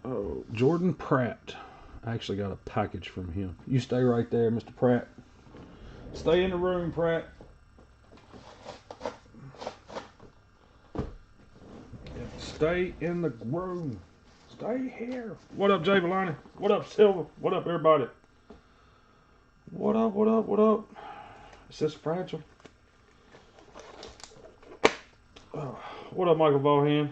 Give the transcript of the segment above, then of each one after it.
Oh, Jordan Pratt. I actually got a package from him. You stay right there, Mr. Pratt. Stay in the room, Pratt. Stay in the room. Stay here. What up, Jay Valani? What up, Silver? What up, everybody? What up, what up, what up? Is this fragile? Oh, what up, Michael Bohan?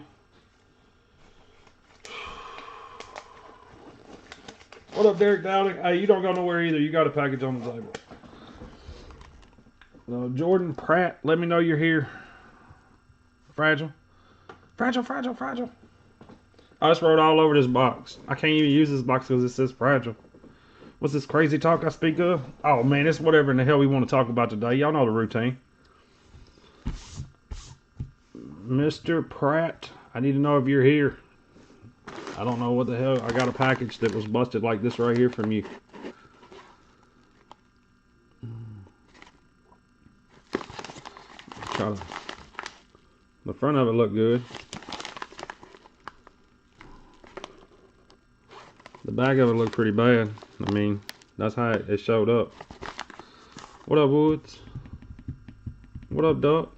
What up, Derek Dowling? Hey, you don't go nowhere either. You got a package on the table. Jordan Pratt, let me know you're here. Fragile. Fragile, fragile, fragile. I just wrote all over this box. I can't even use this box because it says fragile. What's this crazy talk I speak of? Oh, man, it's whatever in the hell we want to talk about today. Y'all know the routine. Mr. Pratt, I need to know if you're here. I don't know what the hell. I got a package that was busted like this right here from you. The front of it looked good. The back of it looked pretty bad. I mean, that's how it showed up. What up, Woods? What up, Duck?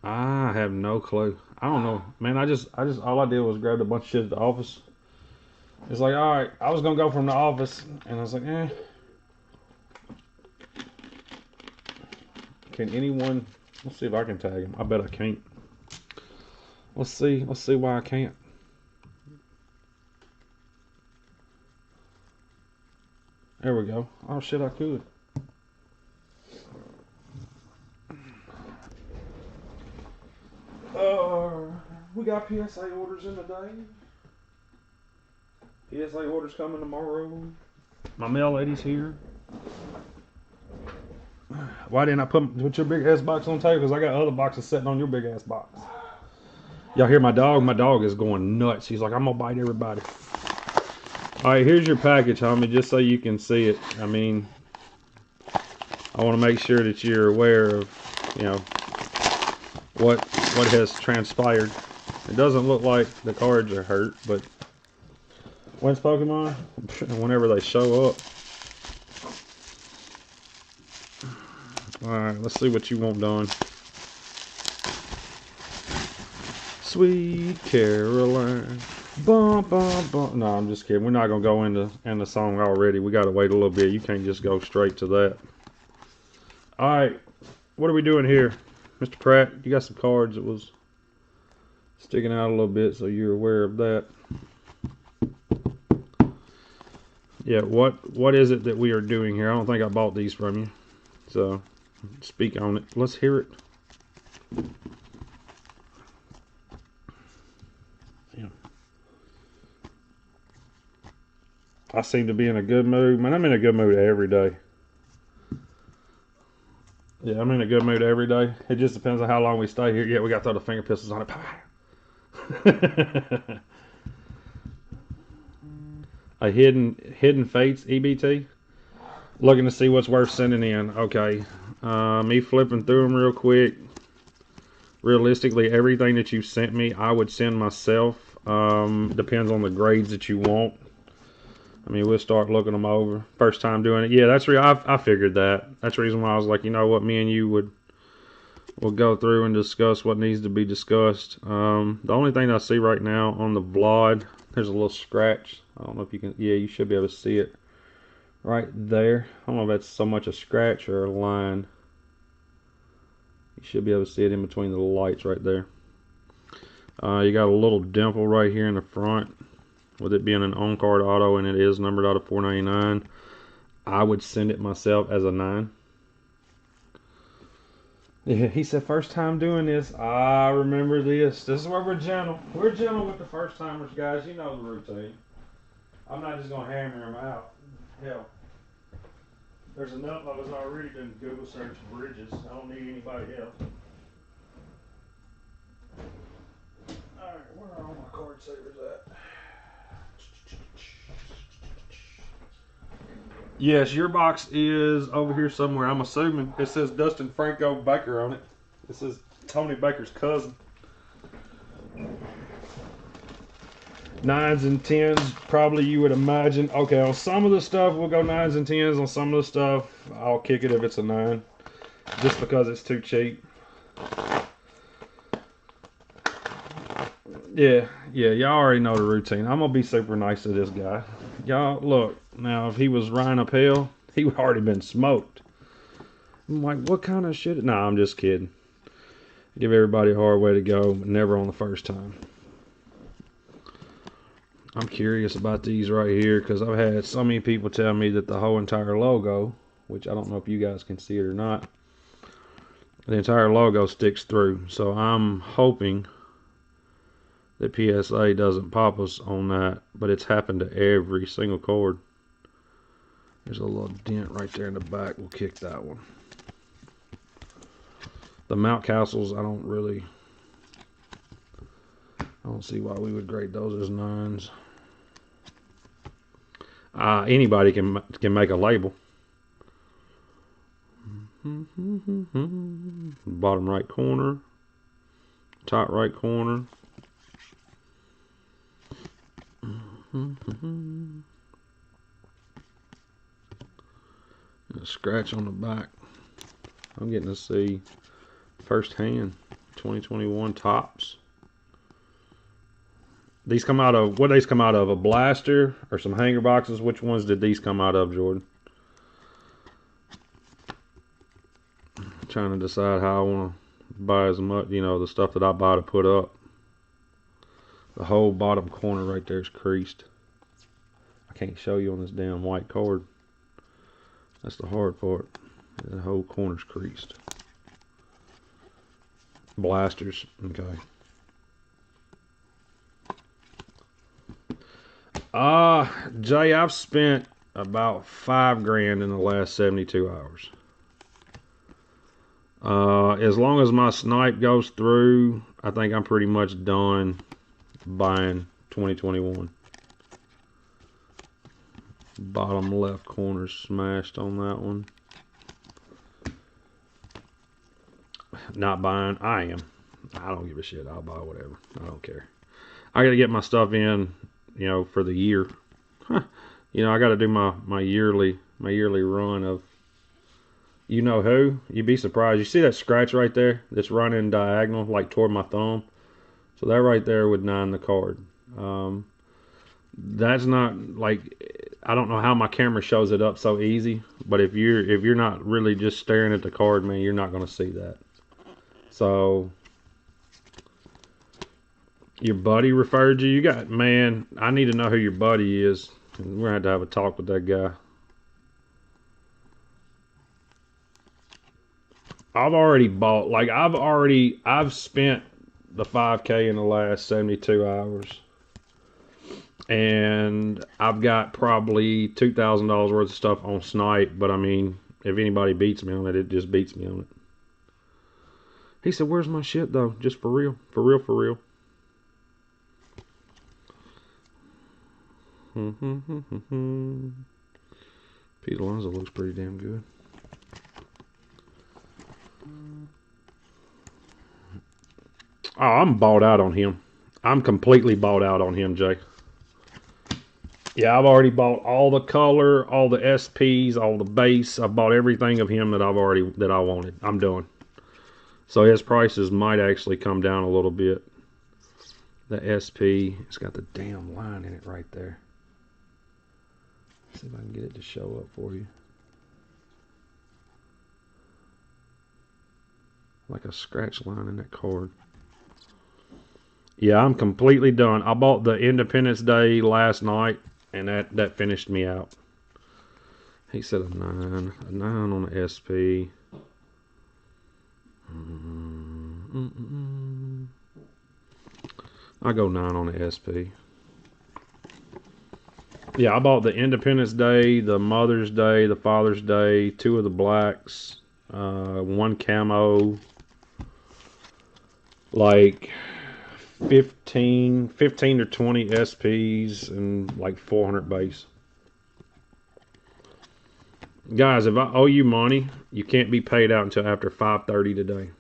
I have no clue. I don't know, man. I just all I did was grab a bunch of shit at the office. It's like, all right, I was gonna go from the office, and I was like, eh. Can anyone? Let's see if I can tag him. I bet I can't. Let's see why I can't. There we go. Oh shit, I could. We got PSA orders in today. PSA orders coming tomorrow. My mail lady's here. Why didn't I put your big ass box on the table? Because I got other boxes sitting on your big ass box. Y'all hear my dog? My dog is going nuts. He's like, I'm gonna bite everybody. All right, here's your package, homie, just so you can see it. I mean, I want to make sure that you're aware of, you know, what has transpired. It doesn't look like the cards are hurt, but when's Pokemon? Whenever they show up. Alright, let's see what you want done. Sweet Caroline. Bum, bum, bum. No, I'm just kidding. We're not going to go into the song already. We got to wait a little bit. You can't just go straight to that. Alright, what are we doing here? Mr. Pratt, you got some cards that was sticking out a little bit, so you're aware of that. Yeah, what is it that we are doing here? I don't think I bought these from you, so speak on it. Let's hear it. Yeah. I seem to be in a good mood. Man, I'm in a good mood every day. Yeah, I'm in a good mood every day. It just depends on how long we stay here. Yeah, we got to throw the finger pistols on it. A hidden fates EBT. Looking to see what's worth sending in. Okay, me flipping through them real quick. Realistically, everything that you sent me, I would send myself. Depends on the grades that you want. I mean, we'll start looking them over. First time doing it. Yeah, that's real. I figured that. That's the reason why I was like, you know what, me and you we'll go through and discuss what needs to be discussed. The only thing I see right now on the Vlad, there's a little scratch. I don't know if you can. Yeah, you should be able to see it right there. I don't know if that's so much a scratch or a line. You should be able to see it in between the lights right there. You got a little dimple right here in the front. With it being an on-card auto and it is numbered out of 499, I would send it myself as a 9. Yeah, he said first time doing this. I remember this. This is where we're gentle. We're gentle with the first timers, guys. You know the routine. I'm not just gonna hammer them out. Hell, There's enough of us already been Google search bridges. I don't need anybody else. Alright, where are all my card savers at? Yes, your box is over here somewhere. I'm assuming it says Dustin Franco Baker on it. It says Tony Baker's cousin. 9s and 10s, probably you would imagine. Okay, on some of the stuff we'll go 9s and 10s. On some of the stuff I'll kick it if it's a 9, just because it's too cheap. Yeah, y'all already know the routine. I'm gonna be super nice to this guy. Y'all look, now if he was Ryan Appel, he would already been smoked. I'm like, what kind of shit? Nah, I'm just kidding. Give everybody a hard way to go, but never on the first time. I'm curious about these right here because I've had so many people tell me that the whole entire logo, which I don't know if you guys can see it or not, the entire logo sticks through. So I'm hoping that PSA doesn't pop us on that, but it's happened to every single cord. There's a little dent right there in the back. We'll kick that one. The mount castles, I don't see why we would grade those as 9s. Anybody can make a label. Bottom right corner, top right corner. A scratch on the back. I'm getting to see firsthand 2021 tops. These come out of, what these come out of? A blaster or some hanger boxes? Which ones did these come out of, Jordan? I'm trying to decide how I want to buy as much, you know, the stuff that I buy to put up. The whole bottom corner right there is creased. I can't show you on this damn white card. That's the hard part. The whole corner's creased. Blasters, okay. Jay, I've spent about $5 grand in the last 72 hours. As long as my snipe goes through, I think I'm pretty much done buying 2021. Bottom left corner smashed on that one. Not buying. I am. I don't give a shit. I'll buy whatever. I don't care. I got to get my stuff in, you know, for the year. You know, I got to do my yearly run of, you know who. You'd be surprised. You see that scratch right there that's running diagonal, like toward my thumb? So that right there would 9 the card. That's not like, I don't know how my camera shows it up so easy, but if you're not really just staring at the card, man, you're not going to see that. So your buddy referred you. You got, man, I need to know who your buddy is. We're gonna have to have a talk with that guy. I've already bought, like I've spent the 5K in the last 72 hours. And I've got probably $2,000 worth of stuff on snipe, but I mean, if anybody beats me on it, it just beats me on it. He said, where's my shit though? Just for real. For real, for real. Pete Alonso looks pretty damn good. Oh, I'm bought out on him. I'm completely bought out on him, Jay. Yeah, I've already bought all the color, all the SPs, all the base. I've bought everything of him that I wanted. I'm done. So his prices might actually come down a little bit. The SP, it's got the damn line in it right there. Let's see if I can get it to show up for you. Like a scratch line in that card. Yeah, I'm completely done. I bought the Independence Day last night, and that finished me out. He said a 9 on the SP. I go 9 on the SP. Yeah, I bought the Independence Day, the Mother's Day, the Father's Day, 2 of the blacks, 1 camo, like 15 to 20 SPs, and like 400 base. Guys, if I owe you money, you can't be paid out until after 5:30 today.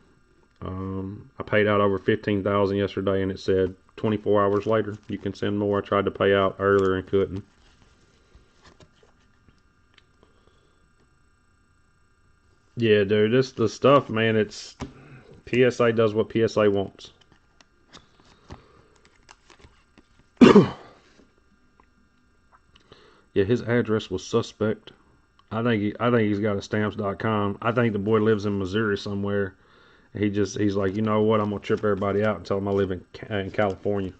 I paid out over 15,000 yesterday, and it said 24 hours later you can send more. I tried to pay out earlier and couldn't. Yeah, dude, this the stuff, man. It's PSA does what PSA wants. Yeah, his address was suspect. I think he's got a stamps.com. I think the boy lives in Missouri somewhere. He's like, you know what? I'm gonna trip everybody out and tell them I live in California.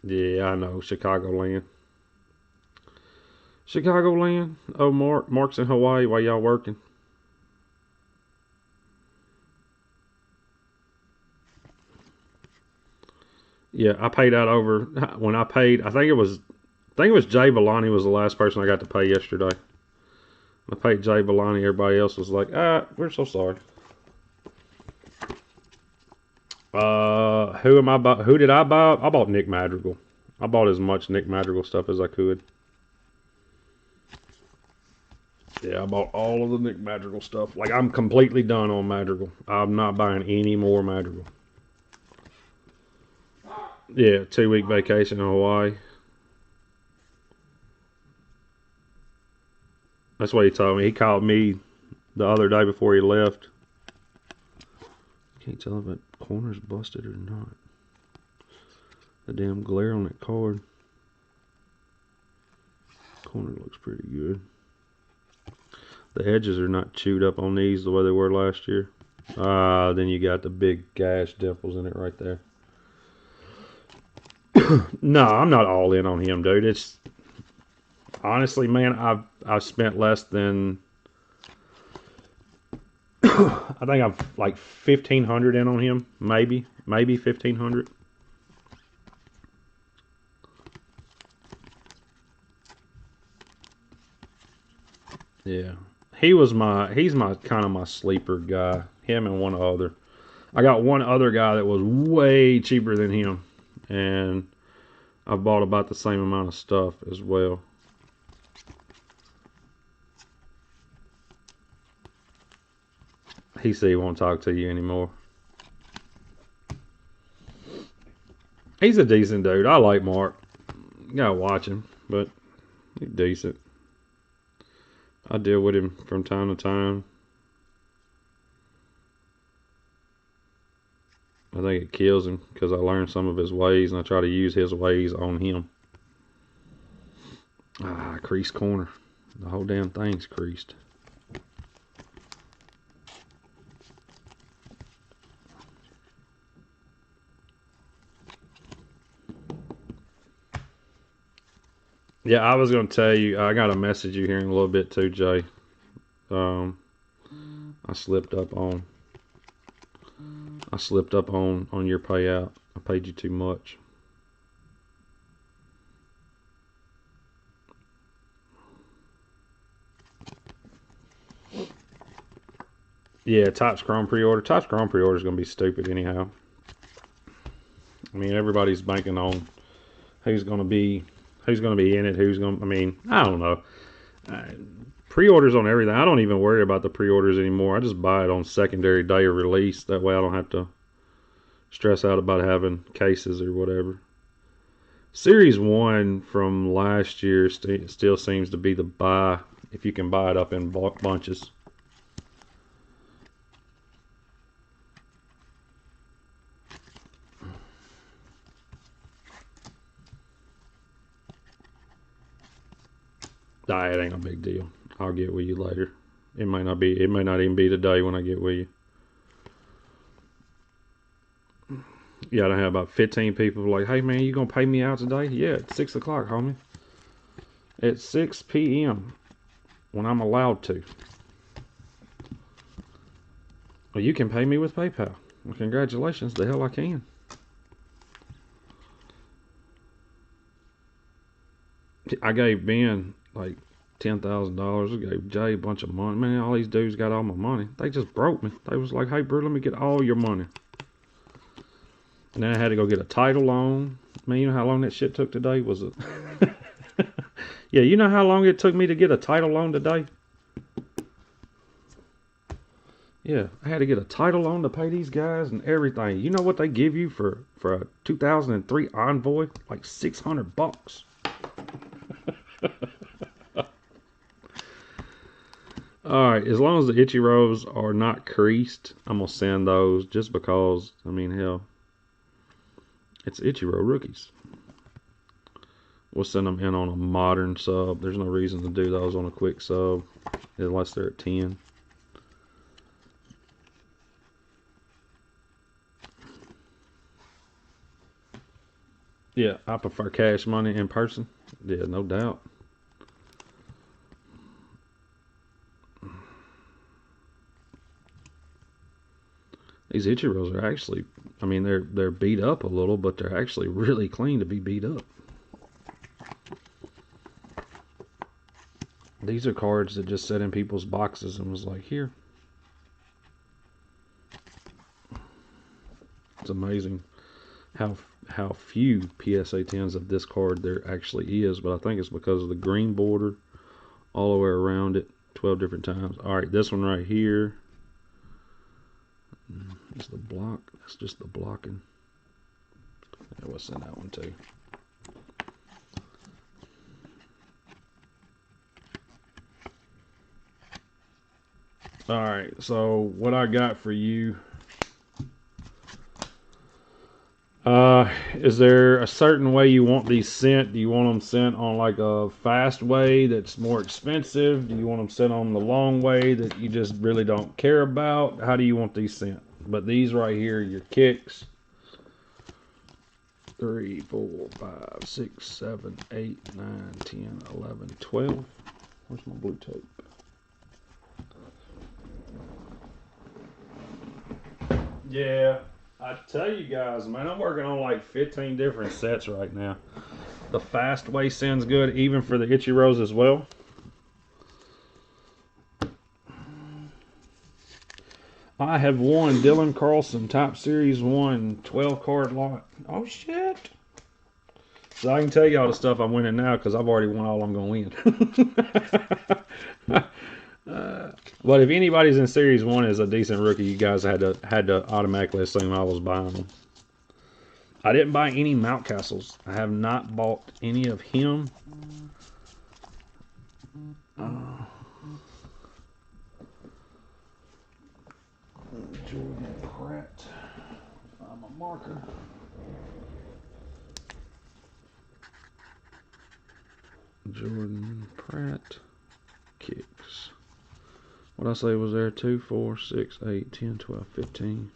Yeah, I know, Chicagoland. Chicagoland. Oh, Mark's in Hawaii while y'all working. Yeah, I paid out over when I paid. I think it was Jay Villani was the last person I got to pay yesterday. I paid Jay Villani. Everybody else was like, we're so sorry. Who did I buy? I bought Nick Madrigal. I bought as much Nick Madrigal stuff as I could. Yeah, I bought all of the Nick Madrigal stuff. Like, I'm completely done on Madrigal. I'm not buying any more Madrigal. Yeah, 2-week vacation in Hawaii. That's what he told me. He called me the other day before he left. Can't tell if that corner's busted or not. The damn glare on that card. Corner looks pretty good. The edges are not chewed up on these the way they were last year. Then you got the big gash dimples in it right there. No, I'm not all in on him, dude. It's honestly, man, I've spent less than I think I'm like 1,500 in on him, maybe 1,500. Yeah, he's my kind of my sleeper guy. Him and one other. I got one other guy that was way cheaper than him, and I bought about the same amount of stuff as well. He said he won't talk to you anymore. He's a decent dude. I like Mark. You gotta watch him, but he's decent. I deal with him from time to time. I think it kills him because I learned some of his ways and I try to use his ways on him. Creased corner. The whole damn thing's creased. Yeah, I was going to tell you, I got to message you here in a little bit too, Jay. I slipped up on your payout. I paid you too much. Yeah, Topps Chrome pre-order. Topps Chrome pre-order is going to be stupid anyhow. I mean, everybody's banking on who's going to be in it. I mean, I don't know. Pre-orders on everything. I don't even worry about the pre-orders anymore. I just buy it on secondary day of release. That way I don't have to stress out about having cases or whatever. Series 1 from last year still seems to be the buy if you can buy it up in bunches. It ain't a big deal. I'll get with you later. It may not even be today when I get with you. Yeah, I have about 15 people like, hey man, you gonna pay me out today? Yeah, at 6 o'clock, homie. At 6 p.m. when I'm allowed to. Well, you can pay me with PayPal. Well, congratulations. The hell I can. I gave Ben like $10,000. I gave Jay a bunch of money. Man, all these dudes got all my money. They just broke me. They was like, hey, bro, let me get all your money. And then I had to go get a title loan. Man, you know how long that shit took today? Was it? Yeah, you know how long it took me to get a title loan today? Yeah, I had to get a title loan to pay these guys and everything. You know what they give you for a 2003 Envoy? Like $600. Alright, as long as the Ichiros are not creased, I'm going to send those just because, I mean, hell, it's Ichiro rookies. We'll send them in on a modern sub. There's no reason to do those on a quick sub unless they're at 10. Yeah, I prefer cash money in person. Yeah, no doubt. These Ichiros are actually, I mean, they're beat up a little, but they're actually really clean to be beat up. These are cards that just sat in people's boxes and was like, here. It's amazing how few PSA 10s of this card there actually is, but I think it's because of the green border all the way around it, 12 different times. All right, this one right here is the block. That's just the blocking. Yeah, what's in that one too? All right, so what I got for you, is there a certain way you want these sent? Do you want them sent on like a fast way that's more expensive? Do you want them sent on the long way that you just really don't care about? How do you want these sent? But these right here, your kicks. 3, 4, 5, 6, 7, 8, 9, 10, 11, 12. Where's my blue tape? Yeah, I tell you guys, man, I'm working on like 15 different sets right now. The fast way sends good, even for the Ichiros as well. I have won Dylan Carlson Top Series 1 12 card lot. Oh shit. So I can tell y'all the stuff I'm winning now because I've already won all I'm going to win. But if anybody's in Series 1 is a decent rookie, you guys had to automatically assume I was buying them. I didn't buy any Mountcastles. I have not bought any of him. Jordan Pratt. I'm a marker. Jordan Pratt. Kicks. What I say was there? 2, 4, 6, 8, 10, 12, 15.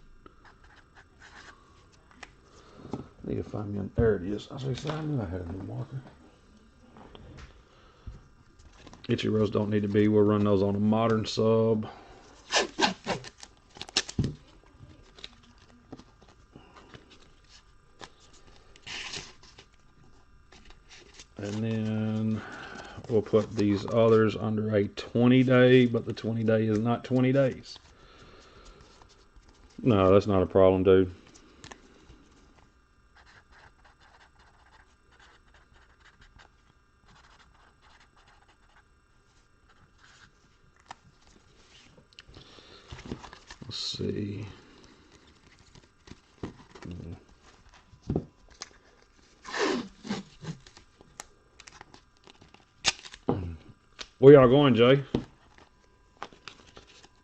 I need to find me. There it is. I knew I had a new marker. Ichiros don't need to be. We'll run those on a modern sub. And then we'll put these others under a 20-day, but the 20-day is not 20 days. No, that's not a problem, dude. Let's see. Where y'all going, Jay?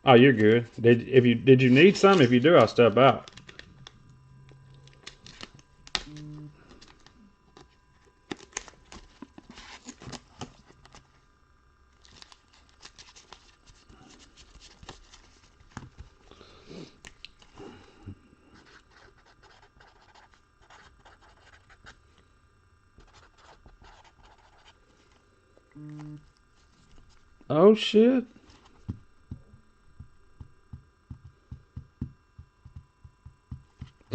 Oh, you're good. Did you need some? If you do, I'll step out. Oh shit.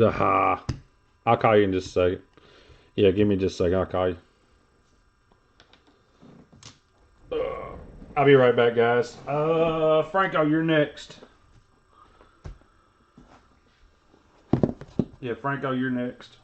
I'll call you in just a second. Yeah, give me just a second. I'll call you. I'll be right back, guys. Franco, you're next. Yeah, Franco, you're next.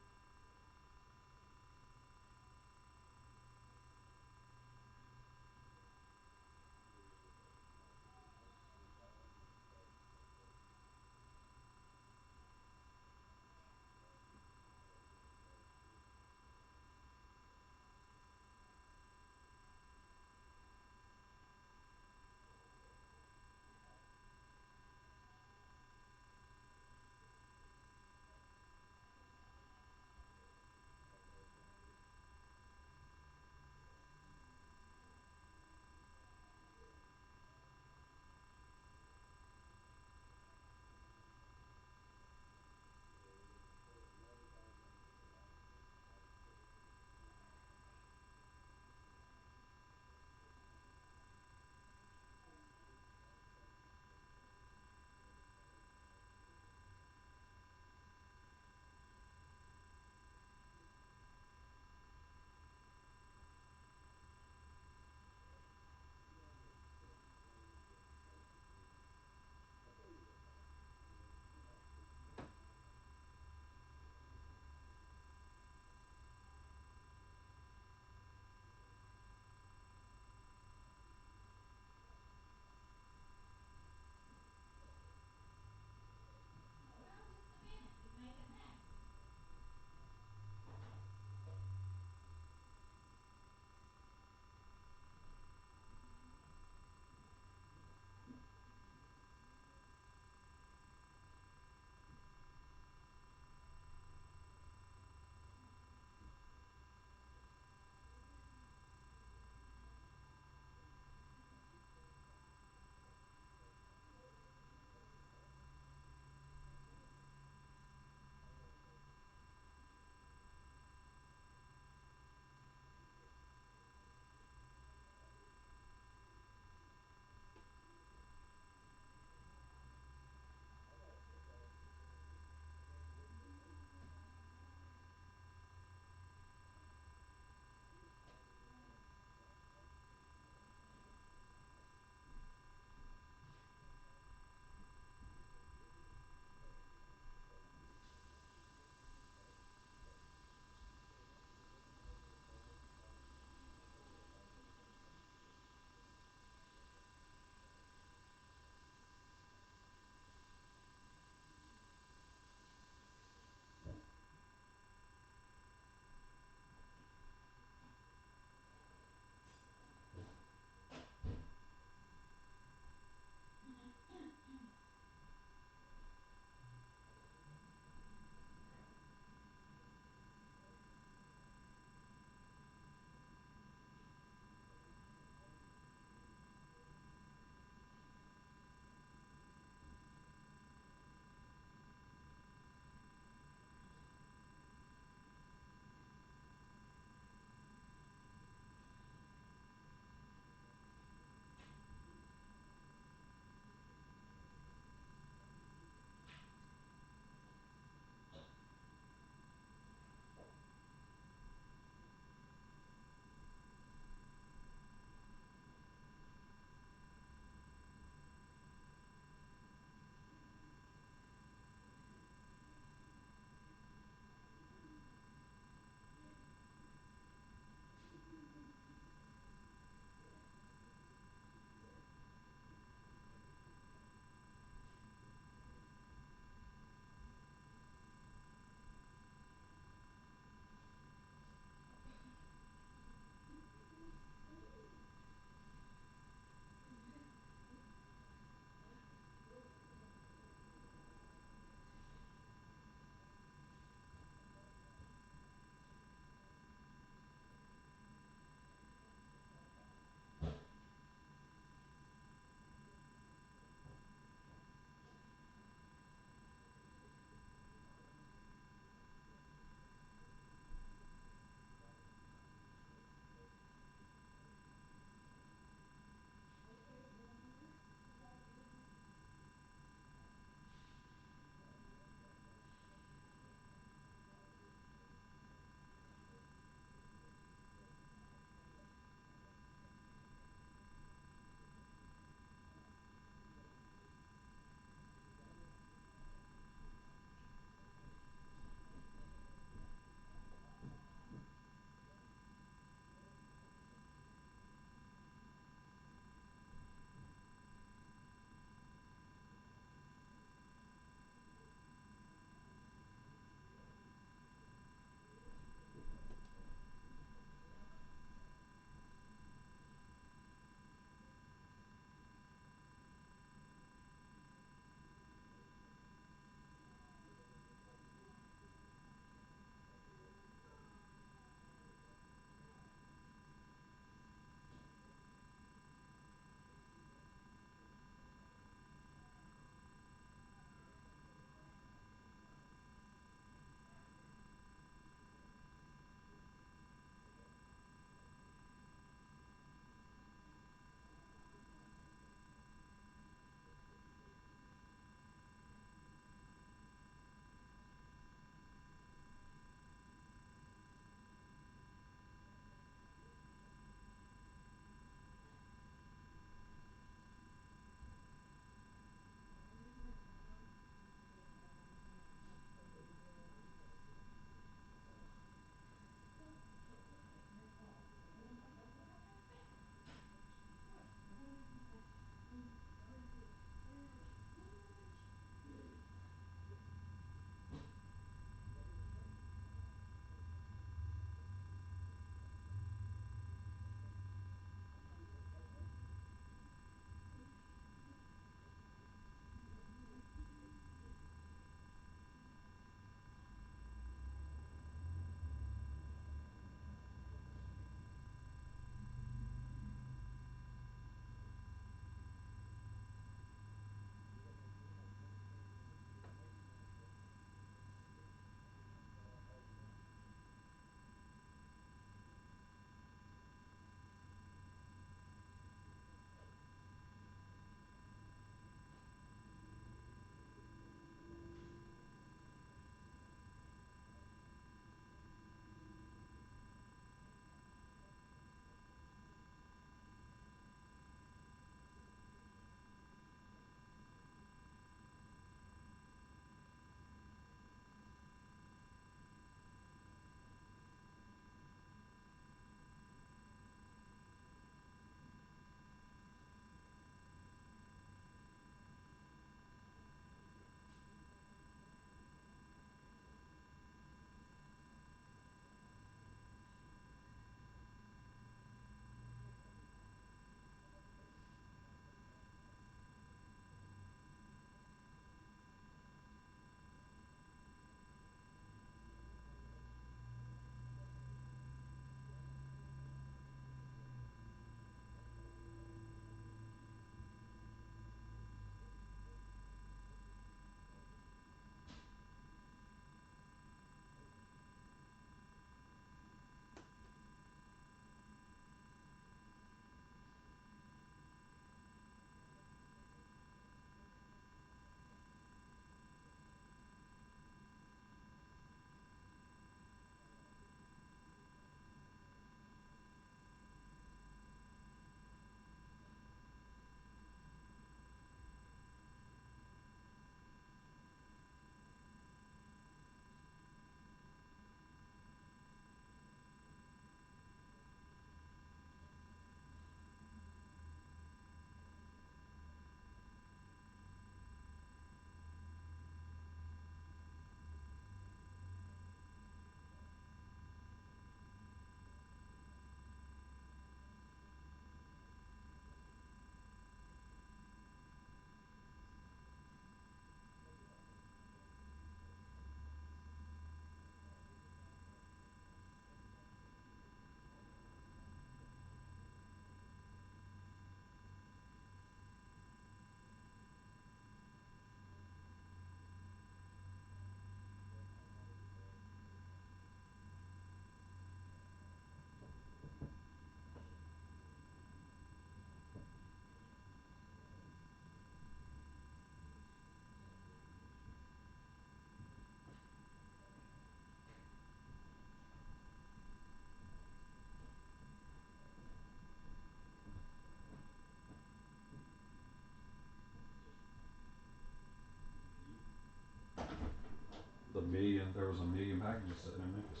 there was a million packages sitting in Memphis.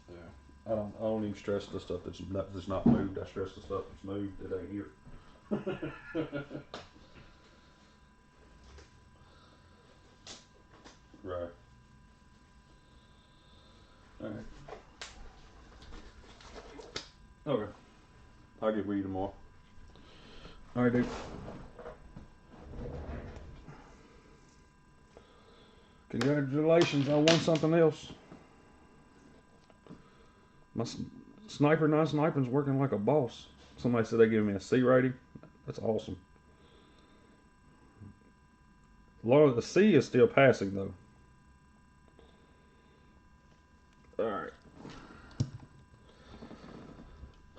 Yeah, I don't even stress the stuff that's not moved. I stress the stuff that's moved that ain't here. Right. All right. Okay. I'll get with you tomorrow. All right, dude. Congratulations, I won something else. My sniper non-snipering's working like a boss. Somebody said they gave me a C rating. That's awesome. The C is still passing though. Alright.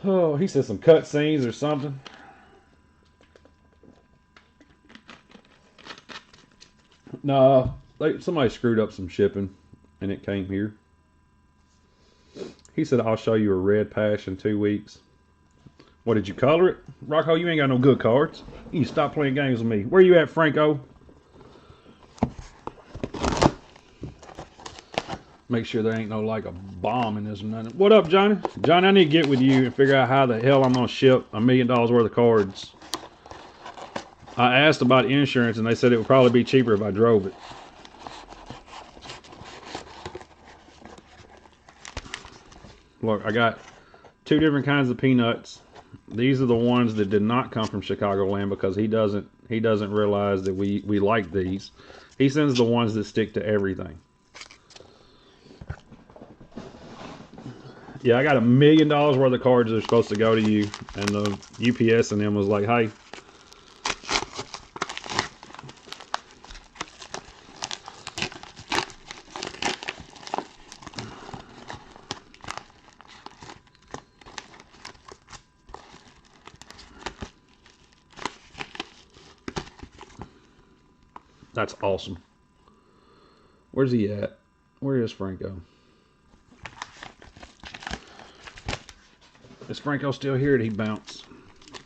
Oh, he said some cut scenes or something. No, somebody screwed up some shipping and it came here. He said, I'll show you a red patch in 2 weeks. What did you color it? Rocco, you ain't got no good cards. You stop playing games with me. Where you at, Franco? Make sure there ain't no like a bomb in this or nothing. What up, Johnny? Johnny, I need to get with you and figure out how the hell I'm gonna ship $1 million worth of cards. I asked about insurance and they said it would probably be cheaper if I drove it. Look, I got 2 different kinds of peanuts. These are the ones that did not come from Chicagoland because he doesn't realize that we like these. He sends the ones that stick to everything. Yeah, I got $1 million worth of cards that are supposed to go to you, and the UPS and them was like, hey. That's awesome. Where's he at? Where is Franco? Is Franco still here? Did he bounce?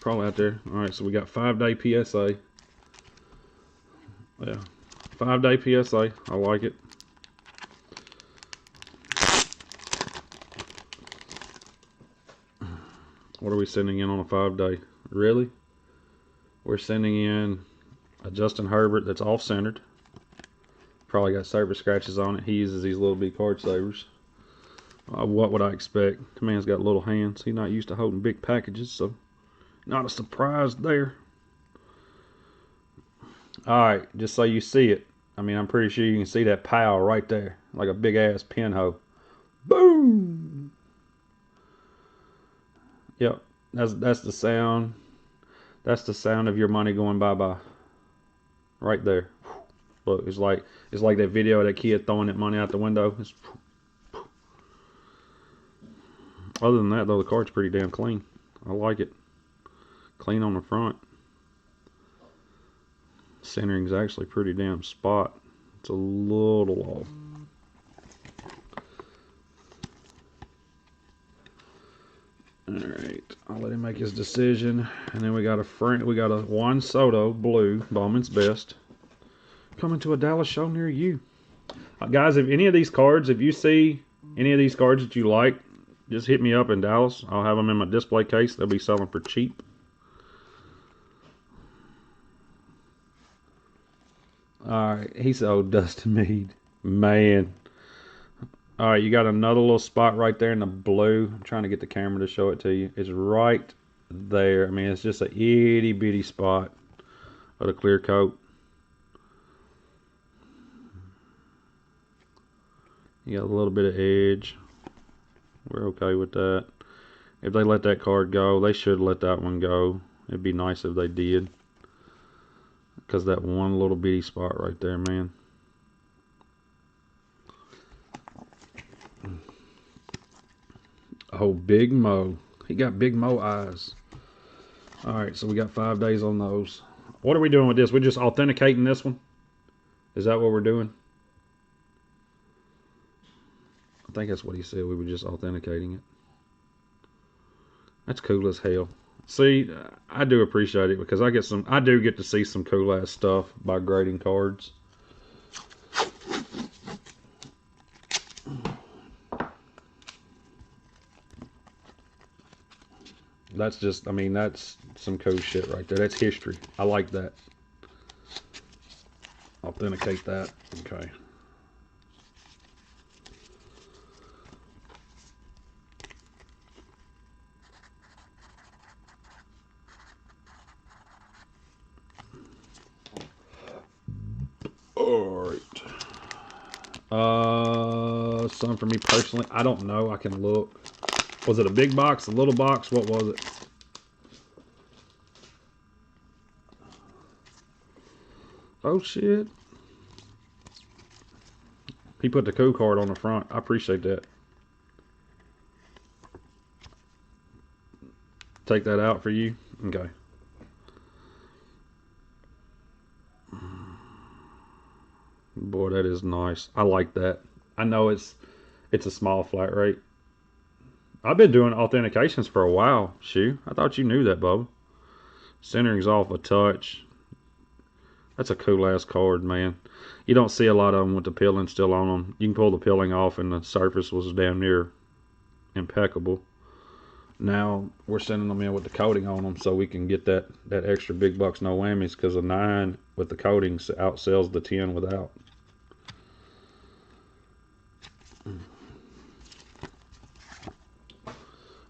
Probably out there. Alright, so we got 5-day PSA. Yeah. 5-day PSA. I like it. What are we sending in on a 5-day? Really? We're sending in a Justin Herbert that's off-centered. Probably got saber scratches on it. He uses these little big card savers. What would I expect? The man's got little hands. He's not used to holding big packages, so not a surprise there. Alright, just so you see it. I mean, I'm pretty sure you can see that pow right there. Like a big ass pinhole. Boom! Yep, that's the sound. That's the sound of your money going bye-bye. Right there. Look, it's like that video of that kid throwing that money out the window. Other than that, though, the card's pretty damn clean. I like it. Clean on the front. Centering's actually pretty damn spot. It's a little off. Alright, I'll let him make his decision. And then we got a Juan Soto blue, Bowman's Best, coming to a Dallas show near you. Guys, if any of these cards, if you see any of these cards that you like, just hit me up in Dallas. I'll have them in my display case. They'll be selling for cheap. Alright, he said, oh, Dustin Mead. Man. Alright, you got another little spot right there in the blue. I'm trying to get the camera to show it to you. It's right there. I mean, it's just a itty bitty spot of the clear coat. You got a little bit of edge. We're okay with that. If they let that card go, they should let that one go. It'd be nice if they did. Because that one little bitty spot right there, man. Oh, Big Mo. He got Big Mo eyes. Alright, so we got 5 days on those. What are we doing with this? We're just authenticating this one? Is that what we're doing? I think that's what he said. We were just authenticating it. That's cool as hell. See, I do appreciate it because I do get to see some cool ass stuff by grading cards. That's just, I mean, that's some cool shit right there. That's history. I like that. Authenticate that. Okay. Alright. Something for me personally. I don't know. I can look. Was it a big box? A little box? What was it? Oh shit. He put the code card on the front. I appreciate that. Take that out for you. Okay. Boy, that is nice. I like that. I know it's a small flat rate. I've been doing authentications for a while. Shoo. I thought you knew that, Bubba. Centering's off a touch. That's a cool ass card, man. You don't see a lot of them with the pilling still on them. You can pull the pilling off and the surface was damn near impeccable. Now we're sending them in with the coating on them so we can get that extra big bucks no whammies, because a 9 with the coatings outsells the 10 without.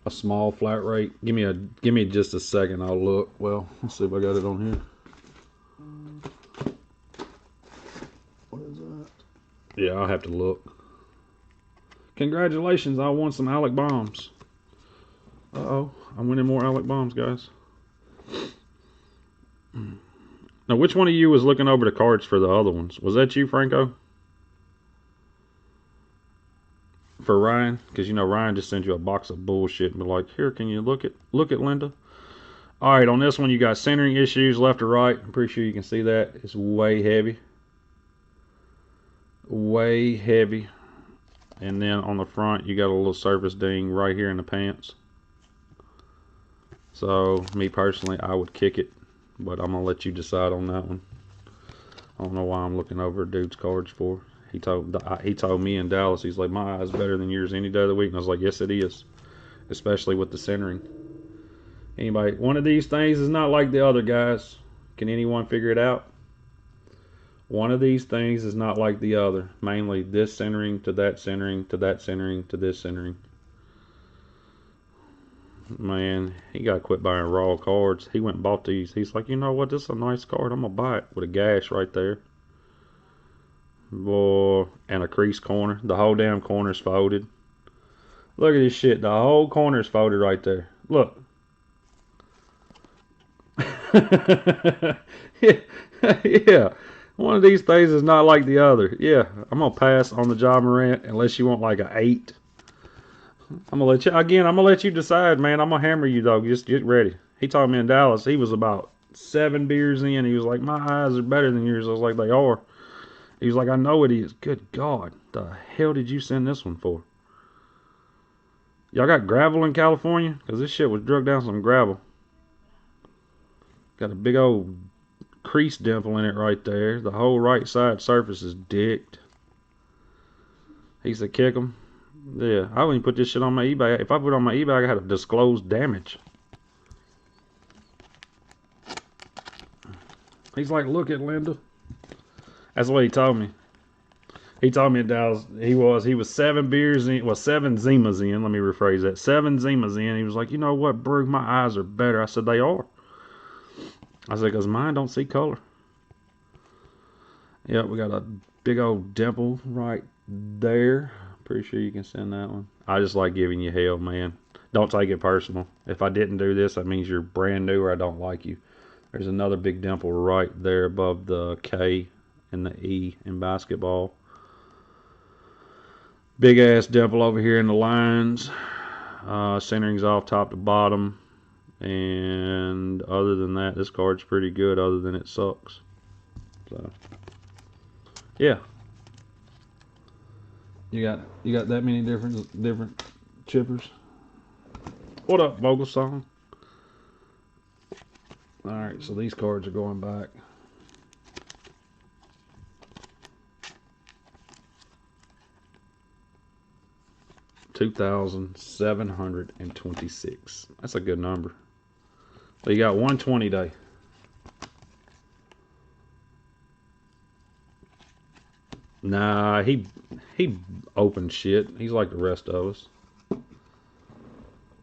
A small flat rate. Give me just a second. I'll look. Well, let's see if I got it on here. What is that? Yeah, I'll have to look. Congratulations, I won some Alec bombs. Uh-oh, I'm winning more Alec bombs, guys. Now, which one of you was looking over the cards for the other ones? Was that you, Franco? For Ryan? Because, you know, Ryan just sends you a box of bullshit and be like, here, can you look at Linda? All right, on this one, you got centering issues left or right. I'm pretty sure you can see that. It's way heavy. Way heavy. And then on the front, you got a little surface ding right here in the pants. So, me personally, I would kick it, but I'm going to let you decide on that one. I don't know why I'm looking over a dude's cards for. He told me in Dallas, he's like, my eye's better than yours any day of the week. And I was like, yes, it is, especially with the centering. Anybody, one of these things is not like the other, guys. Can anyone figure it out? One of these things is not like the other. Mainly this centering to that centering to that centering to this centering. Man, he got to quit buying raw cards. He went and bought these. He's like, you know what? This is a nice card. I'm going to buy it with a gash right there. Boy, and a crease corner. The whole damn corner's folded. Look at this shit. The whole corner's folded right there. Look. Yeah. One of these things is not like the other. Yeah, I'm going to pass on the Ja Morant unless you want like an 8. I'm gonna let you decide, man. I'm gonna hammer you, though. Just get ready. He told me in Dallas he was about 7 beers in. He was like, my eyes are better than yours. I was like, they are. He was like, I know it is. Good God, the hell did you send this one for? Y'all got gravel in California? Because this shit was drug down some gravel. Got a big old crease dimple in it right there. The whole right side surface is dicked. He said, kick him. Yeah, I wouldn't put this shit on my eBay. If I put it on my eBay, I got to disclose damage. He's like, look at Linda. That's what he told me. He told me in Dallas he was 7 beers in, well, 7 Zimas in. Let me rephrase that. 7 Zimas in. He was like, you know what, Brug, my eyes are better. I said, they are. I said, because mine don't see color. Yep, we got a big old dimple right there. Pretty sure you can send that one. I just like giving you hell, man. Don't take it personal. If I didn't do this, that means you're brand new or I don't like you. There's another big dimple right there above the K and the E in basketball. Big ass dimple over here in the lines. Centering's off top to bottom. And other than that, this card's pretty good, other than it sucks. So, yeah. You got that many different chippers? What up, Vogel Song? Alright, so these cards are going back. $2,726. That's a good number. So you got 120 day. Nah, he opened shit. He's like the rest of us.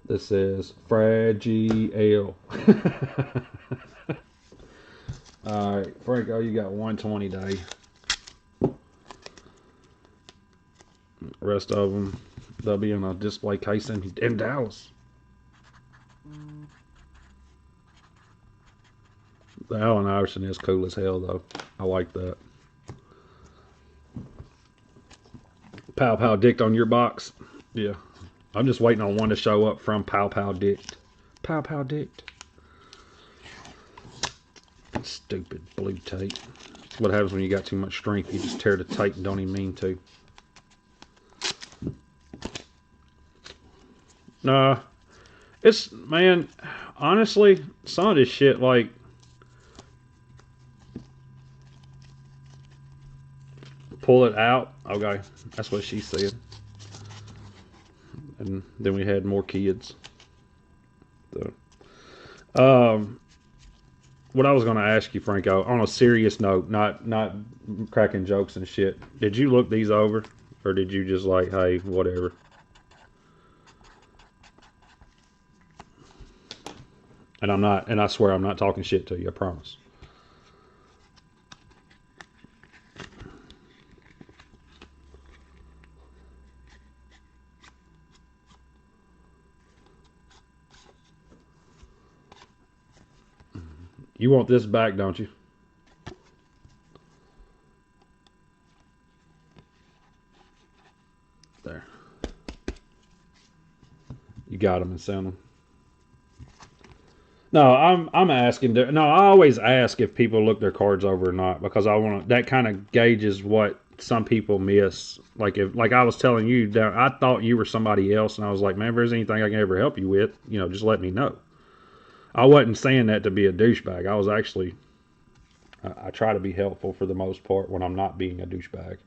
This says Fragile. Alright, Franco, you got 120 day. The rest of them, they'll be in a display case in Dallas. The Allen Iverson is cool as hell, though. I like that. Pow Pow Dicked on your box. Yeah. I'm just waiting on one to show up from Pow Pow Dicked. Pow Pow Dicked. Stupid blue tape. That's what happens when you got too much strength. You just tear the tape and don't even mean to. Nah. It's, man, honestly, some of this shit, like, pull it out. Okay, that's what she said. And then we had more kids. So, what I was going to ask you, Franco, on a serious note, not cracking jokes and shit. Did you look these over, or did you just like, hey, whatever? And I'm not, and I swear I'm not talking shit to you. I promise. You want this back, don't you? There. You got them and sent them. No, I'm asking. No, I always ask if people look their cards over or not, because I want to. That kind of gauges what some people miss. Like I was telling you, I thought you were somebody else, and I was like, man, if there's anything I can ever help you with, just let me know. I wasn't saying that to be a douchebag. I was actually. I try to be helpful for the most part when I'm not being a douchebag.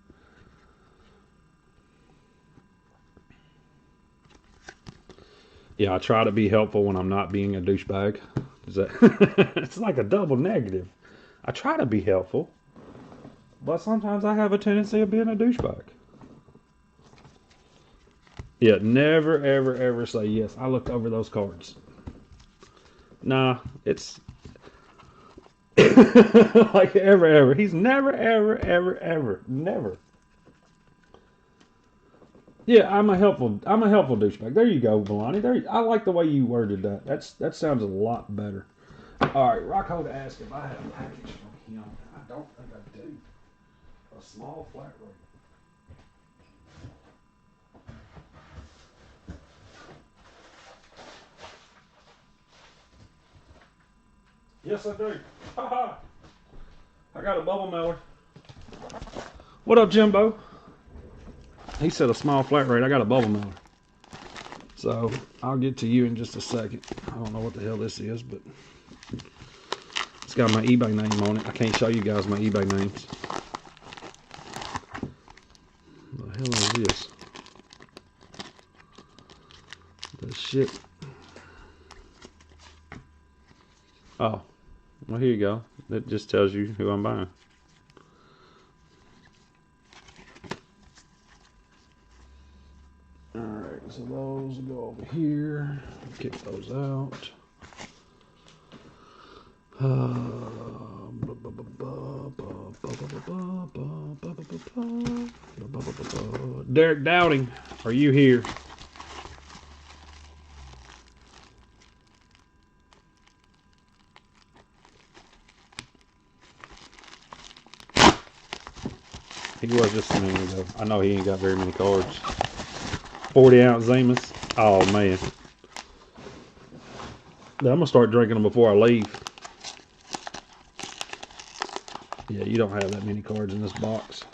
Yeah, I try to be helpful when I'm not being a douchebag. Is that? It's like a double negative. I try to be helpful, but sometimes I have a tendency of being a douchebag. Yeah, never, ever, ever say, yes, I looked over those cards. Nah, it's... like ever. He's never, ever, never. Yeah, I'm a helpful douchebag. There you go, Milani. I like the way you worded that. That sounds a lot better. All right, Rocco asked if I had a package from him. I don't think I do. A small flat rate. Yes, I do. Haha. I got a bubble mailer. What up, Jimbo? He said a small flat rate. I got a bubble mailer. So I'll get to you in just a second. I don't know what the hell this is, but it's got my eBay name on it. I can't show you guys my eBay names. What the hell is this? This shit. Oh, well, here you go. That just tells you who I'm buying. Alright, so those will go over here. Kick those out. Derek Dowding, are you here? He was just a minute ago. I know he ain't got very many cards. 40-ounce Zemas. Oh, man. I'm going to start drinking them before I leave. Yeah, you don't have that many cards in this box.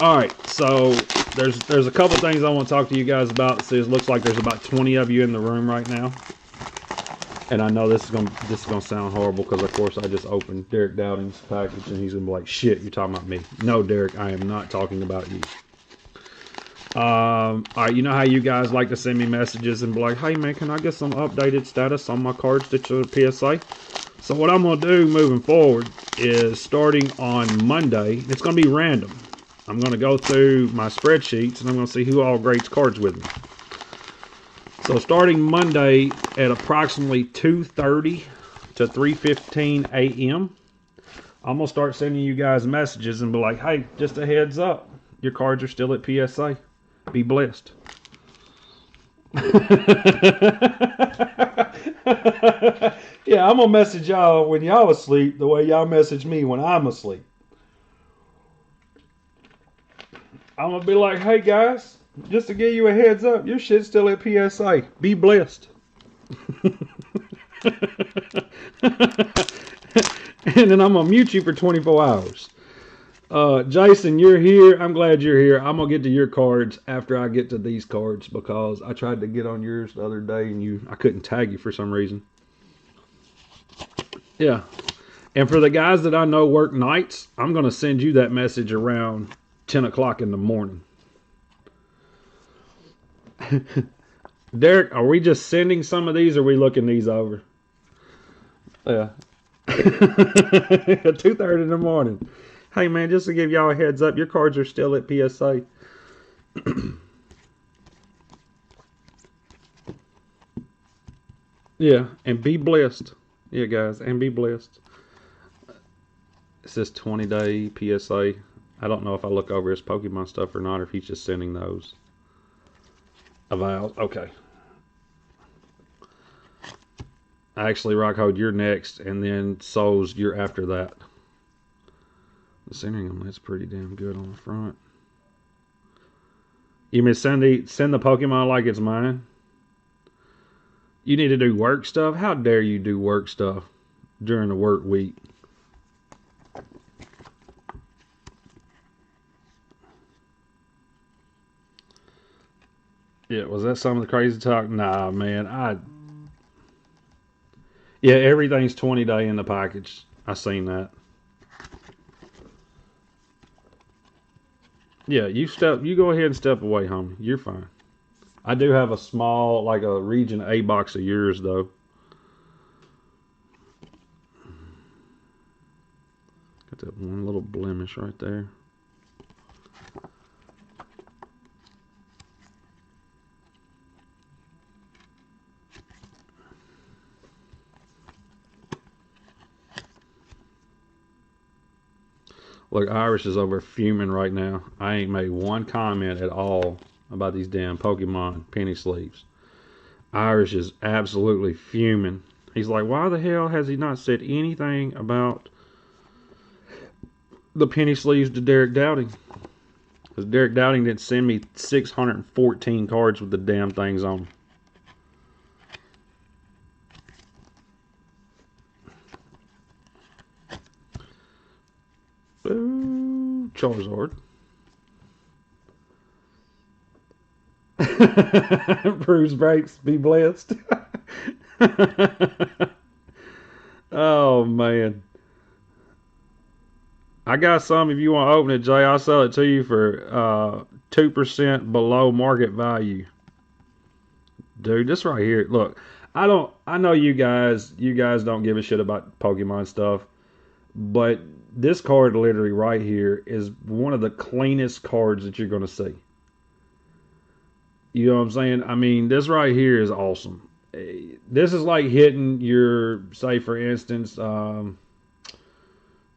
All right, so there's a couple things I want to talk to you guys about. See, it looks like there's about 20 of you in the room right now, and I know this is gonna sound horrible because of course I just opened Derek Dowding's package and he's gonna be like, "Shit, you're talking about me." No, Derek, I am not talking about you. All right, you know how you guys like to send me messages and be like, "Hey man, can I get some updated status on my cards that are PSA?" So what I'm gonna do moving forward is starting on Monday. It's gonna be random. I'm going to go through my spreadsheets and I'm going to see who all grades cards with me. So starting Monday at approximately 2:30 to 3:15 a.m., I'm going to start sending you guys messages and be like, "Hey, just a heads up, your cards are still at PSA. Be blessed." Yeah, I'm going to message y'all when y'all asleep the way y'all message me when I'm asleep. I'm going to be like, "Hey guys, just to give you a heads up, your shit's still at PSA. Be blessed." And then I'm going to mute you for 24 hours. Jason, you're here. I'm glad you're here. I'm going to get to your cards after I get to these cards because I tried to get on yours the other day and I couldn't tag you for some reason. Yeah. And for the guys that I know work nights, I'm going to send you that message around 10 o'clock in the morning. Derek, are we just sending some of these or are we looking these over? Yeah. 2:30 in the morning. Hey man, just to give y'all a heads up, your cards are still at PSA. Yeah, and be blessed. Yeah, guys, and be blessed. It says 20-day PSA. I don't know if I look over his Pokemon stuff or not, or if he's just sending those. Avowed. Okay. Actually, Rockhold, you're next, and then Souls, you're after that. The centering them, that's pretty damn good on the front. You mean send the Pokemon like it's mine? You need to do work stuff? How dare you do work stuff during the work week? Yeah, was that some of the crazy talk? Nah, man. Yeah, everything's 20-day in the package. I seen that. Yeah, you go ahead and step away, homie. You're fine. I do have a small, like a region A box of yours, though. Got that one little blemish right there. Look, Irish is over fuming right now. I ain't made one comment at all about these damn Pokemon penny sleeves. Irish is absolutely fuming. He's like, why the hell has he not said anything about the penny sleeves to Derek Dowding? Because Derek Dowding didn't send me 614 cards with the damn things on them. Ooh, Charizard. Bruce breaks. Be blessed. Oh man, I got some. If you want to open it, Jay, I'll sell it to you for 2% below market value. Dude, this right here. Look, I know you guys don't give a shit about Pokemon stuff, but this card literally right here is one of the cleanest cards that you're gonna see. You know what I'm saying? I mean, this right here is awesome. This is like hitting your, say for instance, a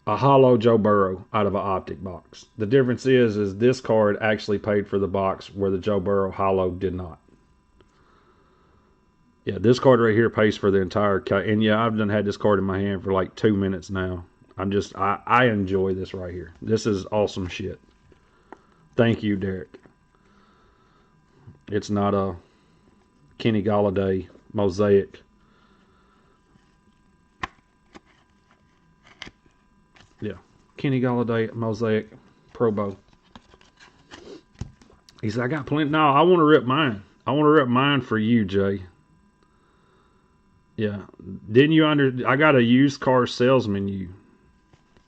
hollow Joe Burrow out of an optic box. The difference is this card actually paid for the box where the Joe Burrow hollow did not. Yeah, this card right here pays for the entire and yeah, I've done had this card in my hand for like 2 minutes now. I enjoy this right here. This is awesome shit. Thank you, Derek. It's not a Kenny Galladay mosaic. Yeah, Kenny Galladay mosaic Pro Bowl. He said, I got plenty. No, I want to rip mine. I want to rip mine for you, Jay. Yeah. Didn't you I got a used car salesman you.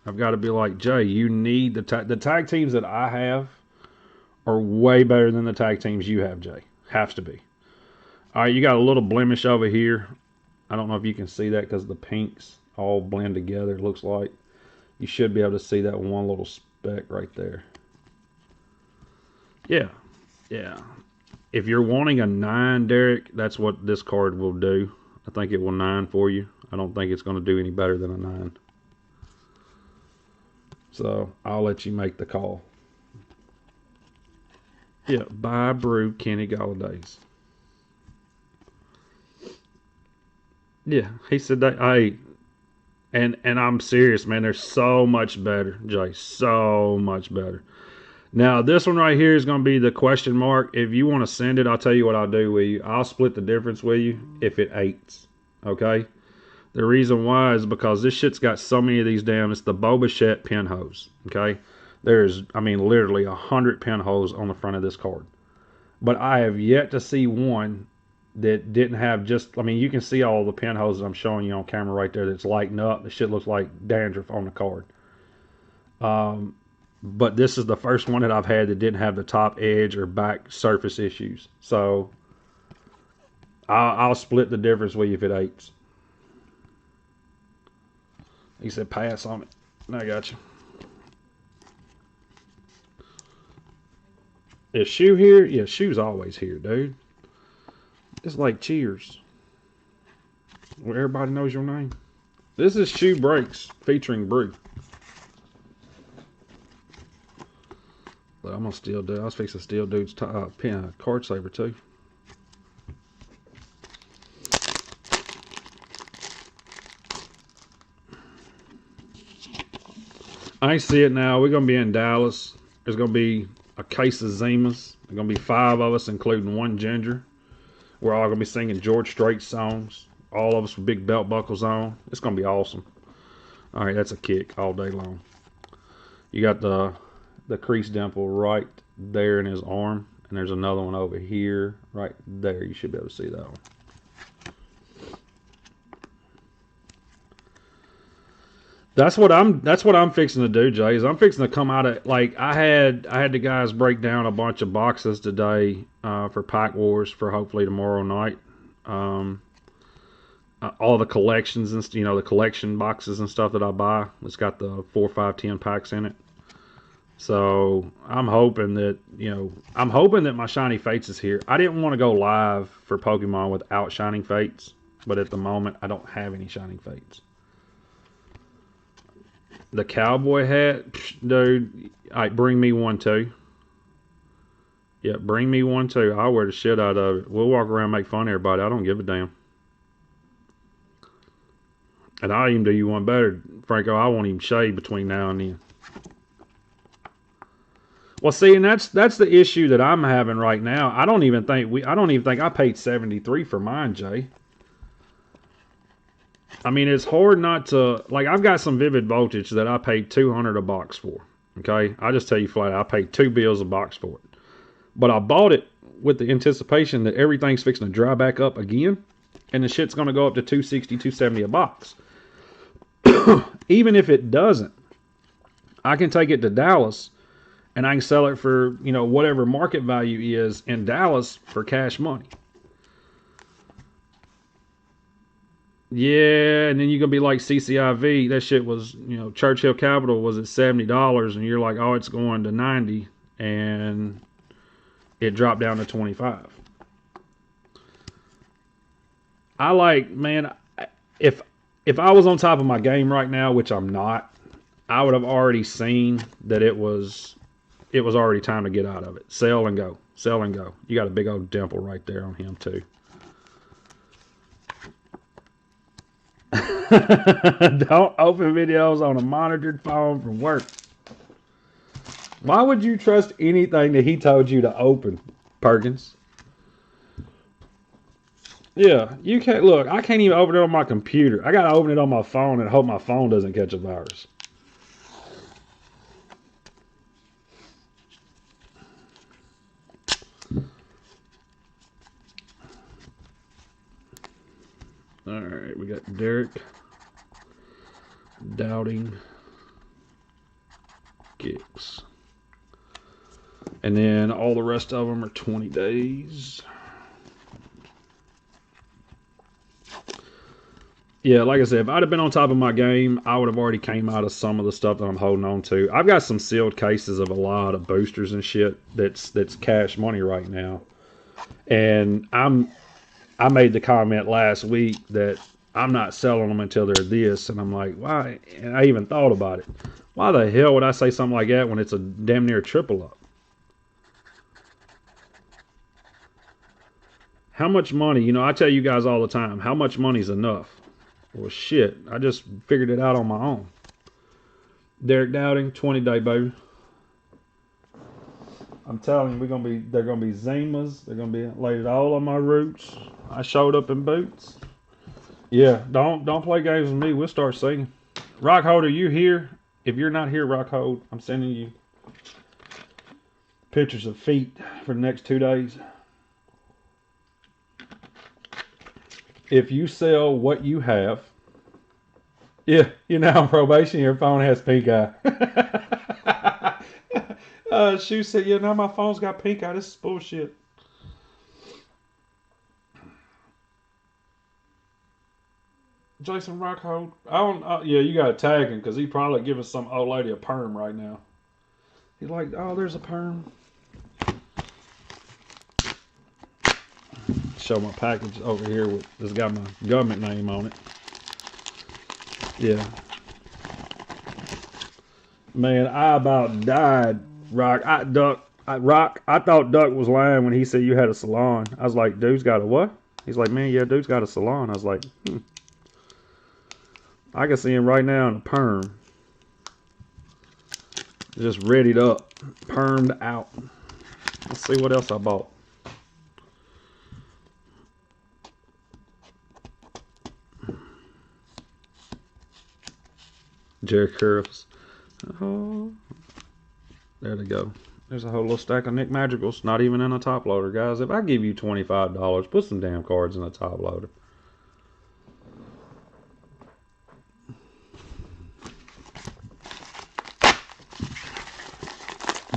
I've got to be like, Jay, you need the tag teams that I have are way better than the tag teams you have, Jay. Has to be. All right, you got a little blemish over here. I don't know if you can see that because the pinks all blend together, it looks like. You should be able to see that one little speck right there. Yeah, yeah. If you're wanting a 9, Derek, that's what this card will do. I think it will 9 for you. I don't think it's going to do any better than a 9. So I'll let you make the call. Yeah, buy brew Kenny Galladay's. Yeah, he said that. Hey, and I'm serious, man. They're so much better, Jay. So much better. Now, this one right here is going to be the question mark. If you want to send it, I'll tell you what I'll do with you. I'll split the difference with you if it 8s. Okay? The reason why is because this shit's got so many of these damn. It's the Boba pinholes. Okay? There's, I mean, literally 100 pinholes on the front of this card. But I have yet to see one that didn't have just, I mean, you can see all the pinholes that I'm showing you on camera right there that's lighting up. The shit looks like dandruff on the card. But this is the first one that I've had that didn't have the top edge or back surface issues. So I'll split the difference with you if it 8s. He said pass on it. I got you. Is Shoe here? Yeah, Shoe's always here, dude. It's like Cheers, where everybody knows your name. This is Shoe Breaks featuring Brew. But I'm gonna steal dude. I was fixing to steal dude's card saver too. I see it now. We're gonna be in Dallas. There's gonna be a case of Zimas. There's gonna be 5 of us, including one ginger. We're all gonna be singing George Strait songs. All of us with big belt buckles on. It's gonna be awesome. All right, that's a kick all day long. You got the crease dimple right there in his arm, and there's another one over here, right there. You should be able to see that one. That's what I'm fixing to do, Jay. Is I'm fixing to come out of, like, I had the guys break down a bunch of boxes today for Pack Wars for hopefully tomorrow night. All the collections and the collection boxes and stuff that I buy. It's got the 4, 5, 10 packs in it. So I'm hoping that my Shiny Fates is here. I didn't want to go live for Pokemon without Shining Fates, but at the moment I don't have any Shining Fates. The cowboy hat, dude. All right, bring me one too. Yeah, bring me one too. I'll wear the shit out of it. We'll walk around and make fun of everybody. I don't give a damn. And I'll even do you one better, Franco. I won't even shave between now and then. Well, see, and that's the issue that I'm having right now. I don't even think I paid $73 for mine, Jay. I mean, it's hard not to, like, I've got some Vivid Voltage that I paid $200 a box for. Okay, I just tell you flat out, I paid $2 a box for it. But I bought it with the anticipation that everything's fixing to dry back up again, and the shit's going to go up to $260, $270 a box. Even if it doesn't, I can take it to Dallas and I can sell it for, whatever market value is in Dallas for cash money. Yeah, and then you're going to be like CCIV. That shit was, Churchill Capital was at $70, and you're like, oh, it's going to 90, and it dropped down to 25. I like, man, if I was on top of my game right now, which I'm not, I would have already seen that it was already time to get out of it. Sell and go. Sell and go. You got a big old dimple right there on him, too. Don't open videos on a monitored phone from work. Why would you trust anything that he told you to open, Perkins? Yeah, you can't. Look, I can't even open it on my computer. I gotta open it on my phone and hope my phone doesn't catch a virus. got Derek, Doubting, Giggs. And then all the rest of them are 20 days. Yeah, like I said, if I'd have been on top of my game, I would have already came out of some of the stuff that I'm holding on to. I've got some sealed cases of a lot of boosters and shit that's cash money right now. And I made the comment last week that I'm not selling them until they're this. And I'm like, why? And I even thought about it. Why the hell would I say something like that when it's a damn near triple up? How much money, you know, I tell you guys all the time, how much money's enough? Well, shit, I just figured it out on my own. Derek Doubting, 20-day, baby. I'm telling you, they're gonna be Zimas. They're gonna be laid all on my roots. I showed up in boots. Yeah, don't play games with me. We'll start singing. Rockhold, are you here? If you're not here, Rockhold, I'm sending you pictures of feet for the next 2 days. If you sell what you have, yeah, you're now on probation, your phone has pink eye. She said, yeah, now my phone's got pink eye. This is bullshit. Jason Rockhold. Yeah, you got to tag him because he probably giving some old lady a perm right now. He's like, oh, there's a perm. Show my package over here with this got my government name on it. Yeah, man, I about died. Rock, I thought Duck was lying when he said you had a salon. I was like, dude's got a what? He's like, man, yeah, dude's got a salon. I was like, I can see him right now in a perm, just readied up, permed out. Let's see what else I bought. Jerry Curls. Oh, there they go. There's a whole little stack of Nick Madrigals, not even in a top loader, guys. If I give you $25, put some damn cards in a top loader.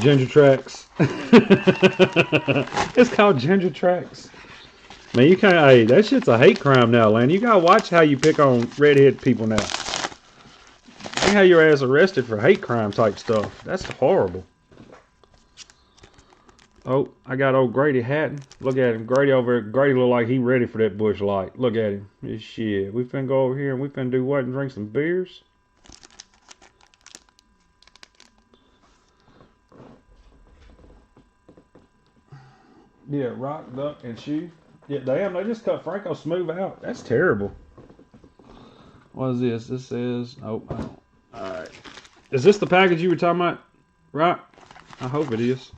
Ginger Tracks. It's called Ginger Tracks. Man, you can't. Hey, that shit's a hate crime now, Lan. You gotta watch how you pick on redhead people now. They have your ass arrested for hate crime type stuff. That's horrible. Oh, I got old Grady Hatton. Look at him. Grady over there. Grady look like he ready for that bush light. Look at him. Shit. We finna go over here and we finna do what and drink some beers? Yeah, Rock, Duck, and Shoe. Yeah, damn, they just cut Franco Smooth out. That's terrible. What is this? This says... Oh, I don't. Alright. Is this the package you were talking about? Rock? I hope it is.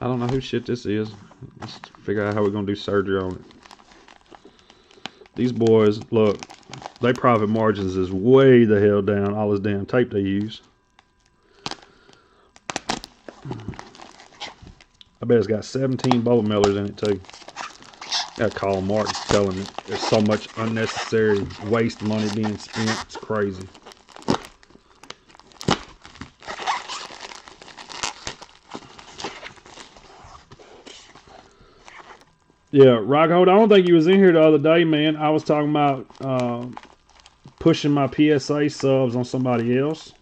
I don't know whose shit this is. Let's figure out how we're going to do surgery on it. These boys, look, they profit margins is way the hell down. All this damn tape they use. I bet it's got 17 bullet millers in it too. Gotta call Mark, tell him there's so much unnecessary waste money being spent. It's crazy. Yeah, Rockhold, I don't think you was in here the other day, man. I was talking about pushing my PSA subs on somebody else.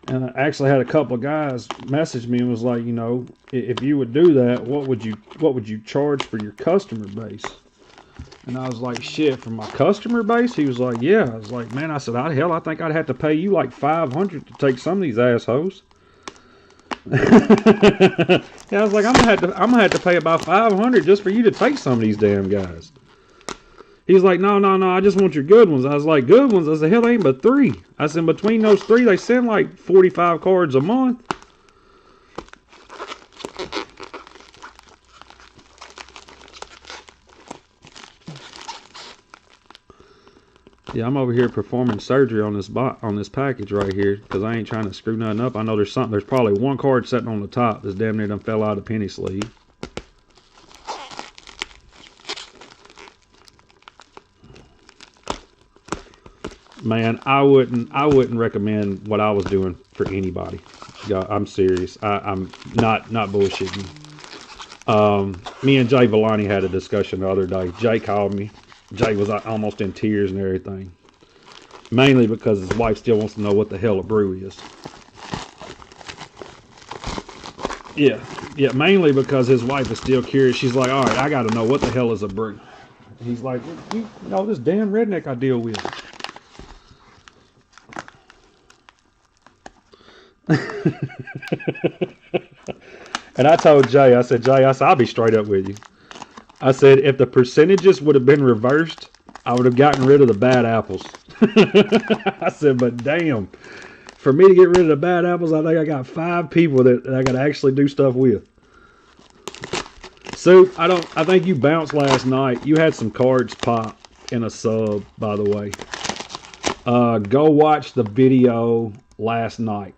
And I actually had a couple of guys message me and was like, you know, if you would do that, what would you charge for your customer base? And I was like, shit, for my customer base? He was like, yeah. I was like, man, I said, hell, I think I'd have to pay you like $500 to take some of these assholes. Yeah, I was like, I'm gonna have to pay about $500 just for you to take some of these damn guys. He's like, no, I just want your good ones. I was like, good ones? I said, hell, they ain't but 3. I said, between those 3, they send like 45 cards a month. Yeah, I'm over here performing surgery on this package right here because I ain't trying to screw nothing up. I know there's probably one card sitting on the top that's damn near done fell out of penny sleeve. Man, I wouldn't recommend what I was doing for anybody. Yeah, I'm serious. I'm not bullshitting. Me and Jay Villani had a discussion the other day. Jay called me. Jay was almost in tears and everything. Mainly because his wife still wants to know what the hell a brew is. Yeah, mainly because his wife is still curious. She's like, all right, I got to know what the hell is a brew. He's like, you know this damn redneck I deal with. And I told Jay, I said, I'll be straight up with you. I said, if the percentages would have been reversed, I would have gotten rid of the bad apples. I said, but damn, for me to get rid of the bad apples, I think I got 5 people that I got to actually do stuff with. So I think you bounced last night. You had some cards pop in a sub, by the way. Go watch the video last night.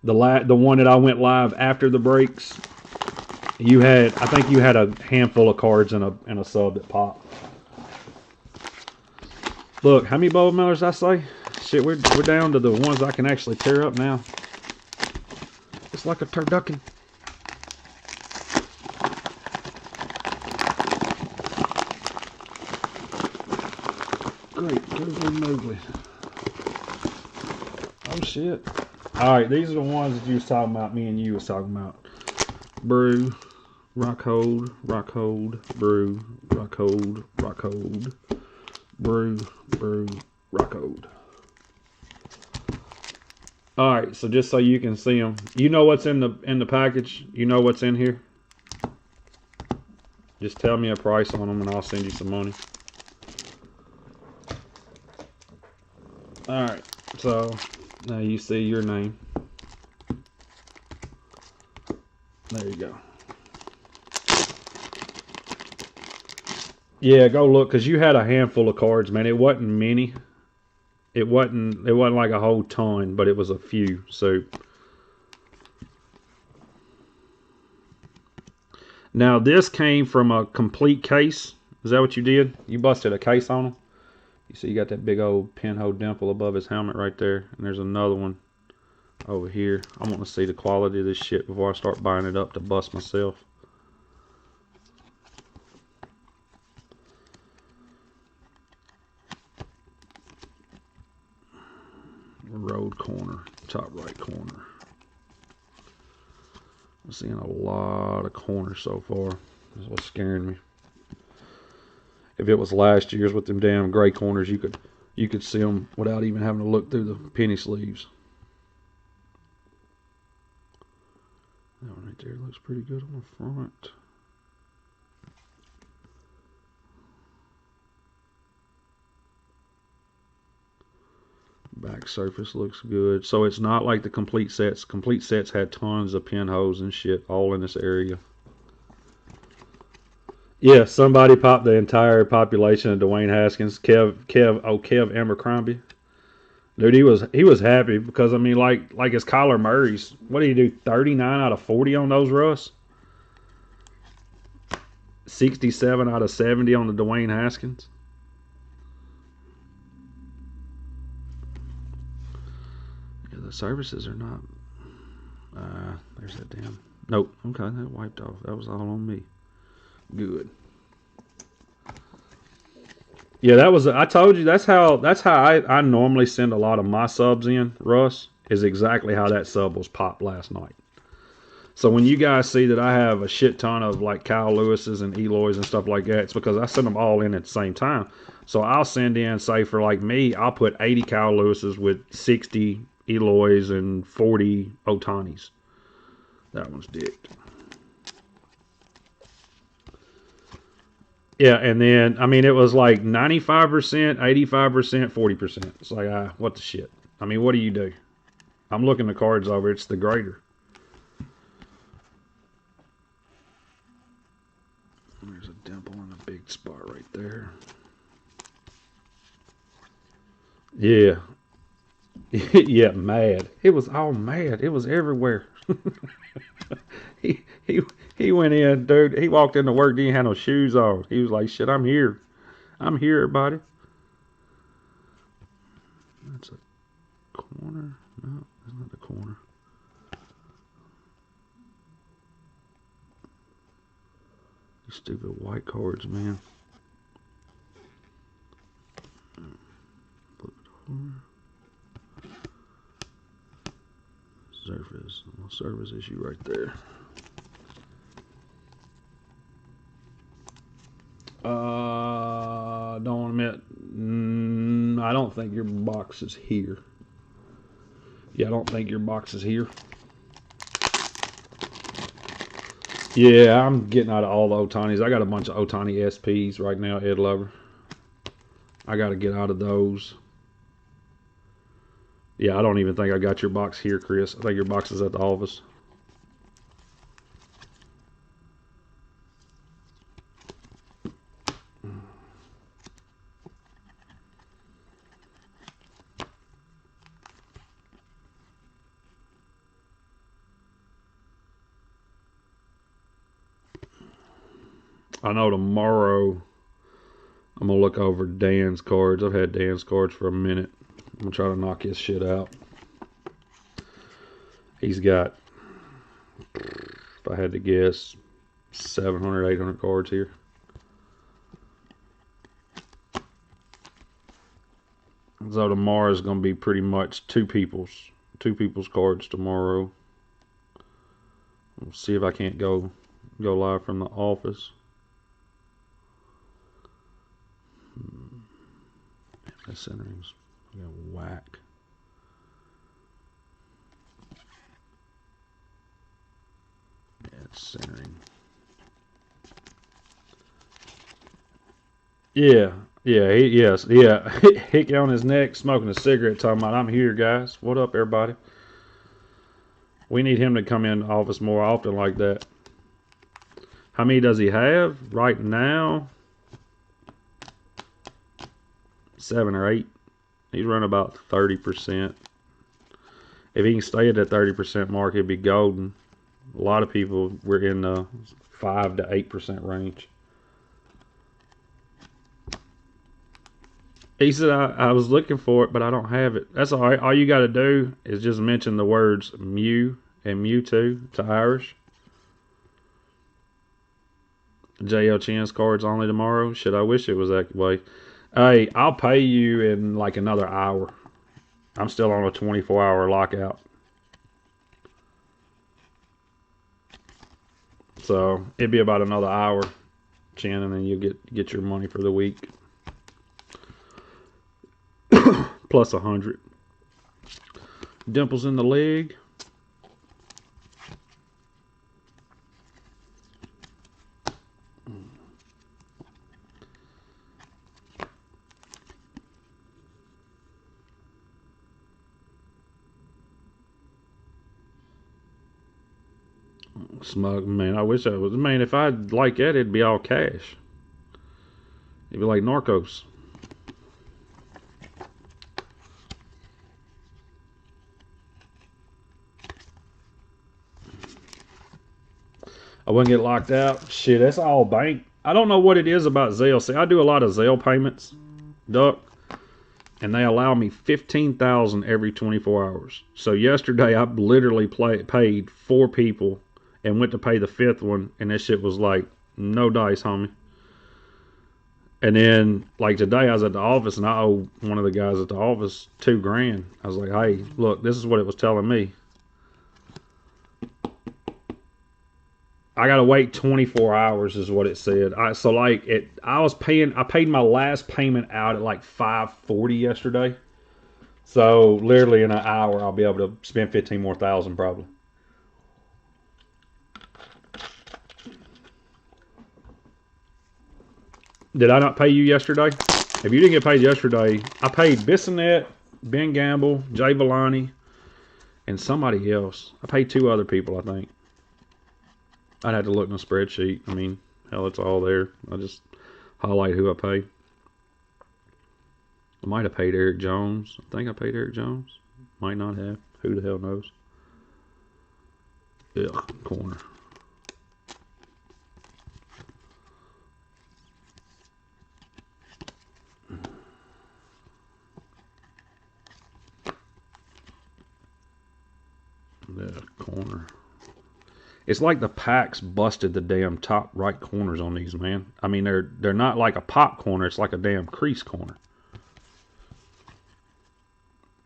The one that I went live after the breaks. I think you had a handful of cards in a sub that popped. Look, how many bowl millers I say? Shit, we're down to the ones I can actually tear up now. It's like a turducken. Great, googly moogly. Oh shit. Alright, these are the ones that you was talking about, me and you was talking about. Brew, rock hold, brew, rock hold, brew, rock hold. Alright, so just so you can see them. You know what's in the package? You know what's in here? Just tell me a price on them and I'll send you some money. Alright, so now you see your name. There you go. Yeah, go look, because you had a handful of cards, man. It wasn't many. It wasn't like a whole ton, but it was a few. So now this came from a complete case. Is that what you did? You busted a case on them? You see you got that big old pinhole dimple above his helmet right there. And there's another one over here. I want to see the quality of this shit before I start buying it up to bust myself. Road corner, top right corner. I'm seeing a lot of corners so far. That's what's scaring me. If it was last year's with them damn gray corners, you could see them without even having to look through the penny sleeves. That one right there looks pretty good on the front. Back surface looks good. So it's not like the complete sets. Complete sets had tons of pinholes and shit all in this area. Yeah, somebody popped the entire population of Dwayne Haskins. Kev Abercrombie. Dude, he was happy because I mean like his Kyler Murray's. What did he do? 39 out of 40 on those Russ. 67 out of 70 on the Dwayne Haskins. Yeah, the services are not. There's that damn. Nope. Okay, that wiped off. That was all on me. Good. Yeah, that was. I told you that's how I normally send a lot of my subs in. Russ is exactly how that sub was popped last night. So when you guys see that I have a shit ton of like Kyle Lewis's and Eloy's and stuff like that, it's because I send them all in at the same time. So I'll send in, say for like me, I'll put 80 Kyle Lewis's with 60 Eloy's and 40 Otanis. That one's dicked. Yeah, and then, I mean, it was like 95%, 85%, 40%. It's like, what the shit? I mean, what do you do? I'm looking the cards over. It's the grader. There's a dimple in a big spot right there. Yeah. Yeah, mad. It was all mad. It was everywhere. He went in, dude. He walked into work, didn't have no shoes on. He was like, shit, I'm here. I'm here, everybody. That's a corner. No, that's not the corner. These stupid white cards, man. Flip it over. Service issue right there. Don't admit. I don't think your box is here. Yeah, I don't think your box is here. Yeah, I'm getting out of all the Otanis. I got a bunch of Otani SPs right now, Ed Lover. I got to get out of those. Yeah, I don't even think I got your box here, Chris. I think your box is at the office. I know tomorrow I'm going to look over Dan's cards. I've had Dan's cards for a minute. I'm going to try to knock his shit out. He's got, if I had to guess, 700, 800 cards here. So tomorrow is going to be pretty much two people's cards tomorrow. We'll see if I can't go live from the office. That centering's gonna whack. Yeah, it's centering. Yeah, Hickey on his neck, smoking a cigarette, talking about, I'm here, guys. What up, everybody? We need him to come in the office more often like that. How many does he have right now? 7 or 8. He's running about 30%. If he can stay at that 30% mark, it'd be golden. A lot of people were in the 5 to 8% range. He said, I was looking for it, but I don't have it. That's all right. All you got to do is just mention the words Mew and Mewtwo to Irish. JL Chen's cards only tomorrow. Shit, I wish it was that way. Hey, I'll pay you in like another hour. I'm still on a 24-hour lockout. So it'd be about another hour, Chen, and then you'll get your money for the week. Plus 100. Dimples in the leg. Smug, man. I wish I was. Man, if I'd like that, it'd be all cash. It'd be like Narcos. I wouldn't get locked out. Shit, that's all bank. I don't know what it is about Zelle. See, I do a lot of Zelle payments, Duck, and they allow me $15,000 every 24 hours. So yesterday, I literally paid 4 people and went to pay the 5th one, and this shit was like, no dice, homie. And then, like today, I was at the office, and I owe one of the guys at the office $2,000. I was like, hey, look, this is what it was telling me. I gotta wait 24 hours is what it said. I paid my last payment out at like 5:40 yesterday. So literally in an hour I'll be able to spend 15 more thousand probably. Did I not pay you yesterday? If you didn't get paid yesterday, I paid Bissonette, Ben Gamble, Jay Villani, and somebody else. I paid 2 other people, I think. I'd have to look in the spreadsheet. I mean, hell, it's all there. I just highlight who I paid. I might have paid Eric Jones. I think I paid Eric Jones. Might not have. Who the hell knows? Ugh, corner. The corner. It's like the packs busted the damn top right corners on these, man. I mean, they're not like a pop corner. It's like a damn crease corner.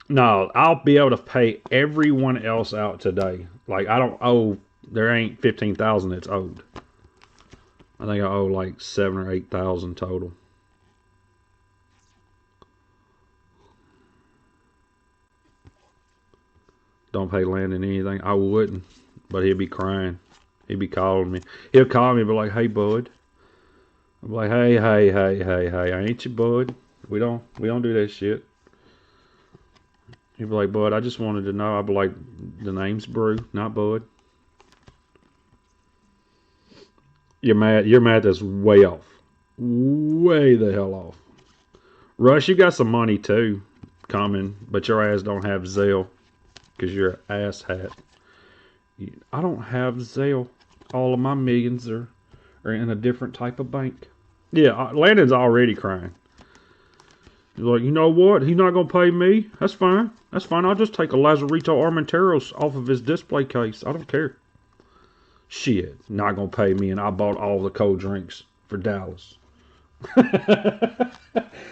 No, I'll be able to pay everyone else out today. Like, I don't owe, there ain't 15,000 that's owed. I think I owe like 7 or 8,000 total. Don't pay Landon anything. I wouldn't, but he'd be crying. He'd be calling me. He'll call me and be like, "Hey, bud." I'm like, "Hey, I ain't your bud. We don't do that shit." He'd be like, "Bud, I just wanted to know." I'd be like, "The name's Brew, not Bud." You're mad. You're mad. That's way off. Way the hell off. Rush, you got some money too coming, but your ass don't have Zelle because you're an ass hat. I don't have Zelle. All of my millions are in a different type of bank. Yeah, Landon's already crying. He's like, "You know what? He's not going to pay me. That's fine. That's fine. I'll just take a Lazarito Armenteros off of his display case. I don't care." Shit, not going to pay me, and I bought all the cold drinks for Dallas.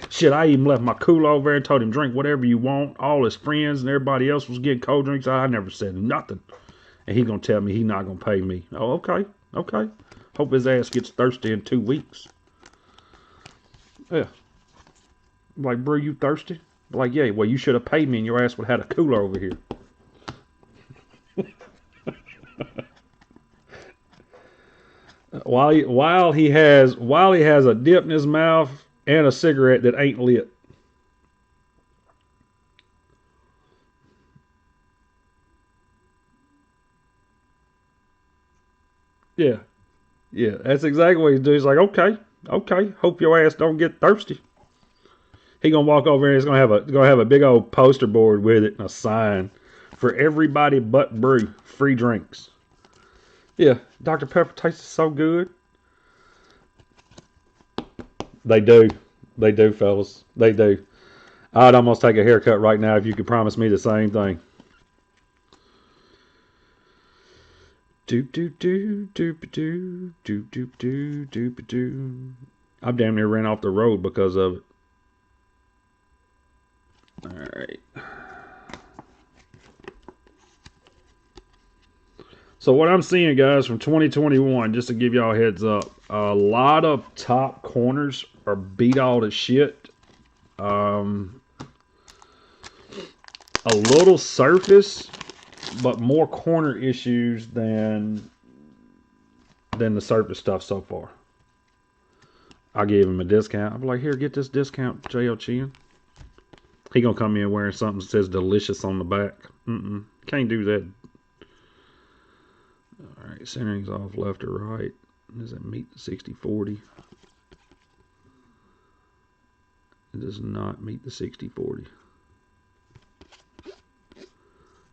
Shit, I even left my cooler over there and told him, "Drink whatever you want." All his friends and everybody else was getting cold drinks. I never said nothing. And he going to tell me he not going to pay me. Oh, okay. Okay. Hope his ass gets thirsty in 2 weeks. Yeah. Like, "Bro, you thirsty?" Like, "Yeah, well, you should have paid me and your ass would have had a cooler over here." While he has a dip in his mouth and a cigarette that ain't lit. Yeah. Yeah, that's exactly what he's doing. He's like, "Okay, okay, hope your ass don't get thirsty." He gonna walk over and he's gonna have a big old poster board with it and a sign for everybody but Brew, free drinks. Yeah, Dr. Pepper tastes so good. They do, fellas. They do. I'd almost take a haircut right now if you could promise me the same thing. Doop doop doop doop doop doop doop doop doop doop. I've damn near ran off the road because of it. All right. So what I'm seeing, guys, from 2021, just to give y'all a heads up, a lot of top corners are beat all to shit. A little surface, but more corner issues than the surface stuff so far. I gave him a discount. I'm like, "Here, get this discount, JL Chin." He gonna come in wearing something that says "delicious" on the back. Can't do that. All right, centering's off left or right. Does it meet the 60-40? It does not meet the 60-40.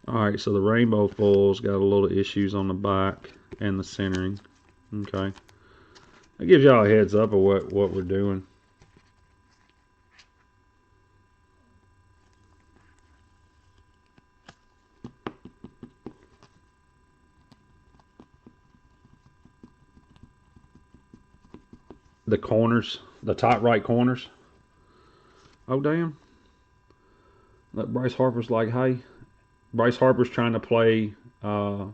Alright, so the rainbow foil's got a little issues on the back and the centering. Okay. That gives y'all a heads up of what we're doing. The corners, the top right corners. Oh, damn. That Bryce Harper's like, "Hey." Bryce Harper's trying to play, what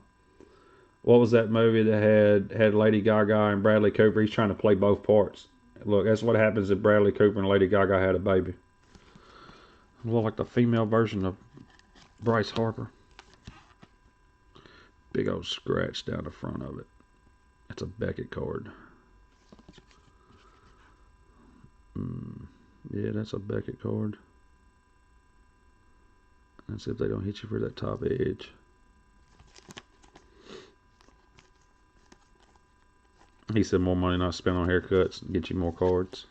was that movie that had Lady Gaga and Bradley Cooper? He's trying to play both parts. Look, that's what happens if Bradley Cooper and Lady Gaga had a baby. Look like the female version of Bryce Harper. Big old scratch down the front of it. That's a Beckett card. Yeah, that's a Beckett card. Let's see if they don't hit you for that top edge. He said more money not spent on haircuts, get you more cards.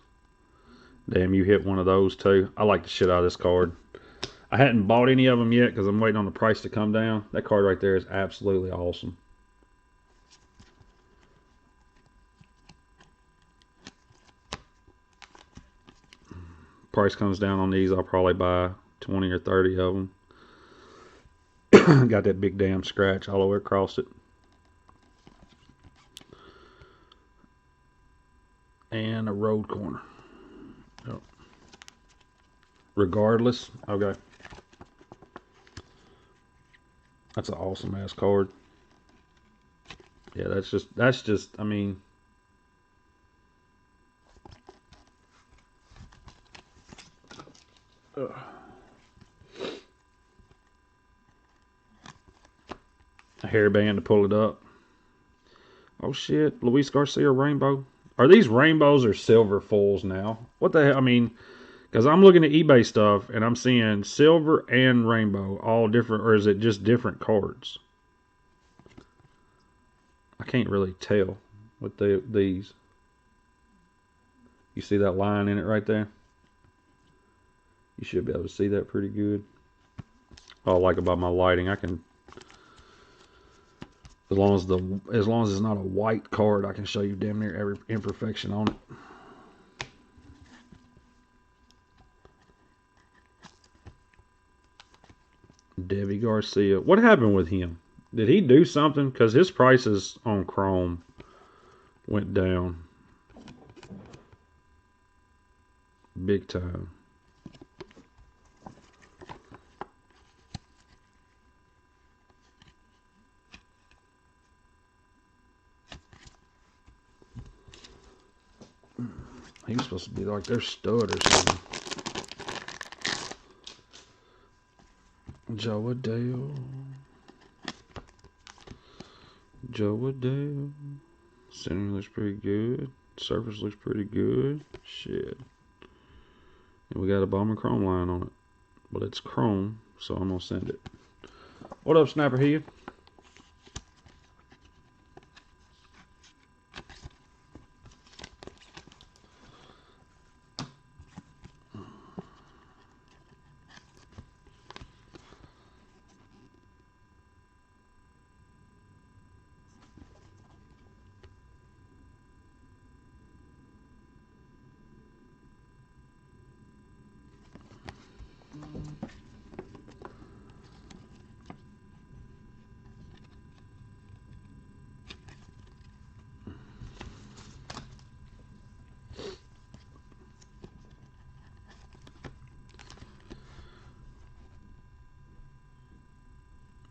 Damn, you hit one of those too. I like the shit out of this card. I hadn't bought any of them yet because I'm waiting on the price to come down. That card right there is absolutely awesome. Price comes down on these, I'll probably buy 20 or 30 of them. Got that big damn scratch all the way across it. And a road corner. Oh. Regardless. Okay. That's an awesome ass card. Yeah, that's just, I mean, ugh. A hairband to pull it up. Oh shit, Luis Garcia rainbow. Are these rainbows or silver fulls now? What the hell? I mean, because I'm looking at eBay stuff and I'm seeing silver and rainbow all different, or is it just different cards? I can't really tell with these. You see that line in it right there? You should be able to see that pretty good. All I like about my lighting, I can, as long as it's not a white card, I can show you damn near every imperfection on it. Debbie Garcia. What happened with him? Did he do something? Because his prices on Chrome went down big time. He was supposed to be like their stud or something. Joe Adele. Joe Adele. Center looks pretty good. Surface looks pretty good. Shit. And we got a bomber chrome line on it. But it's chrome, so I'm going to send it. What up, Snapper Head?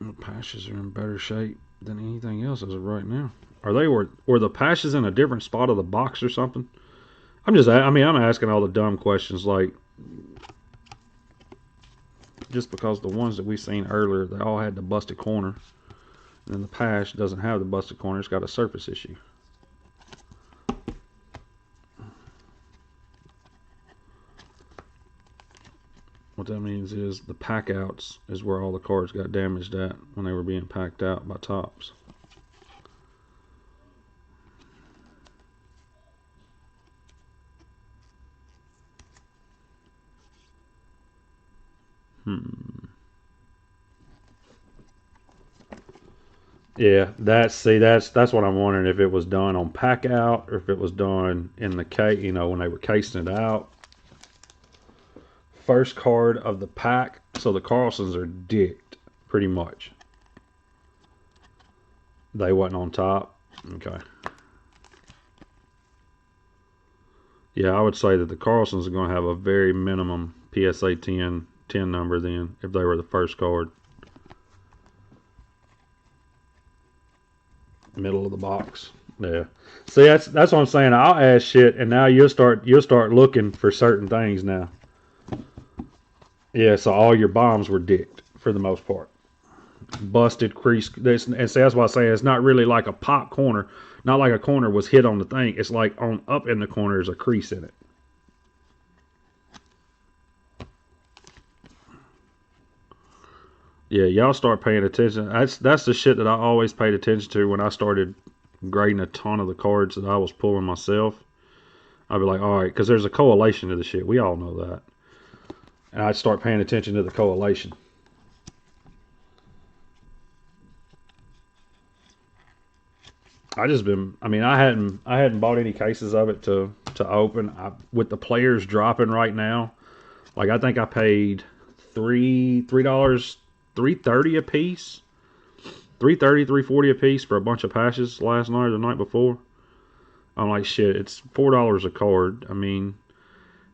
The patches are in better shape than anything else as of right now. Are they, or the patches in a different spot of the box or something? I'm asking all the dumb questions, like, just because the ones that we seen earlier, they all had the busted corner. And then the patch doesn't have the busted corner, it's got a surface issue. What that means is the pack outs is where all the cards got damaged at when they were being packed out by Topps. Yeah, that's what I'm wondering, if it was done on pack out or if it was done in the case, when they were casing it out. First card of the pack, so the Carlsons are dicked pretty much. They wasn't on top. Okay. Yeah, I would say that the Carlsons are going to have a very minimum PSA 10 number then, if they were the first card. Middle of the box. Yeah. See, that's what I'm saying. I'll ask shit, and now you'll start looking for certain things now. Yeah, so all your bombs were dicked for the most part. Busted crease. And see, that's why I say it's not really like a pop corner. Not like a corner was hit on the thing. It's like on up in the corner is a crease in it. Yeah, y'all start paying attention. That's the shit that I always paid attention to when I started grading a ton of the cards that I was pulling myself. I'd be like, all right, because there's a correlation to the shit. We all know that. And I'd start paying attention to the correlation. I hadn't bought any cases of it to open. With the players dropping right now, like I think I paid $3 $3.30 a piece. $3.30, $3.40 a piece for a bunch of patches last night or the night before. I'm like, shit, it's $4 a card. I mean,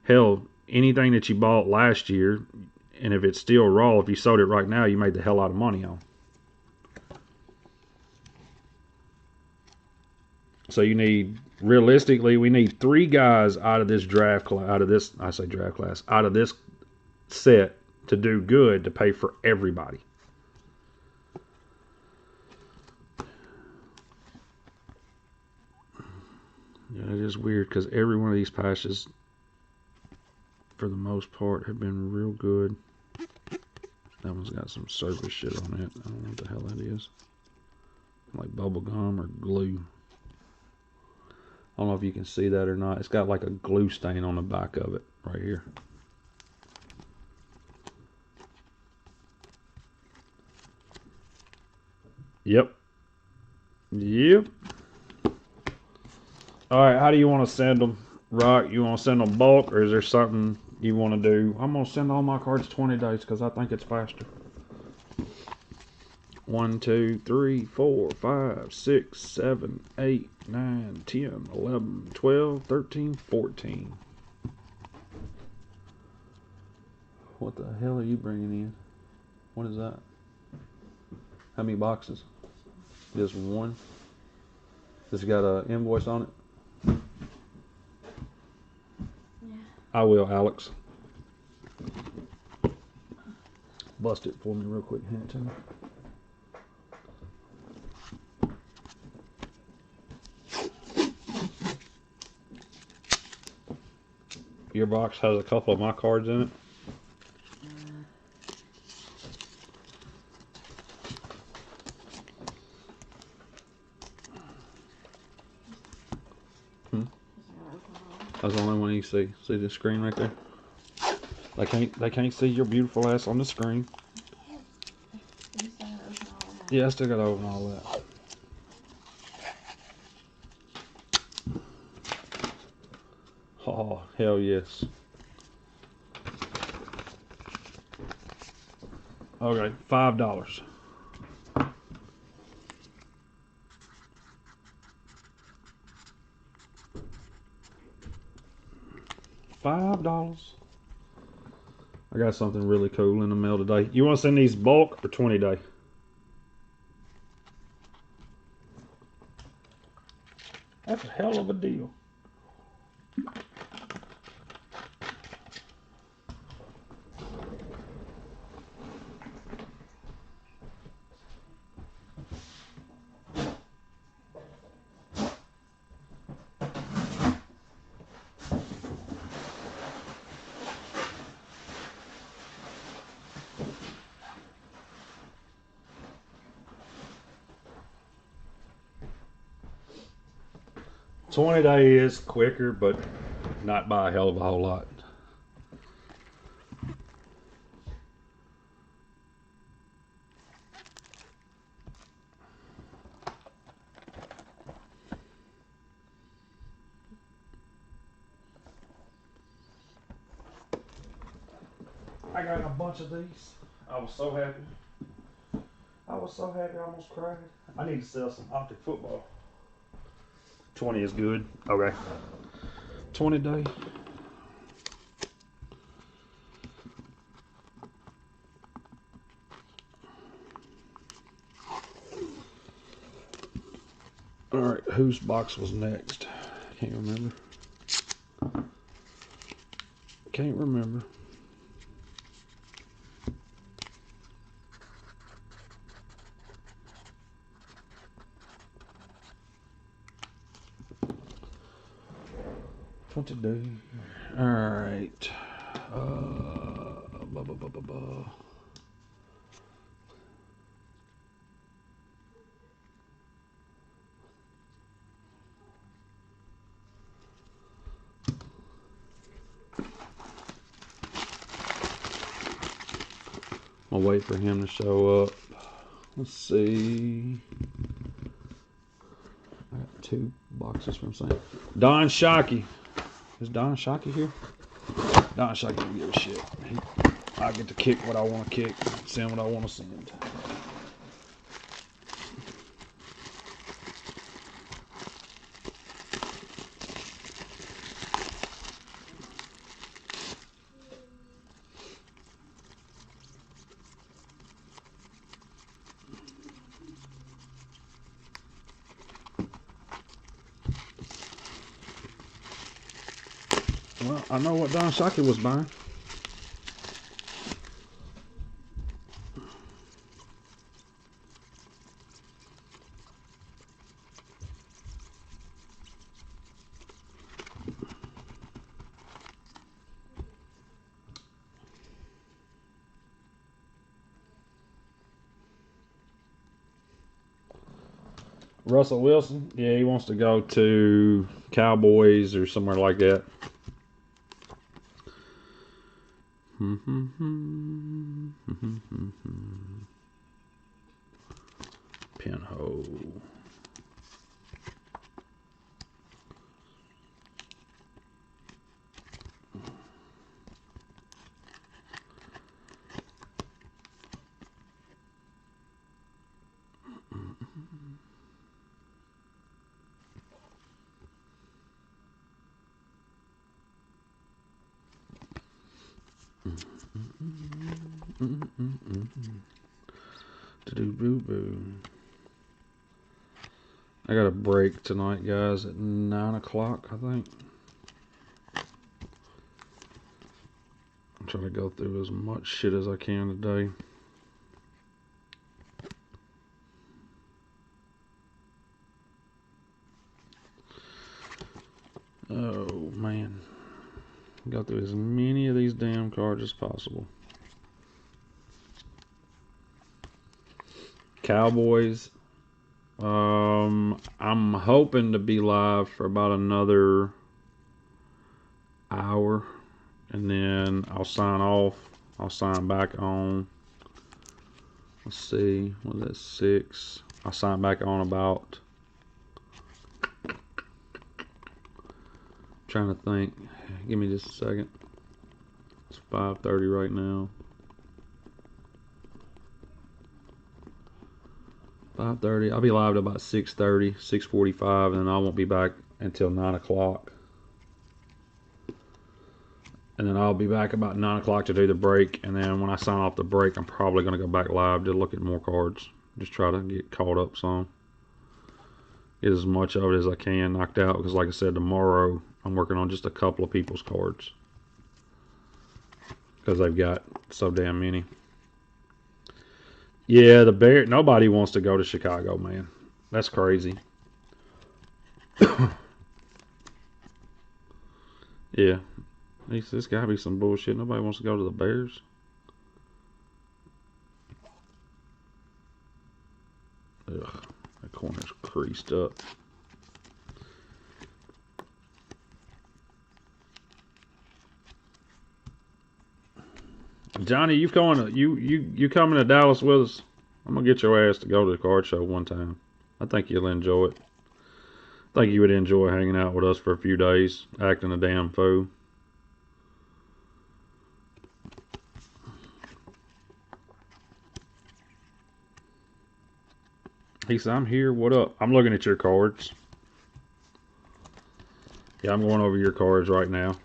hell, anything that you bought last year, and if it's still raw, if you sold it right now, you made the hell out of money on. So you need, realistically, we need 3 guys out of this draft class, out of this set to do good to pay for everybody. Yeah, it is weird because every one of these patches, for the most part, have been real good. That one's got some surface shit on it. I don't know what the hell that is. Like bubble gum or glue. I don't know if you can see that or not. It's got like a glue stain on the back of it right here. Yep. Yep. Alright, how do you want to send them? Rock, you want to send them bulk, or is there something you want to do? I'm going to send all my cards 20 days because I think it's faster. 1, 2, 3, 4, 5, 6, 7, 8, 9, 10, 11, 12, 13, 14. What the hell are you bringing in? What is that? How many boxes? Just one? This got an invoice on it? Yeah. I will, Alex. Bust it for me real quick. Hand it to me. Your box has a couple of my cards in it. That's the only one you see. See the screen right there? They can't see your beautiful ass on the screen. Yeah, I still gotta open all that. Oh, hell yes. Okay, $5. $5. I got something really cool in the mail today. You want to send these bulk or 20 day? That's a hell of a deal. $20 is quicker, but not by a hell of a whole lot. I got a bunch of these. I was so happy. I almost cried. I need to sell some optic football. 20 is good. Okay. 20 day. Alright, whose box was next? Can't remember. Can't remember. What to do? All right. Blah, blah, blah, blah, blah. I'll wait for him to show up. Let's see. I got 2 boxes from Sam. Don Shockey. Is Don Shockey here? Don Shockey don't give a shit. I get to kick what I want to kick, send what I want to send. Well, I know what Don Shockey was buying. Russell Wilson, yeah, he wants to go to Cowboys or somewhere like that. Pinhole. I got a break tonight, guys, at 9 o'clock, I think. I'm trying to go through as much shit as I can today. Oh, man. Go through as many of these damn cards as possible. Cowboys. I'm hoping to be live for about another hour, and then I'll sign off. I'll sign back on. Let's see, what is that, 6? I'll sign back on about, trying to think. Give me just a second. It's 5:30 right now. 5:30. I'll be live at about 6:30, 6:45, and then I won't be back until 9 o'clock. And then I'll be back about 9 o'clock to do the break. And then when I sign off the break, I'm probably going to go back live to look at more cards. Just try to get caught up some. Get as much of it as I can knocked out. Because like I said, tomorrow I'm working on just a couple of people's cards. Because they've got so damn many. Yeah, the Bears. Nobody wants to go to Chicago, man. That's crazy. Yeah. This gotta be some bullshit. Nobody wants to go to the Bears. Ugh, that corner's creased up. Johnny, you coming to Dallas with us? I'm gonna get your ass to go to the card show one time. I think you'll enjoy it. I think you would enjoy hanging out with us for a few days, acting a damn fool. He said, I'm here, what up? I'm looking at your cards. Yeah, I'm going over your cards right now.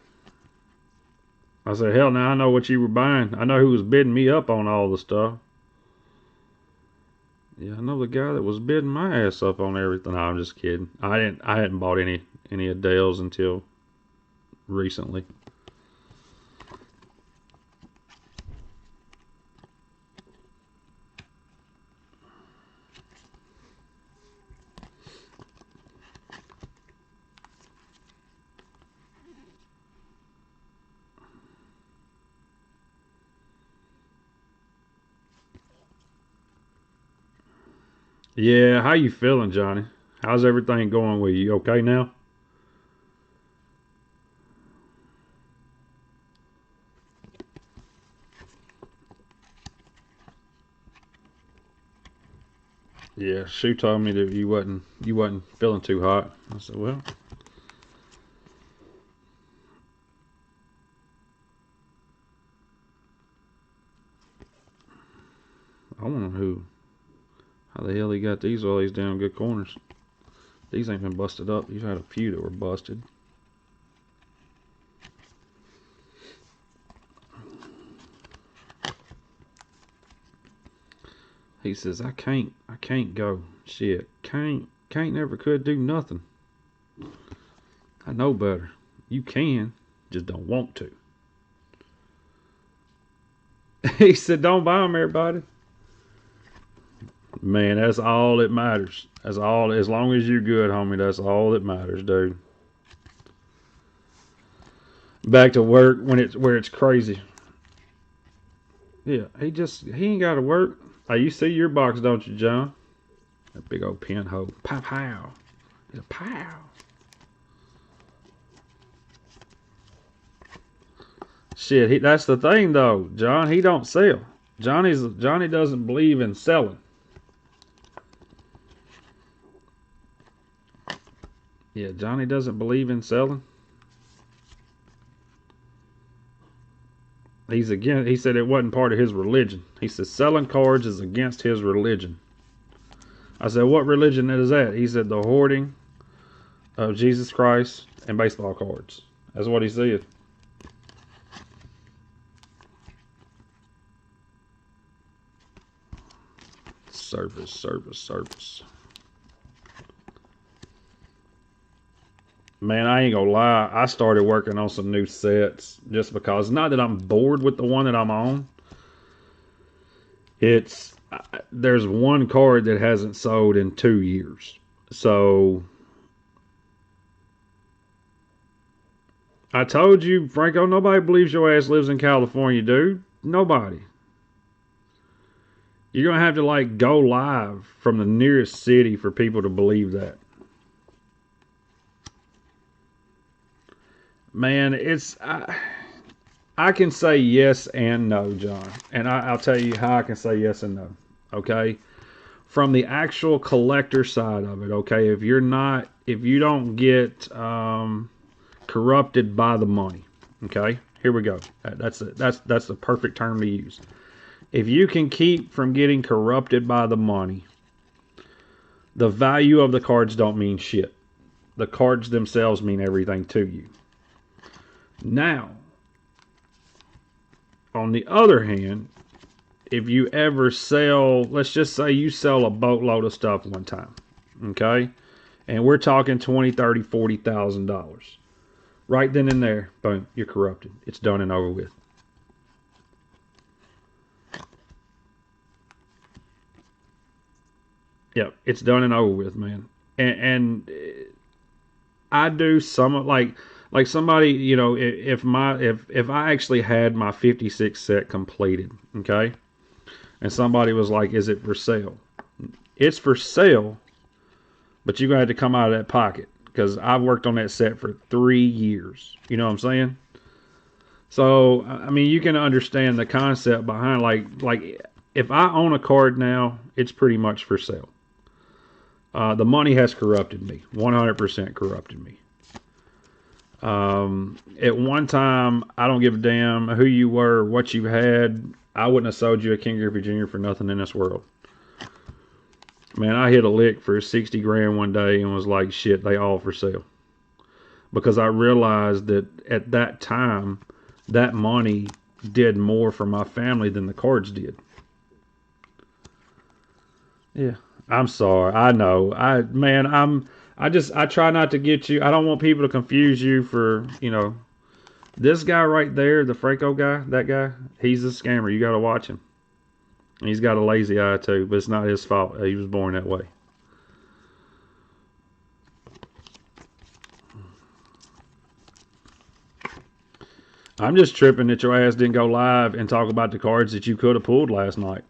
I said, hell, now I know what you were buying. I know who was bidding me up on all the stuff. Yeah, I know the guy that was bidding my ass up on everything. No, I'm just kidding. I hadn't bought any of Dale's until recently. Yeah, how you feeling, Johnny? How's everything going with you? You okay now? Yeah, Sue told me that you wasn't feeling too hot. I said, well, wonder how the hell he got these all these damn good corners. These ain't been busted up. You've had a few that were busted. He says, I can't go. Shit, can't never could do nothing. I know better. You can, just don't want to. He said, don't buy them, everybody. Man, that's all that matters. That's all. As long as you're good, homie, that's all that matters, dude. Back to work where it's crazy. Yeah, he ain't got to work. Hey, you see your box, don't you, John? That big old pinhole. Pow pow. It's a pow. Shit, that's the thing though, John. He don't sell. Johnny doesn't believe in selling. Yeah, Johnny doesn't believe in selling. He said it wasn't part of his religion. He said selling cards is against his religion. I said, what religion is that? He said the hoarding of Jesus Christ and baseball cards. That's what he said. Service. Man, I ain't gonna lie. I started working on some new sets just because, not that I'm bored with the one that I'm on. There's one card that hasn't sold in 2 years. So, I told you, Franco, nobody believes your ass lives in California, dude. Nobody. You're gonna have to like go live from the nearest city for people to believe that. Man, I can say yes and no, John. And I'll tell you how I can say yes and no. Okay? From the actual collector side of it, okay, if you don't get corrupted by the money, okay? Here we go. That's the perfect term to use. If you can keep from getting corrupted by the money, the value of the cards don't mean shit. The cards themselves mean everything to you. Now, on the other hand, if you ever sell, let's just say you sell a boatload of stuff one time, okay? And we're talking $20,000, $30,000, $40,000. Right then and there, boom, you're corrupted. It's done and over with. Yep, it's done and over with, man. And I do some like somebody, you know, if I actually had my 56 set completed, okay, and somebody was like, "Is it for sale?" It's for sale, but you're gonna have to come out of that pocket because I've worked on that set for 3 years. You know what I'm saying? So I mean, you can understand the concept behind like if I own a card now, it's pretty much for sale. The money has corrupted me, 100% corrupted me. At one time, I don't give a damn who you were, what you had. I wouldn't have sold you a King Griffey Jr. for nothing in this world. Man, I hit a lick for 60 grand one day and was like, shit, they all for sale. Because I realized that at that time, that money did more for my family than the cards did. Yeah. I'm sorry. I know. I try not to get you. I don't want people to confuse you for, you know, this guy right there, the Franco guy, that guy, he's a scammer. You got to watch him. He's got a lazy eye too, but it's not his fault. He was born that way. I'm just tripping that your ass didn't go live and talk about the cards that you could have pulled last night.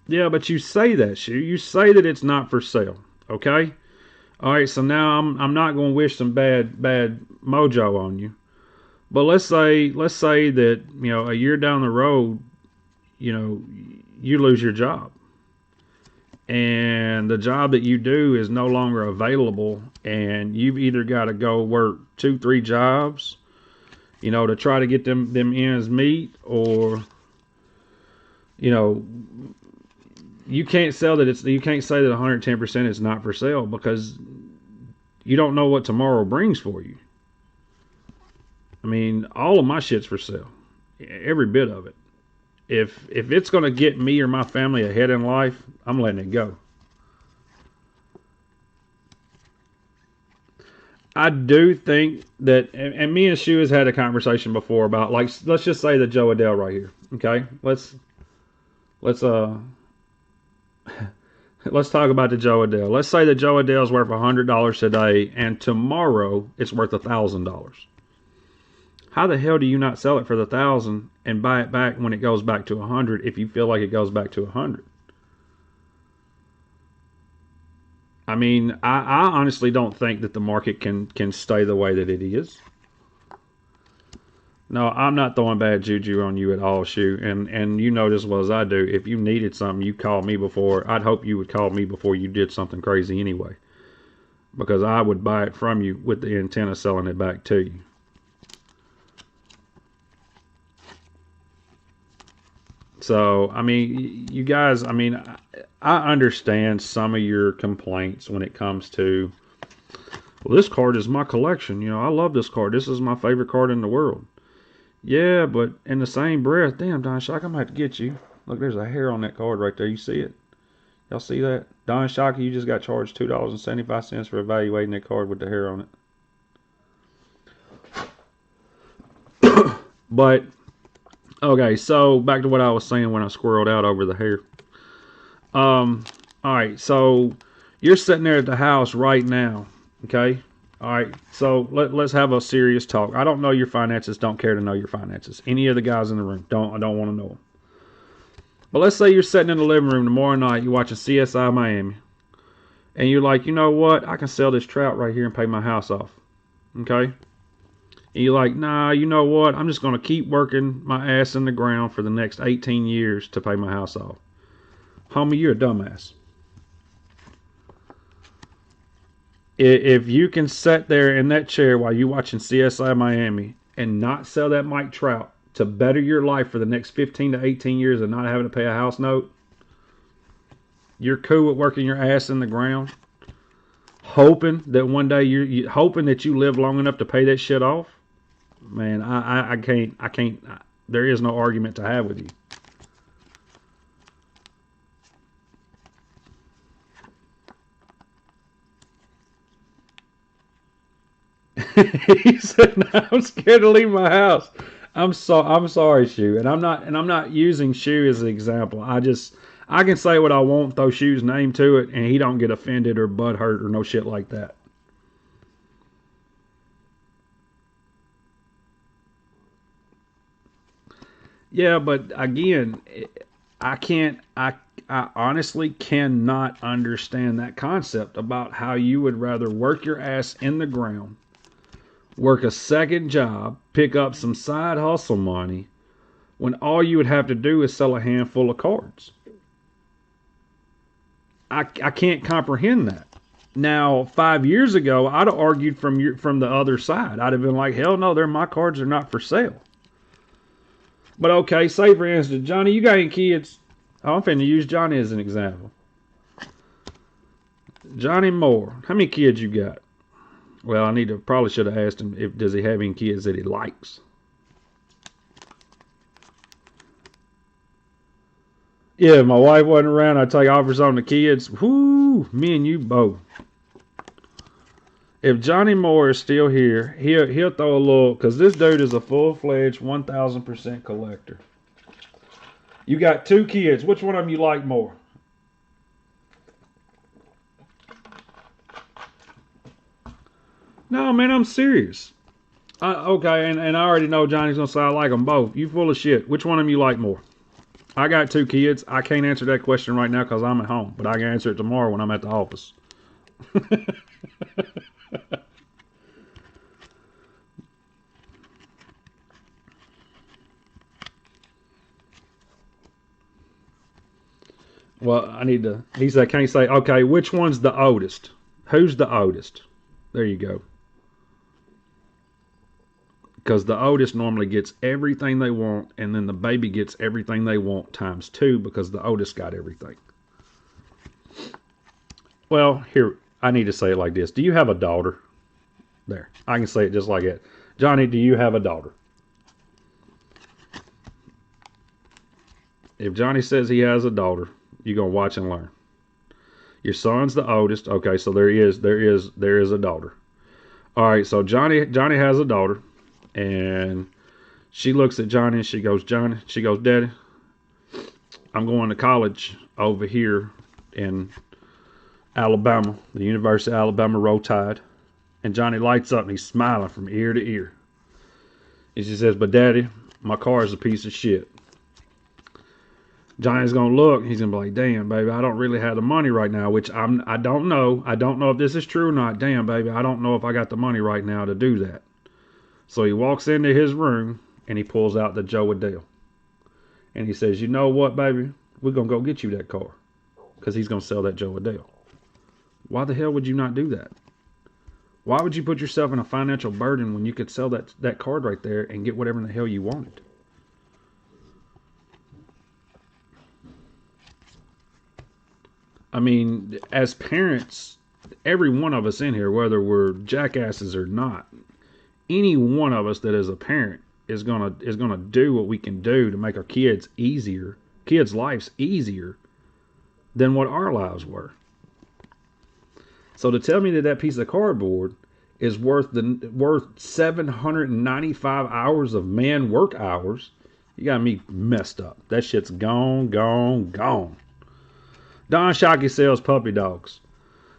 Yeah, but you say that, Shu. You say that it's not for sale. Okay? All right, so now I'm not going to wish some bad mojo on you. But let's say that, you know, a year down the road, you know, you lose your job. And the job that you do is no longer available, and you've either got to go work 2-3 jobs you know, to try to get them ends meet, or, you know, you can't sell that you can't say that 110% is not for sale, because you don't know what tomorrow brings for you. I mean, all of my shit's for sale, every bit of it. If it's going to get me or my family ahead in life, I'm letting it go. I do think that, and me and Shu has had a conversation before about, like, let's just say the Joe Adele right here. Okay, let's let's talk about the Joe Adele. Let's say the Joe Adele's worth $100 today, and tomorrow it's worth $1,000. How the hell do you not sell it for the 1,000 and buy it back when it goes back to 100 if you feel like it goes back to 100? I mean, I honestly don't think that the market can stay the way that it is. No, I'm not throwing bad juju on you at all, Shu. And you know this as well as I do. If you needed something, you called me before. I'd hope you would call me before you did something crazy anyway, because I would buy it from you with the intent of selling it back to you. So, I mean, you guys, I mean, I understand some of your complaints when it comes to, well, this card is my collection. You know, I love this card. This is my favorite card in the world. Yeah, but in the same breath, damn, Don Shock, I'm going to have to get you. Look, there's a hair on that card right there. You see it? Y'all see that? Don Shock, you just got charged $2.75 for evaluating that card with the hair on it. But, okay, so back to what I was saying when I squirreled out over the hair. All right, so you're sitting there at the house right now, okay? All right, so let's have a serious talk. I don't know your finances, don't care to know your finances. Any of the guys in the room, I don't want to know them. But let's say you're sitting in the living room tomorrow night, you're watching CSI Miami, and you're like, you know what, I can sell this trout right here and pay my house off, okay? And you're like, nah, you know what, I'm just going to keep working my ass in the ground for the next 18 years to pay my house off. Homie, you're a dumbass. If you can sit there in that chair while you're watching CSI Miami and not sell that Mike Trout to better your life for the next 15 to 18 years and not having to pay a house note, you're cool with working your ass in the ground, hoping that one day you're hoping that you live long enough to pay that shit off. Man, I can't. There is no argument to have with you. He said, no, I'm scared to leave my house. I'm sorry, Shu, and I'm not using Shu as an example. I can say what I want, throw Shu's name to it, and he don't get offended or butthurt or no shit like that. Yeah, but again, I honestly cannot understand that concept about how you would rather work your ass in the ground, work a second job, pick up some side hustle money, when all you would have to do is sell a handful of cards. I can't comprehend that. Now, 5 years ago, I'd have argued from the other side. I'd have been like, hell no, they're my cards, are not for sale. But okay, say for instance, Johnny, you got any kids? Oh, I'm finna use Johnny as an example. Johnny Moore, how many kids you got? Well, probably should have asked him does he have any kids that he likes. Yeah, if my wife wasn't around, I'd take offers on the kids. Whoo, me and you both. If Johnny Moore is still here, he'll throw a little, because this dude is a full-fledged 1,000% collector. You got 2 kids. Which one of them you like more? No, man, I'm serious. Okay, and I already know Johnny's going to say I like them both. You full of shit. Which one of them you like more? I got 2 kids. I can't answer that question right now because I'm at home, but I can answer it tomorrow when I'm at the office. Well, he said, can you say, okay, which one's the oldest? Who's the oldest? There you go. Because the oldest normally gets everything they want, and then the baby gets everything they want times 2 because the oldest got everything. Well, here, I need to say it like this. Do you have a daughter? There, I can say it just like that. Johnny, do you have a daughter? If Johnny says he has a daughter, you're going to watch and learn. Your son's the oldest. Okay, so there is a daughter. All right, so Johnny has a daughter, and she looks at Johnny and she goes, Daddy, I'm going to college over here in Alabama, the University of Alabama Roll Tide. And Johnny lights up and he's smiling from ear to ear. And she says, but Daddy, my car is a piece of shit. Johnny's going to look. He's going to be like, damn, baby, I don't really have the money right now, which I don't know. I don't know if this is true or not. Damn, baby, I don't know if I got the money right now to do that. So he walks into his room and he pulls out the Joe Adele. And he says, you know what, baby? We're going to go get you that car. Because he's going to sell that Joe Adele. Why the hell would you not do that? Why would you put yourself in a financial burden when you could sell that card right there and get whatever in the hell you wanted? I mean, as parents, every one of us in here, whether we're jackasses or not, any one of us that is a parent is gonna do what we can do to make our kids' lives easier than what our lives were. So to tell me that piece of cardboard is worth 795 hours of man work hours, you got me messed up. That shit's gone. Don Shockey sells puppy dogs.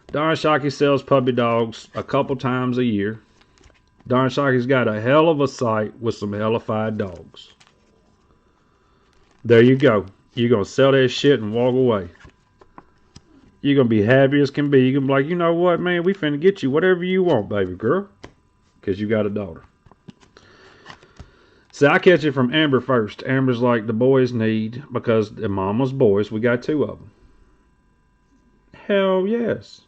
Don Shockey sells puppy dogs a couple times a year. Don Shockey's got a hell of a site with some hellified dogs. There you go. You're going to sell that shit and walk away. You're going to be happy as can be. You're going to be like, you know what, man? We finna get you whatever you want, baby girl. Because you got a daughter. See, I catch it from Amber first. Amber's like, the boys need, because the mama's boys, we got 2 of them. Hell yes.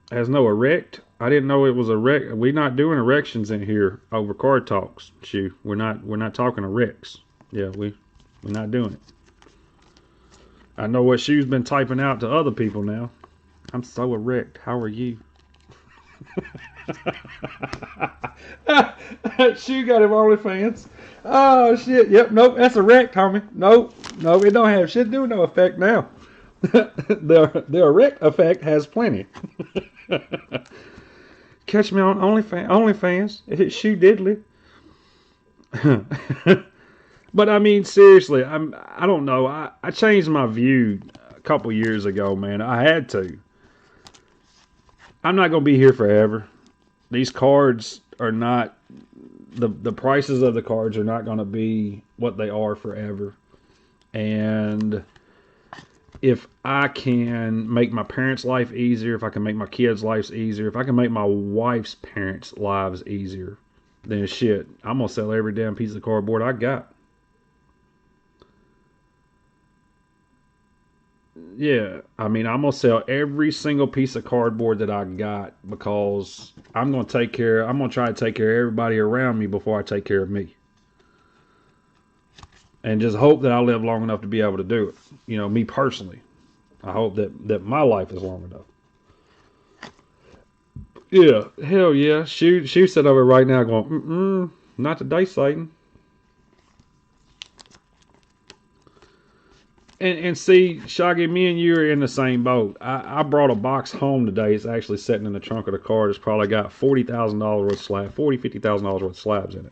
Has no erect. I didn't know it was erect. We're not doing erections in here over card talks. Shoot, we're not talking erects. Yeah, we're not doing it. I know what Shoe's been typing out to other people now. I'm so erect. How are you? Shoe got him OnlyFans. Oh shit. Yep. Nope. That's erect, homie. Nope. No, it don't have shit to do with no effect now. The erect effect has plenty. Catch me on OnlyFans. It's Shoe Diddley. But I mean, seriously, I don't know. I changed my view a couple years ago, man. I had to. I'm not going to be here forever. These cards are not, the prices of the cards are not going to be what they are forever. And if I can make my parents' life easier, if I can make my kids' lives easier, if I can make my wife's parents' lives easier, then shit, I'm going to sell every damn piece of cardboard I got. Yeah, I mean, I'm going to sell every single piece of cardboard that I got because I'm going to try to take care of everybody around me before I take care of me. And just hope that I live long enough to be able to do it. You know, me personally. I hope that my life is long enough. Yeah, hell yeah. She sitting over right now going, not today, Satan. And see, Shaggy, me and you are in the same boat. I brought a box home today. It's actually sitting in the trunk of the car. It's probably got $40,000 worth of slabs, $50,000 worth of slabs in it.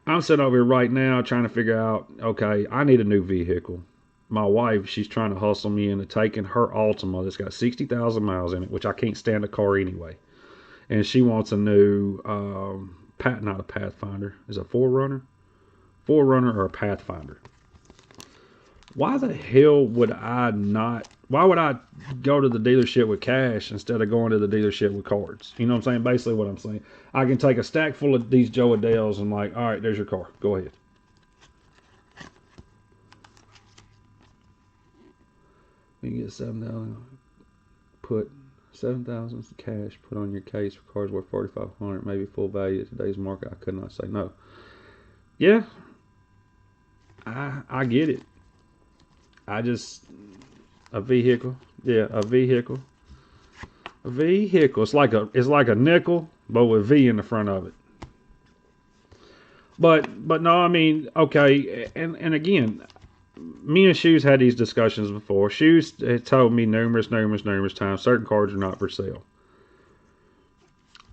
I'm sitting over here right now trying to figure out, okay, I need a new vehicle. My wife, she's trying to hustle me into taking her Altima that's got 60,000 miles in it, which I can't stand the car anyway. And she wants a new, not a Pathfinder. Is it a 4Runner? 4Runner or a Pathfinder? Why the hell would I why would I go to the dealership with cash instead of going to the dealership with cards? You know what I'm saying? Basically what I'm saying. I can take a stack full of these Joe Adeles and like, all right, there's your car. Go ahead. You can get $7,000. Put $7,000 cash put on your case for cards worth $4,500, maybe full value at today's market. I could not say no. Yeah, I get it. I just a vehicle. Yeah, a vehicle. A vehicle. It's like a nickel, but with V in the front of it. But no, I mean, okay, and again, me and Shoes had these discussions before. Shoes had told me numerous times certain cards are not for sale.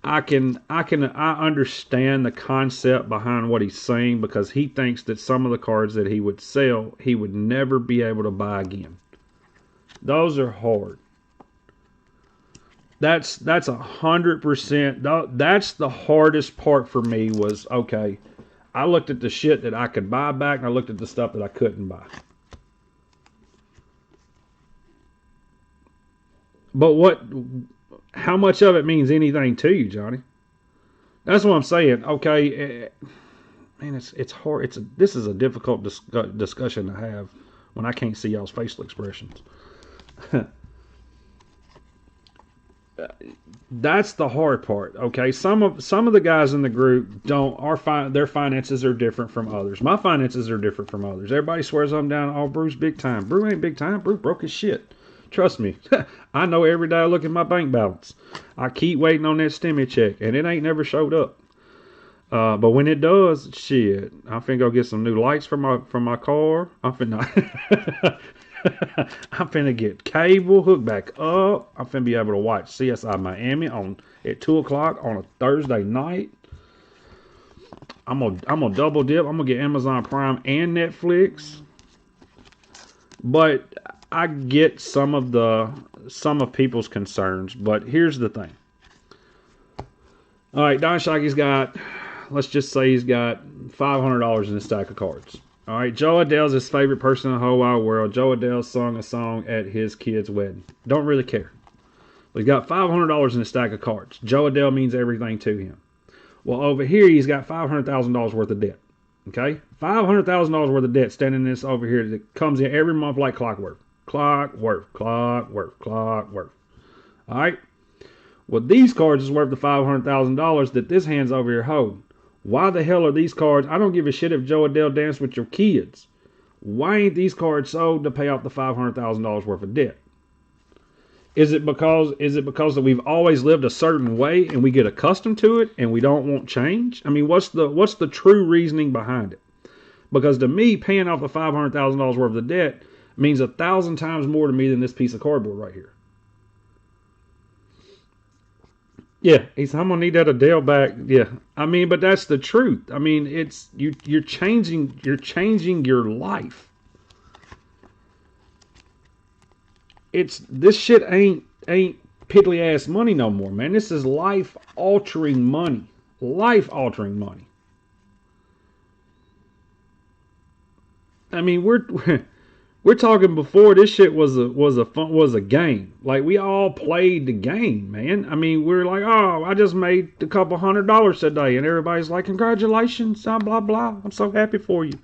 I understand the concept behind what he's saying, because he thinks that some of the cards that he would sell, he would never be able to buy again. Those are hard. That's 100%. That's the hardest part for me was, okay, I looked at the shit that I could buy back, and I looked at the stuff that I couldn't buy. But how much of it means anything to you, Johnny? That's what I'm saying. Okay, man, it's hard. This is a difficult discussion to have when I can't see y'all's facial expressions. That's the hard part. Okay, some of the guys in the group their finances are different from others. My finances are different from others. Everybody swears I'm down. Oh, Bruce big time. Brew ain't big time. Brew broke as shit. Trust me. I know every day I look at my bank balance. I keep waiting on that stimmy check, and it ain't never showed up. But when it does, shit, I'm finna go get some new lights for my car. I'm finna get cable hooked back up. I'm finna be able to watch CSI Miami at 2:00 on a Thursday night. I'm gonna double dip. I'm gonna get Amazon Prime and Netflix. But I get some of people's concerns. But here's the thing. All right, Don Shockey's got, let's just say he's got $500 in a stack of cards. All right, Joe Adele's his favorite person in the whole wide world. Joe Adele sung a song at his kid's wedding. Don't really care. But he's got $500 in a stack of cards. Joe Adele means everything to him. Well, over here, he's got $500,000 worth of debt. Okay? $500,000 worth of debt standing in this over here that comes in every month like clockwork. Clockwork. All right? Well, these cards is worth the $500,000 that this hand's over here holding. Why the hell are these cards? I don't give a shit if Joe Adele danced with your kids. Why ain't these cards sold to pay off the $500,000 worth of debt? Is it because that we've always lived a certain way and we get accustomed to it and we don't want change? I mean, what's the true reasoning behind it? Because to me, paying off the $500,000 worth of debt means 1,000 times more to me than this piece of cardboard right here. Yeah, I'm gonna need that Adele back. Yeah, I mean, but that's the truth. I mean, it's you're changing your life. This shit ain't piddly ass money no more, man. This is life altering money. Life altering money. I mean, we're talking before this shit was a game. Like, we all played the game, man. I mean, we're like, oh, I just made a couple $100 today, and everybody's like, congratulations, blah blah blah. I'm so happy for you.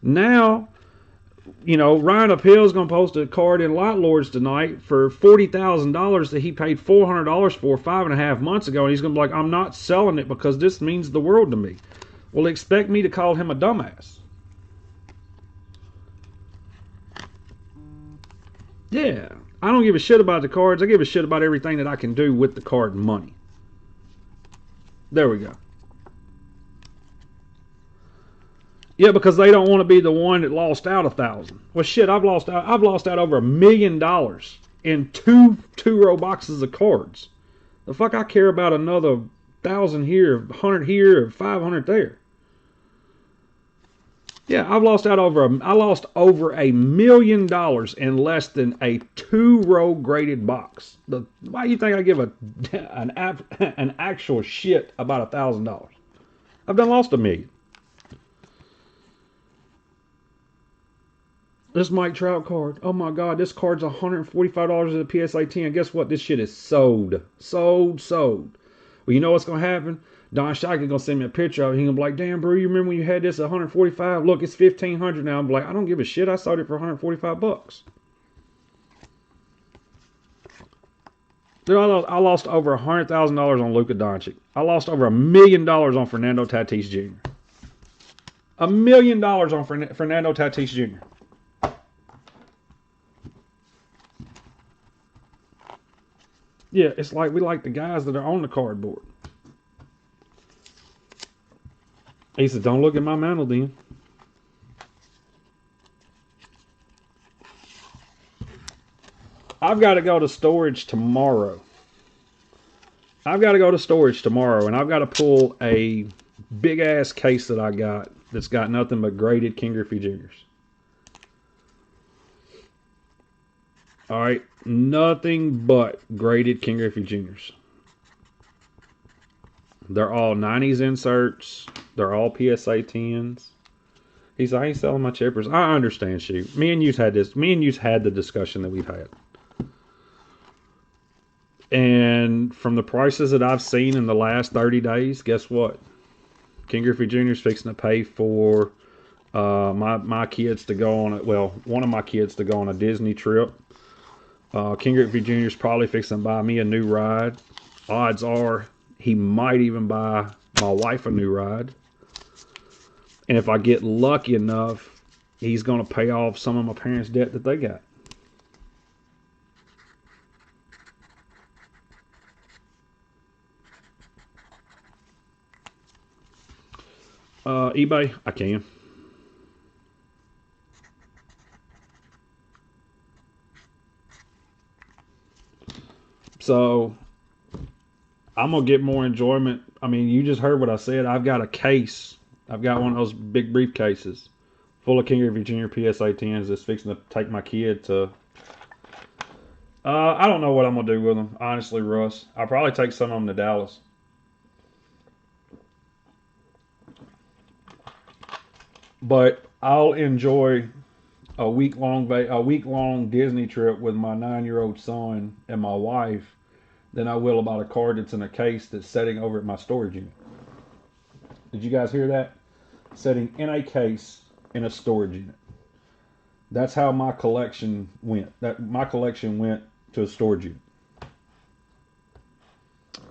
Now, Ryan Appeal's gonna post a card in Lot Lords tonight for $40,000 that he paid $400 for 5.5 months ago, and he's gonna be like, I'm not selling it because this means the world to me. Well, expect me to call him a dumbass. Yeah, I don't give a shit about the cards. I give a shit about everything that I can do with the card money. There we go. Yeah, because they don't want to be the one that lost out 1,000. Well, shit, I've lost out over $1 million in two row boxes of cards. The fuck I care about another 1,000 here, 100 here, or 500 there. Yeah, I lost over $1 million in less than a 2-row graded box. Why do you think I give an actual shit about $1,000? I've done lost $1 million. This Mike Trout card. Oh my God, this card's $145 at a PSA 10. Guess what? This shit is sold. Sold. Well, you know what's gonna happen? Don Shockey gonna send me a picture of it. He gonna be like, damn, bro, you remember when you had this at $145? Look, it's $1,500 now. I'm like, I don't give a shit. I sold it for $145. Dude, I lost over $100,000 on Luka Doncic. I lost over $1 million on Fernando Tatis Jr. $1 million on Fernando Tatis Jr. Yeah, it's like we like the guys that are on the cardboard. He said, don't look at my mantle then. I've got to go to storage tomorrow. And I've got to pull a big-ass case that I got that's got nothing but graded King Griffey Juniors. All right, nothing but graded King Griffey Juniors. They're all 90s inserts. They're all PSA 10s. He said, I ain't selling my chippers. I understand, shoot. Me and you's had the discussion that we've had. And from the prices that I've seen in the last 30 days, guess what? King Griffey Jr. is fixing to pay for my kids to go on one of my kids to go on a Disney trip. King Griffey Jr. is probably fixing to buy me a new ride. Odds are he might even buy my wife a new ride. And if I get lucky enough, he's going to pay off some of my parents' debt that they got. eBay, I can. So I'm going to get more enjoyment. I mean, you just heard what I said. I've got a case. I've got one of those big briefcases full of King Griffey Jr. PSA 10s that's fixing to take my kid to... I don't know what I'm going to do with them, honestly, Russ. I'll probably take some of them to Dallas. But I'll enjoy a week-long Disney trip with my 9-year-old son and my wife than I will about a card that's in a case that's sitting over at my storage unit. Did you guys hear that? Sitting in a case in a storage unit. That's how my collection went. My collection went to a storage unit.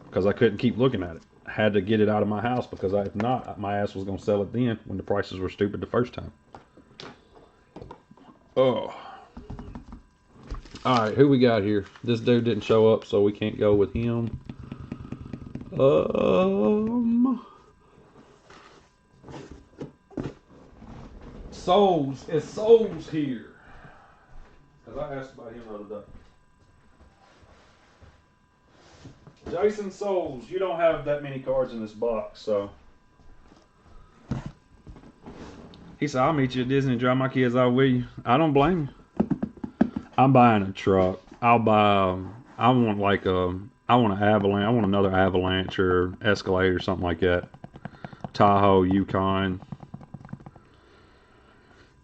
Because I couldn't keep looking at it. I had to get it out of my house because if not, my ass was going to sell it then when the prices were stupid the first time. Oh. Alright, who we got here? This dude didn't show up, so we can't go with him. Souls. Is Souls here? Because I asked about him the other day. Jason Souls, you don't have that many cards in this box, so. He said, I'll meet you at Disney and drive my kids out with you. I don't blame you. I'm buying a truck. I want an Avalanche. I want another Avalanche or Escalade or something like that. Tahoe, Yukon.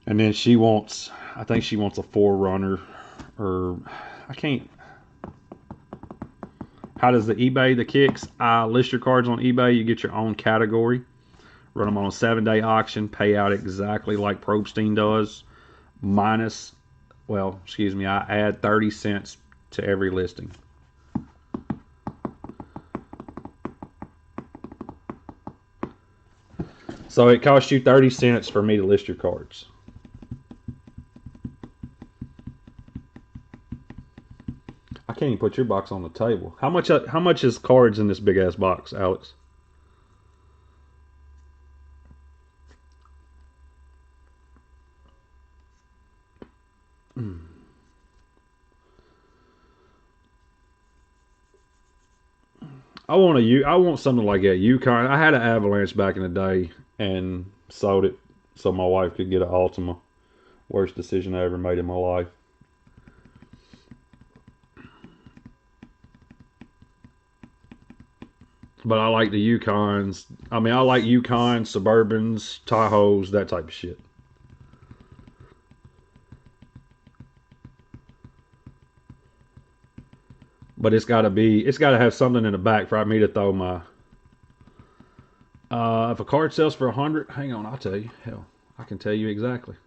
And then I think she wants a 4Runner, or I can't. How does the kicks? List your cards on eBay. You get your own category. Run them on a 7-day auction. Pay out exactly like Probstein does. I add 30 cents to every listing. So it costs you 30 cents for me to list your cards. I can't even put your box on the table. How much is cards in this big ass box, Alex? I want something like that. Yukon. I had an Avalanche back in the day and sold it so my wife could get an Altima. Worst decision I ever made in my life. But I like the Yukons. I mean, I like Yukons, Suburbans, Tahoes, that type of shit. But it's got to have something in the back for me to throw my. If a card sells for 100, hang on, I'll tell you. Hell, I can tell you exactly.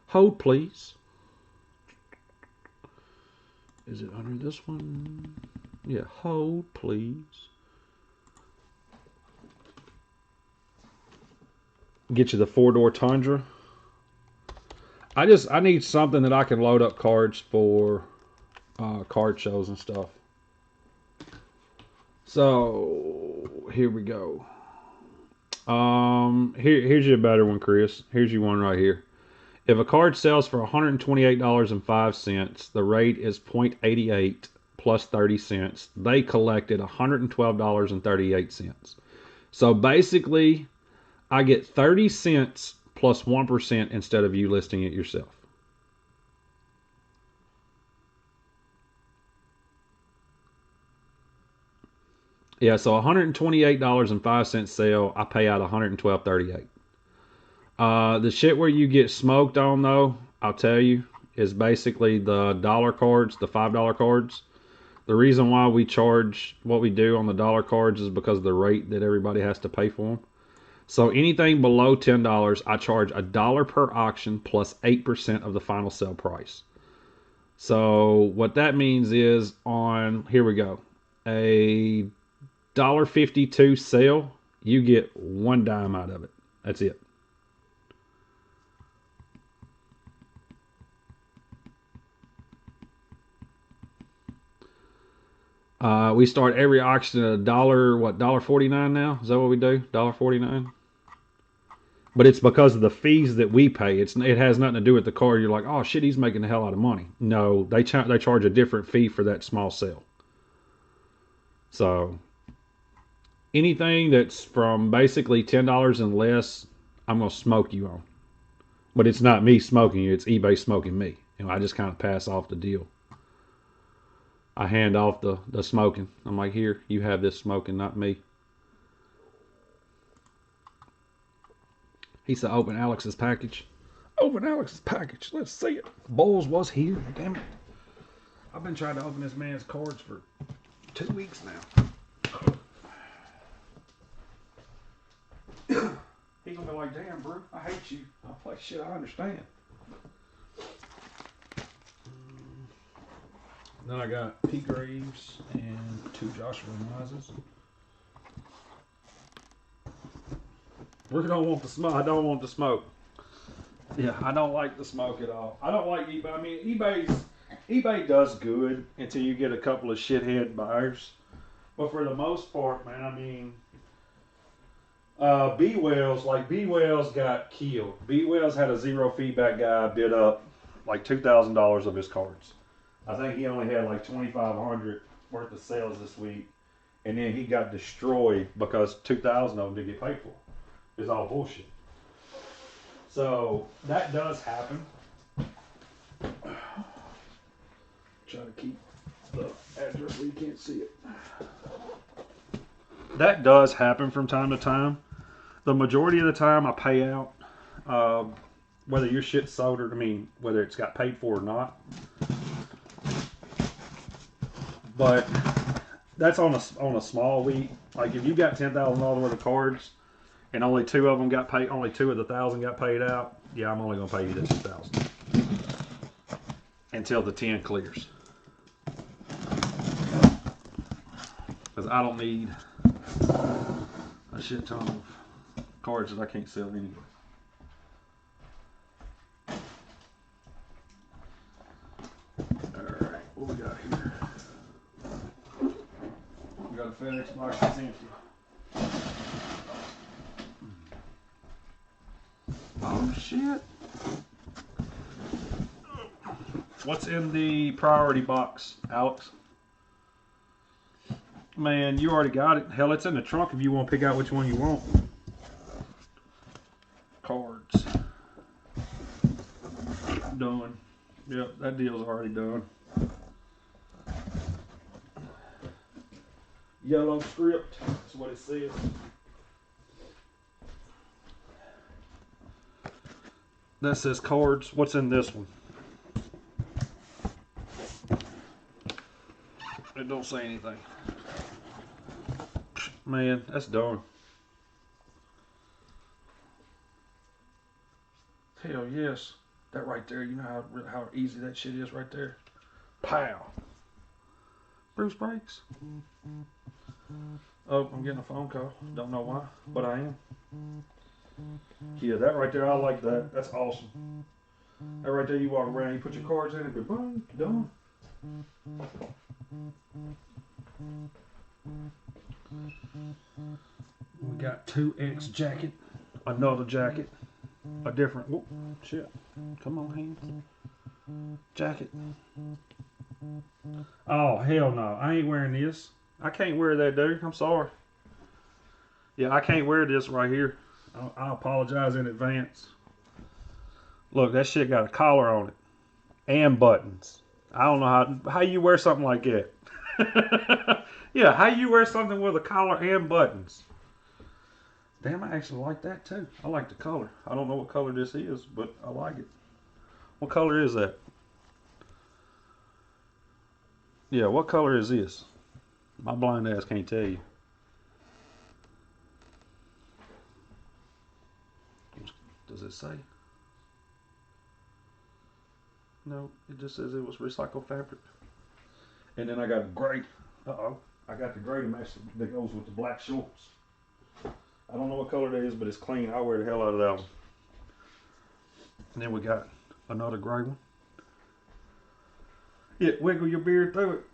Hold, please. Is it under this one? Yeah, hold, please. Get you the 4-door Tundra. I need something that I can load up cards for card shows and stuff. So here we go. Here's your better one, Chris. Here's your one right here. If a card sells for $128.05, the rate is 0.88 plus 30 cents. They collected $112.38. So basically, I get 30 cents plus 1% instead of you listing it yourself. Yeah, so $128.05 sale, I pay out $112.38. The shit where you get smoked on though, I'll tell you, is basically the dollar cards, the $5 cards. The reason why we charge what we do on the dollar cards is because of the rate that everybody has to pay for them. So anything below $10, I charge $1 per auction plus 8% of the final sale price. So what that means is on, here we go, a $1.52 sale, you get 1 dime out of it. That's it. We start every auction at $1.49 now? Is that what we do? $1.49? But it's because of the fees that we pay. It has nothing to do with the card. You're like, oh shit, he's making the hell out of money. No, they charge a different fee for that small sale. So anything that's from basically $10 and less, I'm gonna smoke you on. But it's not me smoking you, it's eBay smoking me. I just kind of pass off the deal. I hand off the smoking. I'm like, here, you have this smoking, not me. He said, open Alex's package. Open Alex's package. Let's see it. Bowles was here. Damn it. I've been trying to open this man's cards for 2 weeks now. He's gonna be like, damn, bro, I hate you. I'm like, shit, I understand. Then I got P. Graves and 2 Joshua Mises. We don't want the smoke. I don't want the smoke. Yeah, I don't like the smoke at all. I don't like eBay. I mean, eBay does good until you get a couple of shithead buyers. But for the most part, man, I mean, B Wells got killed. B Wells had a zero feedback guy bid up like $2,000 of his cards. I think he only had like 2,500 worth of sales this week, and then he got destroyed because 2,000 of them didn't get paid for. It's all bullshit. So that does happen. Try to keep the address where you can't see it. That does happen from time to time. The majority of the time I pay out, whether your shit's sold or, whether it's got paid for or not. But that's on a small week. Like if you got $10,000 worth of cards and only 2 of them got paid, only 2 of the 1,000 got paid out, yeah, I'm only gonna pay you the 2,000 until the 10 clears. Because I don't need a shit ton of cards that I can't sell anyway. Alright, what we got here? We got a FedEx box that's empty. Oh shit. What's in the priority box, Alex? Man, you already got it. Hell, it's in the trunk if you want to pick out which one you want. Cards. Done. Yep, that deal's already done. Yellow script. That's what it says. That says cards. What's in this one? It don't say anything. Man, that's done. Hell yes. That right there, you know how easy that shit is right there? Pow. Bruce Breaks. Oh, I'm getting a phone call. Don't know why, but I am. Yeah, that right there, I like that. That's awesome. That right there, you walk around, you put your cards in it, go boom, done. We got 2X jacket, another jacket, a different, whoop, shit, come on, hands, jacket. Oh, hell no, I ain't wearing this. I can't wear that, dude, I'm sorry. Yeah, I can't wear this right here. I apologize in advance. Look, that shit got a collar on it and buttons. I don't know how you wear something like that. Yeah, how you wear something with a collar and buttons? Damn, I actually like that too. I like the color. I don't know what color this is, but I like it. What color is that? Yeah, what color is this? My blind ass can't tell you. Does it say? No, it just says it was recycled fabric. And then I got gray. Uh-oh. I got the gray that goes with the black shorts. I don't know what color that is, but it's clean. I wear the hell out of that one. And then we got another gray one. Yeah, wiggle your beard through it.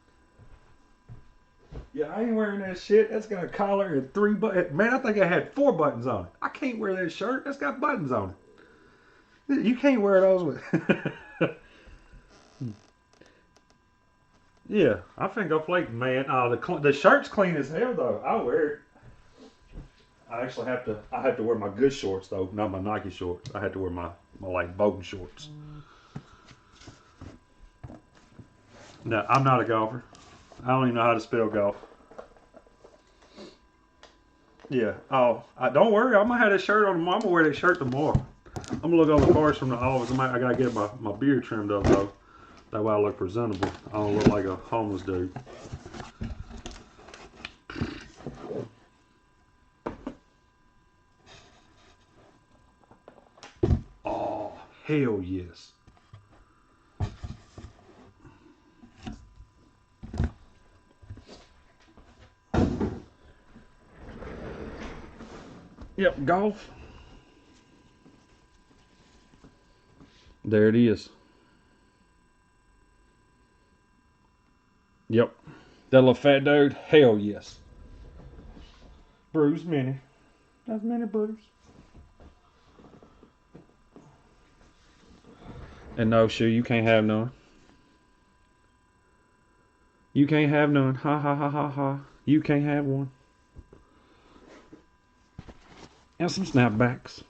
Yeah, I ain't wearing that shit. That's got a collar and 3 buttons. Man, I think I had 4 buttons on it. I can't wear that shirt. That's got buttons on it. You can't wear those with. Yeah, I think I'm flaking, man. The shirt's clean as hell though. I wear it. I actually have to wear my good shorts though, not my Nike shorts. I have to wear my like boating shorts. No, I'm not a golfer. I don't even know how to spell golf. Yeah. Oh, don't worry. I'm gonna have that shirt on tomorrow. I'm gonna wear that shirt tomorrow. I'm gonna look on the cars from the office. I gotta get my beard trimmed up though. That way I look presentable. I don't look like a homeless dude. Oh, hell yes. Yep, golf. There it is. Yep. That little fat dude, hell yes. Bruce Mini. That's Mini Bruce. And no, shoe, you can't have none. You can't have none. Ha ha ha ha ha. You can't have one. And some snapbacks.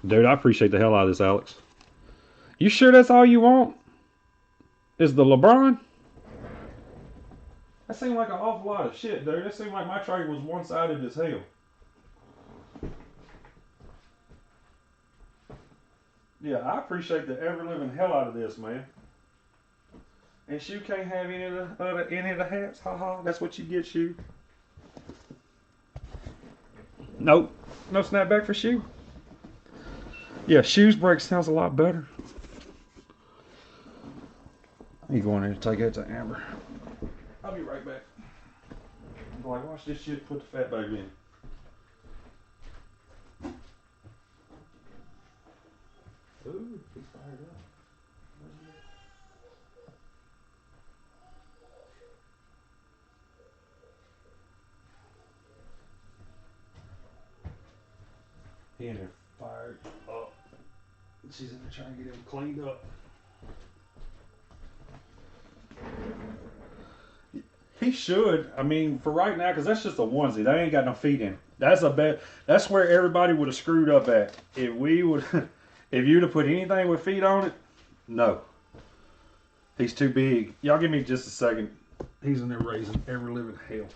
Dude, I appreciate the hell out of this, Alex. You sure that's all you want? Is the LeBron? That seemed like an awful lot of shit, dude. That seemed like my trade was one-sided as hell. Yeah, I appreciate the ever-living hell out of this, man. And Shoe can't have any of the hats. Ha ha. That's what you get, Shoe. Nope. No snapback for Shoe. Yeah, Shoe's break sounds a lot better. I need to go in there and take that to Amber. I'll be right back. I'm like, watch this shit, put the fat baby in. Ooh, he's fired up. He in there fired up. She's in there trying to get him cleaned up. He should. I mean, for right now, because that's just a onesie. They ain't got no feet in it. That's where everybody would have screwed up at. If you'd have put anything with feet on it, no. He's too big. Y'all give me just a second. He's in there raising every living hell.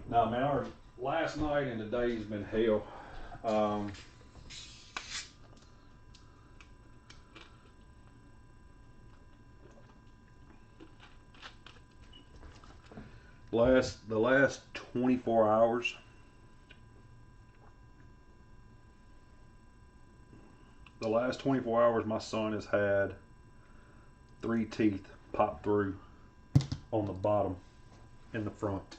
No, man, our last night and today's been hell. The last 24 hours. The last 24 hours, my son has had 3 teeth pop through on the bottom in the front.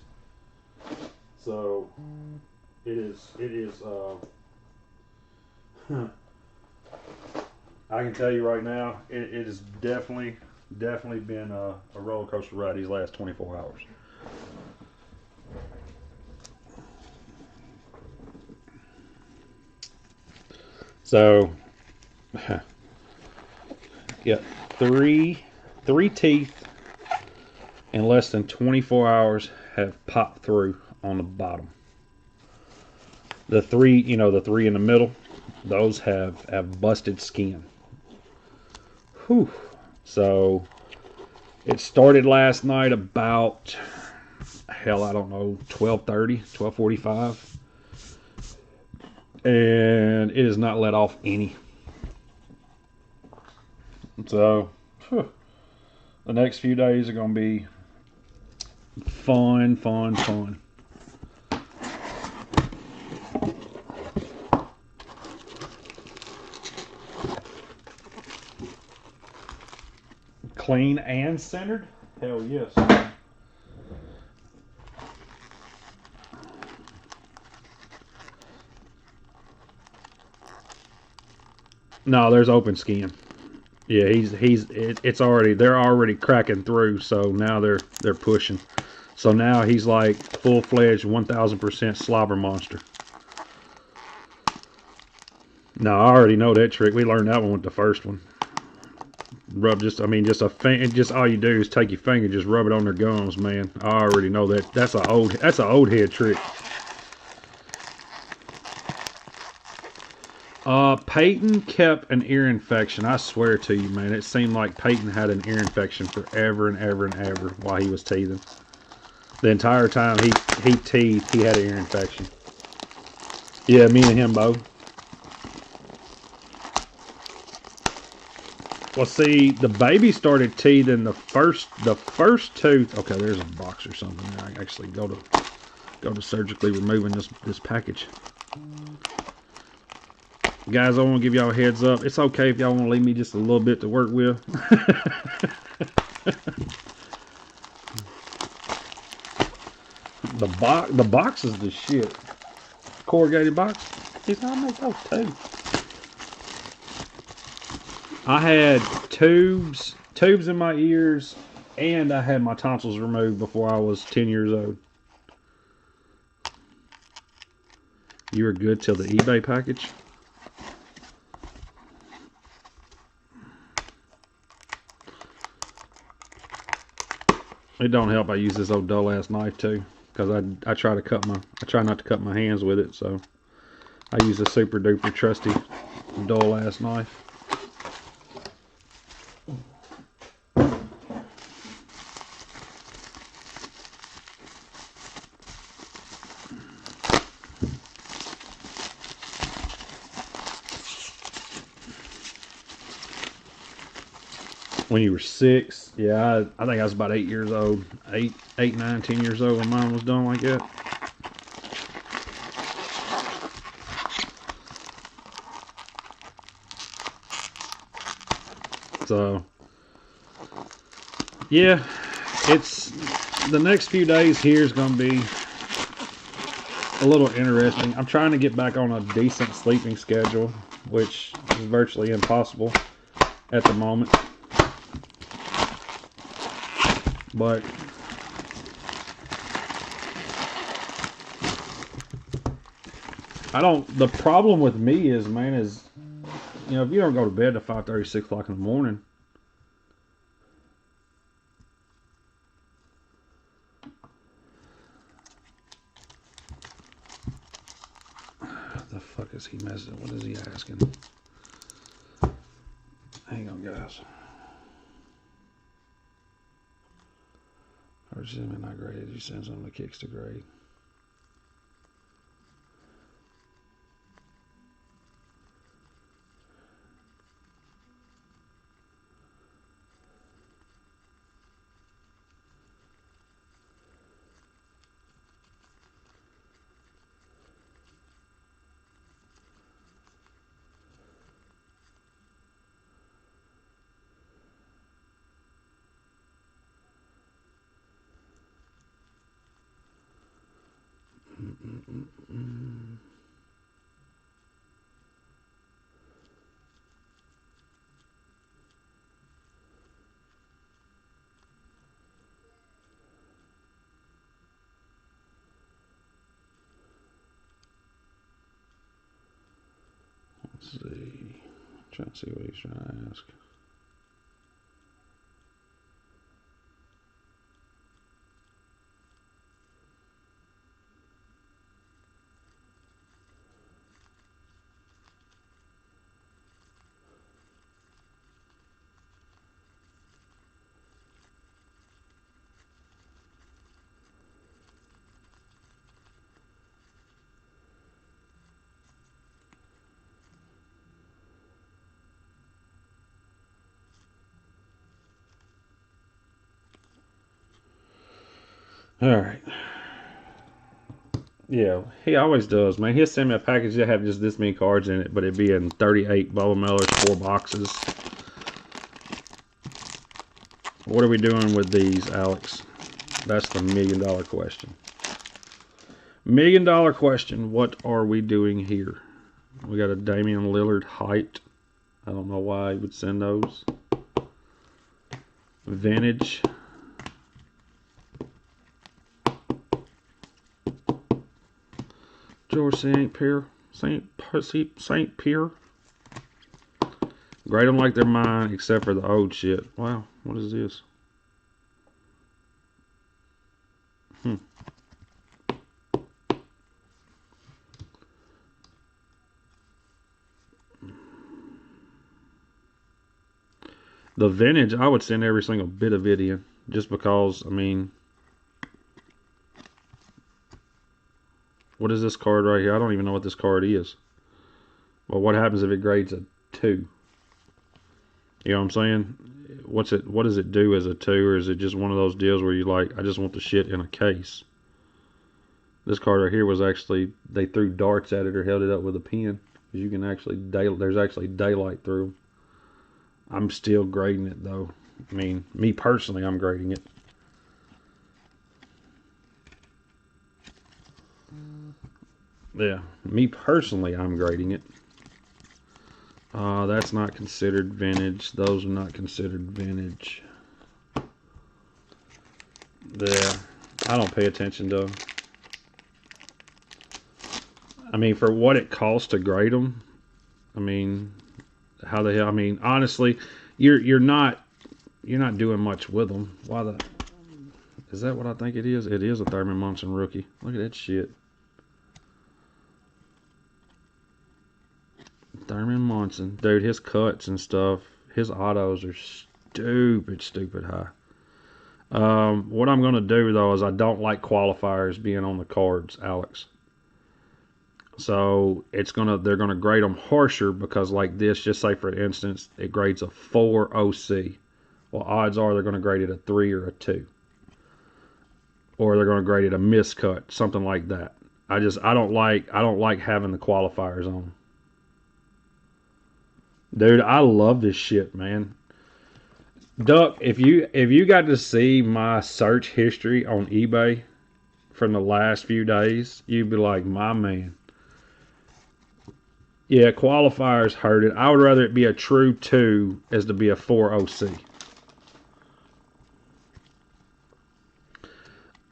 So it is. I can tell you right now, it has definitely been a roller coaster ride these last 24 hours. So, yeah, three teeth in less than 24 hours have popped through on the bottom. The three in the middle, those have busted skin. Whew. So it started last night about, hell, I don't know, 12:30, 12:45. And it has not let off any. So the next few days are going to be fun. Clean and centered? Hell yes. No, there's open skin. Yeah, they're already cracking through, so now they're pushing. So now he's like full-fledged 1000% slobber monster. No, I already know that trick. We learned that one with the first one. Rub just all you do is take your finger, just rub it on their gums, man. I already know that. That's an old head trick. Peyton kept an ear infection. I swear to you, man. It seemed like Peyton had an ear infection forever and ever and ever while he was teething. The entire time he teethed, he had an ear infection. Yeah, me and him both. Well, see, the baby started teething the first tooth. Okay, there's a box or something there. I actually go to surgically removing this package. Guys, I want to give y'all a heads up. It's okay if y'all want to leave me just a little bit to work with. The box is the shit. Corrugated box. Jeez, I'll make those too. I had tubes in my ears, and I had my tonsils removed before I was 10 years old. You were good till the eBay package? It don't help I use this old dull ass knife too, because I try not to cut my hands with it, so I use a super duper trusty dull ass knife. When you were 6, yeah, I think I was about 8 years old, 8, 9, 10 years old when mine was done like that. So, yeah, it's the next few days here is going to be a little interesting. I'm trying to get back on a decent sleeping schedule, which is virtually impossible at the moment. But the problem with me is, man, if you don't go to bed at 5:30, 6 o'clock in the morning, what the fuck is he messing? What is he asking? Hang on, guys. Or just not graded. You send something that kicks to grade. Let's see. Trying to see what he's trying to ask. All right. Yeah, he always does, man. He'll send me a package that have just this many cards in it, but it'd be in 38 Bubba Millers, 4 boxes. What are we doing with these, Alex? That's the $1,000,000 question. $1,000,000 question. What are we doing here? We got a Damian Lillard height. I don't know why he would send those. Vintage. George St. Pierre. St. Pierre. Grade them like they're mine, except for the old shit. Wow, what is this? The vintage, I would send every single bit of it in, just because, I mean, what is this card right here? I don't even know what this card is. But what happens if it grades a 2? You know what I'm saying? What does it do as a 2, or is it just one of those deals where you like, I just want the shit in a case? This card right here was actually, they threw darts at it or held it up with a pen. You can actually, there's actually daylight through them. I'm still grading it though. I mean, me personally, I'm grading it. Yeah, me personally, I'm grading it. That's not considered vintage. Those are not considered vintage. Yeah, I don't pay attention to them. I mean, for what it costs to grade them, I mean, how the hell? I mean, honestly, you're not doing much with them. Why the? Is that what I think it is? It is a Thurman Munson rookie. Look at that shit. Thurman Munson, dude, his cuts and stuff, his autos are stupid high. What I'm gonna do though is I don't like qualifiers being on the cards, Alex. So they're gonna grade them harsher because like this, just say for instance, it grades a 4 OC. Well, odds are they're gonna grade it a 3 or a 2, or they're gonna grade it a miscut, something like that. I don't like having the qualifiers on. Dude, I love this shit, man. Duck, if you got to see my search history on eBay from the last few days, you'd be like, my man. Yeah, qualifiers hurt it. I would rather it be a true 2 as to be a 4 OC.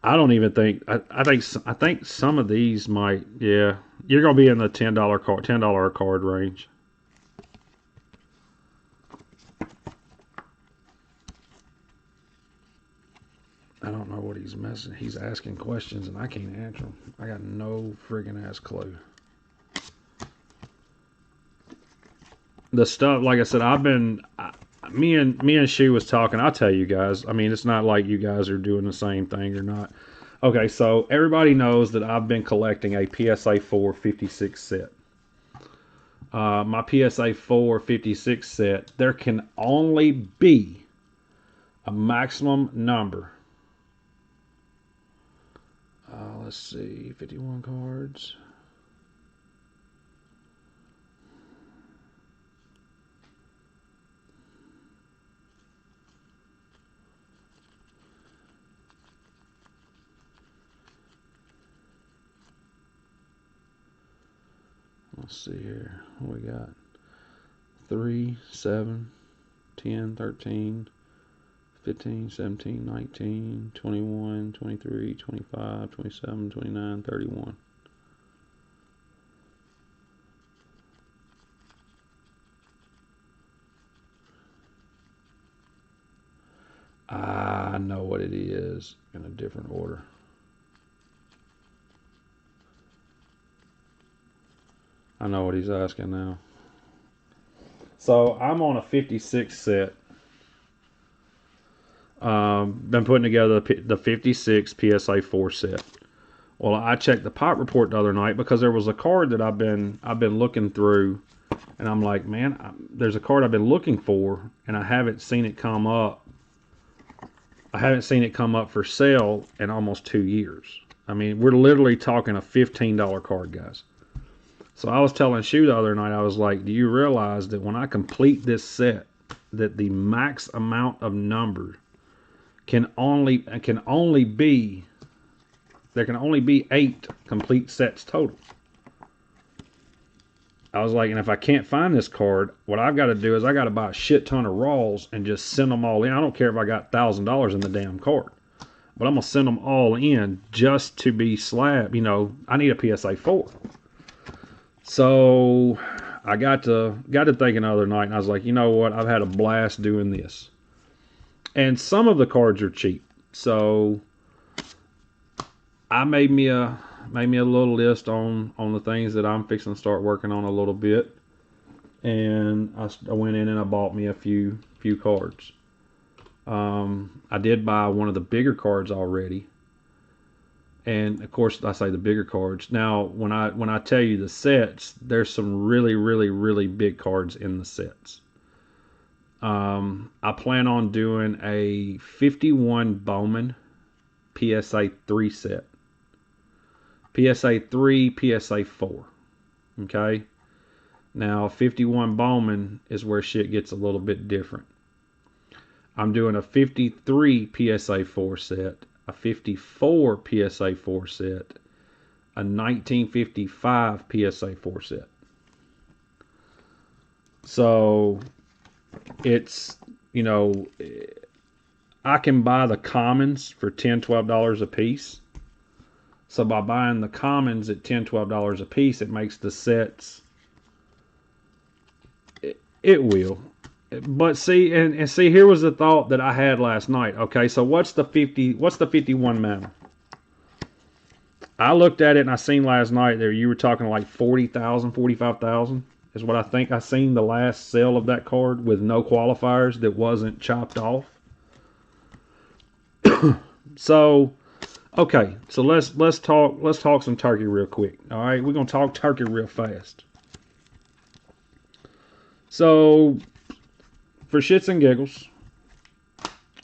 I don't even think I think some of these might, yeah. You're gonna be in the $10 a card range. I don't know what he's messing. He's asking questions and I can't answer them. I got no friggin' ass clue. The stuff, like I said, me and she was talking. I'll tell you guys. I mean, it's not like you guys are doing the same thing or not. Okay, so everybody knows that I've been collecting a PSA 4 56 set. My PSA 4 56 set, there can only be a maximum number. Let's see, 51 cards. Let's see here. What we got? 3, 7, 10, 13, 15, 17, 19, 21, 23, 25, 27, 29, 31. I know what it is in a different order. I know what he's asking now. So I'm on a 56 set. Been putting together the 56 PSA 4 set. Well, I checked the pot report the other night because there was a card that I've been looking through, and I'm like, man, there's a card I've been looking for, and I haven't seen it come up. I haven't seen it come up for sale in almost 2 years. I mean, we're literally talking a $15 card, guys. So I was telling Shu the other night, I was like, do you realize that when I complete this set, that the max amount of number can only be 8 complete sets total. I was like, and if I can't find this card, what I've got to do is I got to buy a shit ton of raws and just send them all in. I don't care if I got $1,000 in the damn card, but I'm gonna send them all in just to be slab. You know, I need a PSA 4. So I got to thinking the other night, and I was like, you know what? I've had a blast doing this, and some of the cards are cheap, so I made me a little list on the things that I'm fixing to start working on a little bit, and I went in and I bought me a few cards. I did buy one of the bigger cards already, and of course I say the bigger cards. Now when I tell you the sets, there's some really big cards in the sets. I plan on doing a 51 Bowman PSA 3 set. PSA 3, PSA 4. Okay? Now, 51 Bowman is where shit gets a little bit different. I'm doing a 53 PSA 4 set, a 54 PSA 4 set, a 1955 PSA 4 set. So, it's, you know, I can buy the commons for $10, $12 a piece. So by buying the commons at $10, $12 a piece, it makes the sets. It will. But see, and see, here was the thought that I had last night. Okay, so what's the 51 mantle? I looked at it and I seen last night there you were talking like 40,000, 45,000 is what I think I seen the last sale of that card with no qualifiers that wasn't chopped off. So, okay, so let's talk some turkey real quick. All right, we're gonna talk turkey real fast. So, for shits and giggles,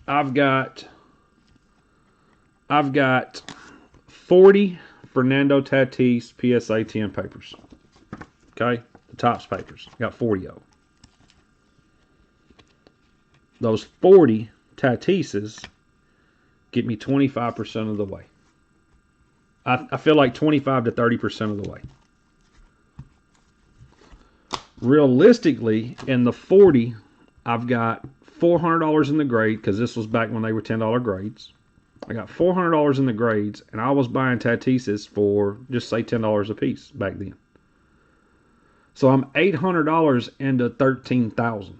I've got 40 Fernando Tatis PSA 10 papers. Okay, the Topps papers. Got 40 of them. Those 40 Tatises get me 25% of the way. I feel like 25 to 30% of the way. Realistically, in the 40, I've got $400 in the grade, because this was back when they were $10 grades. I got $400 in the grades, and I was buying Tatises for just say $10 a piece back then. So I'm $800 into $13,000.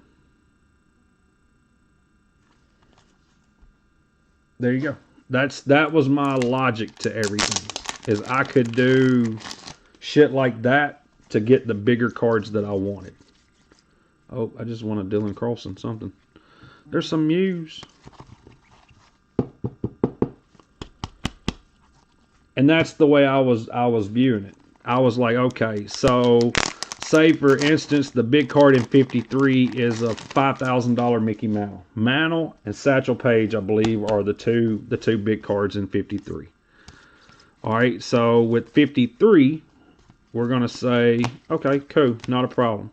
There you go. That was my logic to everything. Is I could do shit like that to get the bigger cards that I wanted. Oh, I just want a Dylan Carlson something. There's some Muse. And that's the way I was viewing it. I was like, okay, so say for instance the big card in 53 is a $5,000 Mickey Mantle. Mantle and Satchel Paige, I believe, are the two big cards in 53. All right, so with 53, we're gonna say, okay, cool, not a problem.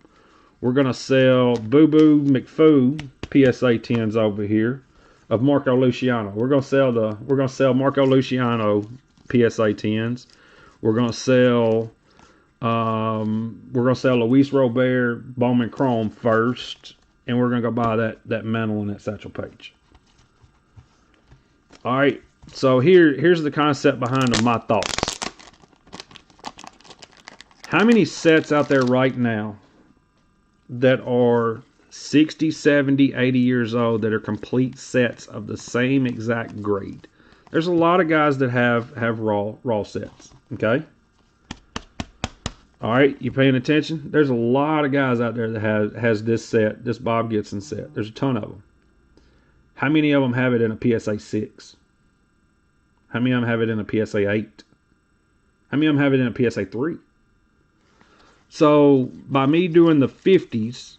We're gonna sell Boo Boo McFoo PSA 10s over here of Marco Luciano. We're gonna sell Marco Luciano PSA 10s. We're gonna sell We're gonna sell Luis Robert Bowman Chrome first, and we're gonna go buy that mantle and that Satchel Paige. All right. So here's the concept behind my thoughts. How many sets out there right now that are 60, 70, 80 years old that are complete sets of the same exact grade? There's a lot of guys that have raw sets, okay? All right, you paying attention? There's a lot of guys out there that has this set, this Bob Gibson set. There's a ton of them. How many of them have it in a PSA 6? How many of them have it in a PSA 8? How many of them have it in a PSA 3? So by me doing the 50s,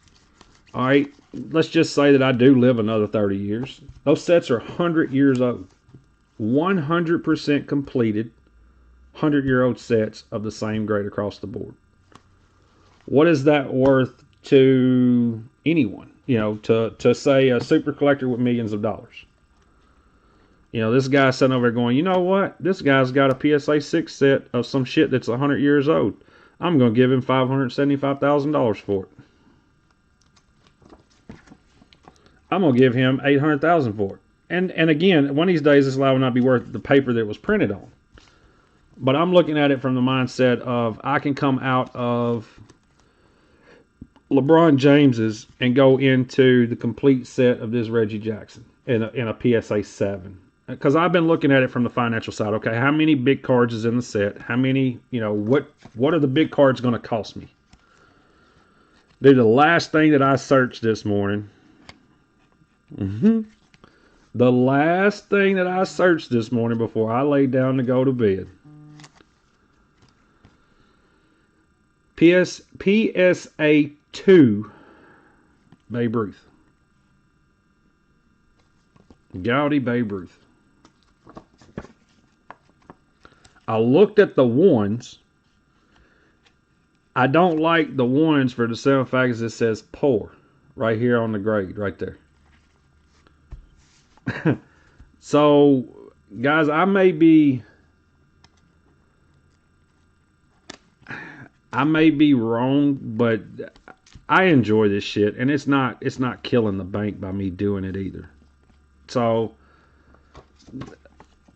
all right, let's just say that I do live another 30 years. Those sets are 100 years old. 100% completed 100-year-old sets of the same grade across the board. What is that worth to anyone? You know, to say a super collector with millions of dollars. You know, this guy's sitting over there going, you know what? This guy's got a PSA 6 set of some shit that's 100 years old. I'm going to give him $575,000 for it. I'm going to give him $800,000 for it. And again, one of these days, this lie will not be worth the paper that it was printed on. But I'm looking at it from the mindset of I can come out of LeBron James's and go into the complete set of this Reggie Jackson in a PSA 7. Because I've been looking at it from the financial side. Okay, how many big cards is in the set? How many, you know, what are the big cards going to cost me? Dude, the last thing that I searched this morning. The last thing that I searched this morning before I laid down to go to bed. PSA 2 Babe Ruth. Gaudy Babe Ruth. I looked at the ones. I don't like the ones for the simple fact that it says poor right here on the grade right there. So, guys, I may be wrong, but I enjoy this shit, and it's not killing the bank by me doing it either. So,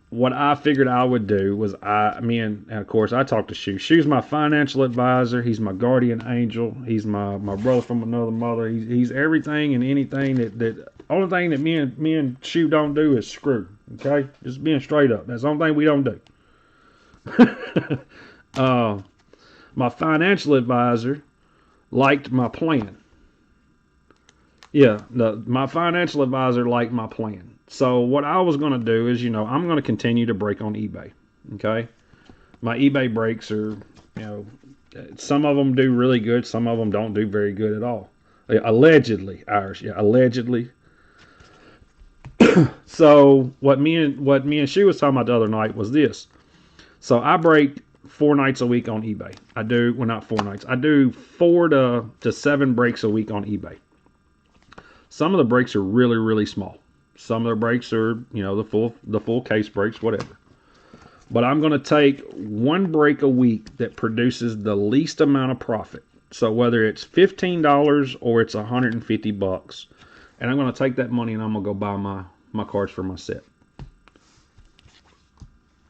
what I figured I would do was and of course I talked to Shu. Shu's my financial advisor. He's my guardian angel. He's my brother from another mother. He's everything and anything that only thing that me and Shu don't do is screw. Okay, just being straight up. That's the only thing we don't do. My financial advisor liked my plan. Yeah, my financial advisor liked my plan. So what I was going to do is, I'm going to continue to break on eBay. Okay, my eBay breaks are, some of them do really good, some of them don't do very good at all. Allegedly, Irish, yeah, allegedly. So what me and she was talking about the other night was this. So I break 4 nights a week on eBay. I do, well, not 4 nights. I do 4 to 7 breaks a week on eBay. Some of the breaks are really, really small. Some of the breaks are, the full case breaks, whatever. But I'm going to take 1 break a week that produces the least amount of profit. So whether it's $15 or it's $150, and I'm going to take that money and I'm going to go buy my cards for my set.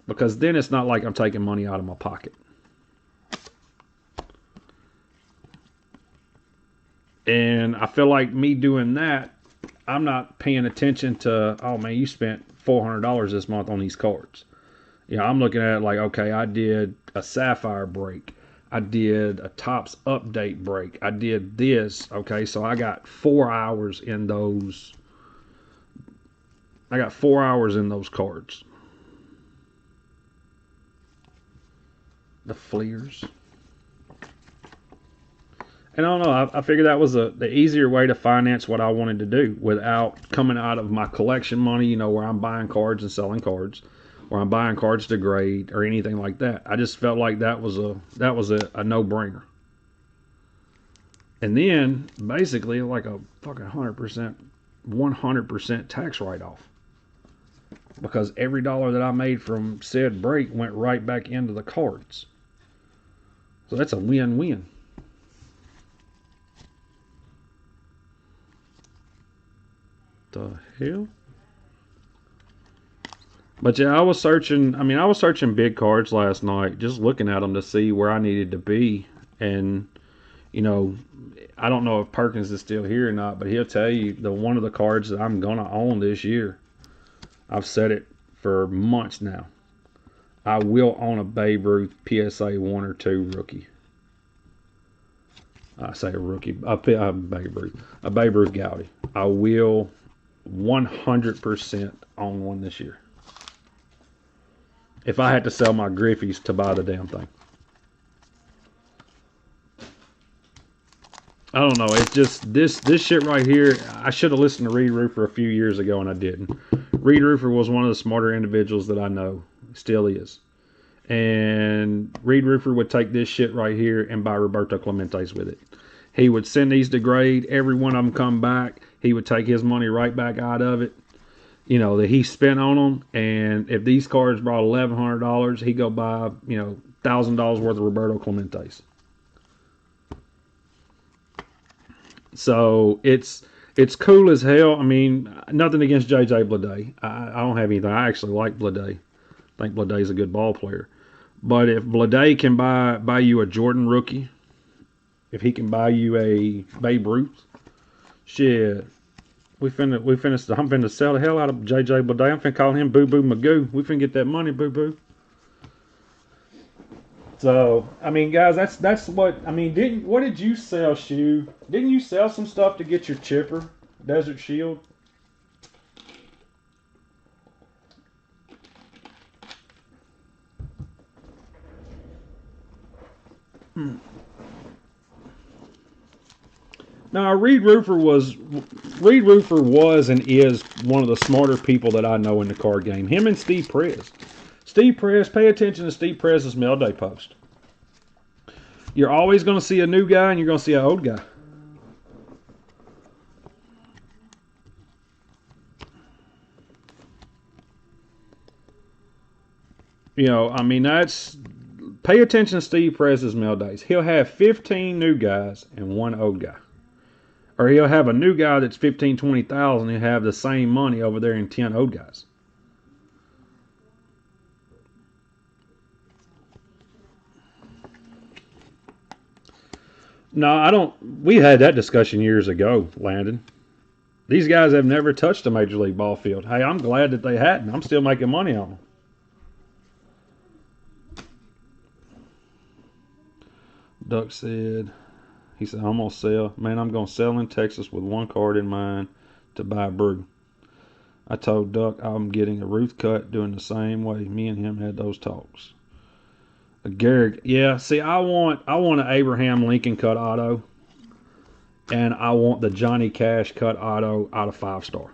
Because then it's not like I'm taking money out of my pocket. And I feel like me doing that, I'm not paying attention to, oh man, you spent $400 this month on these cards. I'm looking at it like, okay, I did a Sapphire break. I did a Topps update break. I did this. Okay, so I got 4 hours in those. I got 4 hours in those cards. The Fleers. And I don't know, I figured that was the easier way to finance what I wanted to do without coming out of my collection money, where I'm buying cards and selling cards, or I'm buying cards to grade or anything like that. I just felt like that was a no-brainer. And then basically like a fucking 100% tax write-off. Because every dollar that I made from said break went right back into the cards. So that's a win-win. The hell? But yeah, I was searching. I mean, I was searching big cards last night, just looking at them to see where I needed to be. And you know, I don't know if Perkins is still here or not, but he'll tell you the one of the cards that I'm gonna own this year. I've said it for months now. I will own a Babe Ruth PSA 1 or 2 rookie. I say a rookie, a Babe Ruth, a Babe Ruth Gowdy. I will 100% own one this year. If I had to sell my Griffies to buy the damn thing. I don't know. It's just this shit right here. I should have listened to Reed Roofer a few years ago, and I didn't. Reed Roofer was one of the smarter individuals that I know. Still is. And Reed Roofer would take this shit right here and buy Roberto Clemente's with it. He would send these to grade. Every one of them come back. He would take his money right back out of it, you know, that he spent on them. And if these cards brought $1,100, he'd go buy, you know, $1,000 worth of Roberto Clemente's. So it's cool as hell. I mean, nothing against JJ Bleday. I don't have anything. I actually like Bleday. I think Bleday's a good ball player. But if Bleday can buy you a Jordan rookie, if he can buy you a Babe Ruth, shit, I'm finna sell the hell out of JJ Bleday. I'm finna call him Boo Boo Magoo. We finna get that money, Boo Boo. So, I mean, guys, that's what, I mean, what did you sell, Shoe? Didn't you sell some stuff to get your chipper, Desert Shield? Now, Reed Roofer was and is one of the smarter people that I know in the card game. Him and Steve Prez. Steve Prez, pay attention to Steve Prez's mail day post. You're always going to see a new guy and you're going to see an old guy. You know, I mean, pay attention to Steve Prez's mail days. He'll have 15 new guys and one old guy. Or he'll have a new guy that's 15, 20,000. He'll have the same money over there in 10 old guys. No, I don't. We had that discussion years ago, Landon. These guys have never touched a major league ball field. Hey, I'm glad that they hadn't. I'm still making money on them. Duck said, he said, I'm going to sell. Man, I'm going to sell in Texas with one card in mind to buy a brew. I told Duck I'm getting a Ruth cut doing the same way. Me and him had those talks. Garrick, yeah, see, I want an Abraham Lincoln cut auto, and I want the Johnny Cash cut auto out of 5-star.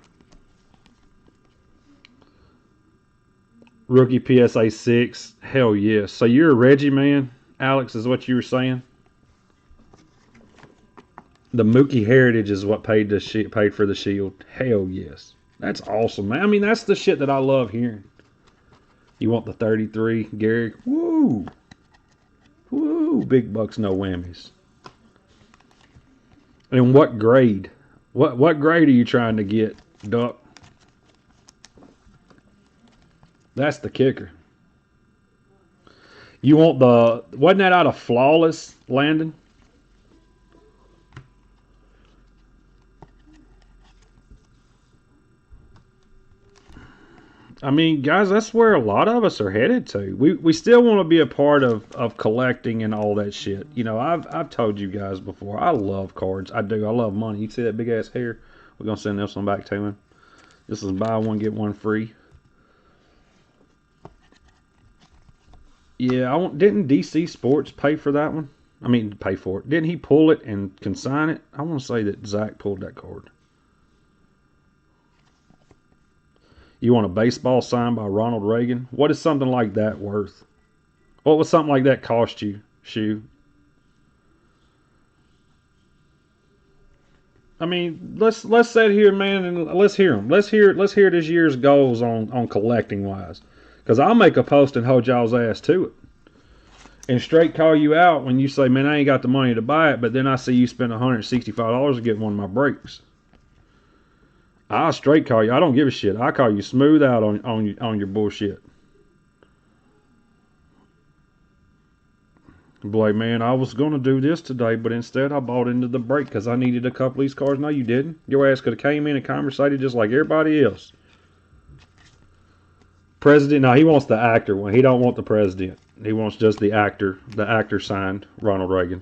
Rookie PSA 6, hell yes. So you're a Reggie man, Alex, is what you were saying? The Mookie Heritage is what paid for the Shield. Hell yes. That's awesome, man. I mean, that's the shit that I love hearing. You want the 33, Garrick? Woo! Woo! Big bucks, no whammies. And what grade? What grade are you trying to get, Duck? That's the kicker. You want wasn't that out of Flawless, Landon? I mean, guys, that's where a lot of us are headed to. We still want to be a part of collecting and all that shit. You know, I've told you guys before, I love cards. I do. I love money. You see that big ass hair? We're gonna send this one back to him. This is buy one get one free. Yeah, didn't DC Sports pay for that one? I mean, pay for it. Didn't he pull it and consign it? I want to say that Zach pulled that card. You want a baseball signed by Ronald Reagan? What is something like that worth? What would something like that cost you, Shoe? I mean, let's sit here, man, and let's hear them. Let's hear this year's goals on collecting wise, because I'll make a post and hold y'all's ass to it. and straight call you out when you say, man, I ain't got the money to buy it, but then I see you spend $165 to get one of my brakes. I'll straight call you. I don't give a shit. I call you smooth out on your bullshit. Like, man, I was going to do this today, but instead I bought into the brake because I needed a couple of these cars. No, you didn't. Your ass could have came in and conversated just like everybody else. President, no, he wants the actor one. He don't want the president. He wants just the actor signed Ronald Reagan.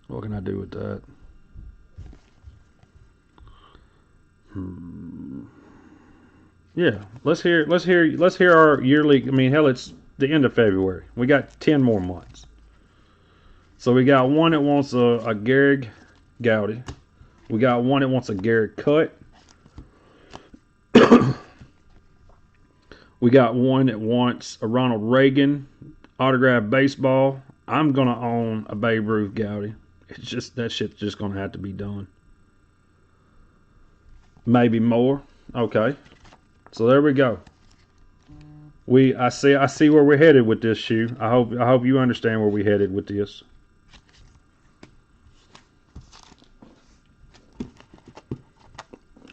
What can I do with that? Yeah, let's hear our yearly. I mean, hell, it's the end of February. We got 10 more months. So we got one that wants a Garrig Gowdy. We got one that wants a Garrig Cut. We got one that wants a Ronald Reagan autographed baseball. I'm gonna own a Babe Ruth Gowdy. It's just that shit's just gonna have to be done. Maybe more. Okay. So there we go. I see where we're headed with this shoe. I hope you understand where we're headed with this.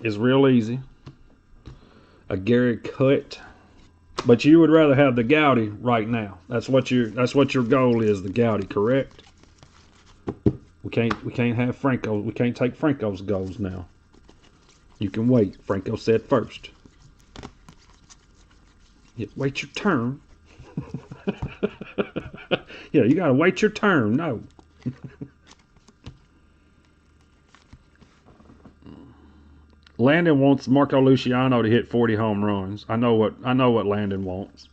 It's real easy. A Garrig Cut. But you would rather have the Gowdy right now. That's what your goal is, the Gowdy, correct? We can't have Franco. We can't take Franco's goals now. You can wait. Franco said first. Yeah, wait your turn. Yeah, you gotta wait your turn. No. Landon wants Marco Luciano to hit 40 home runs. I know what Landon wants.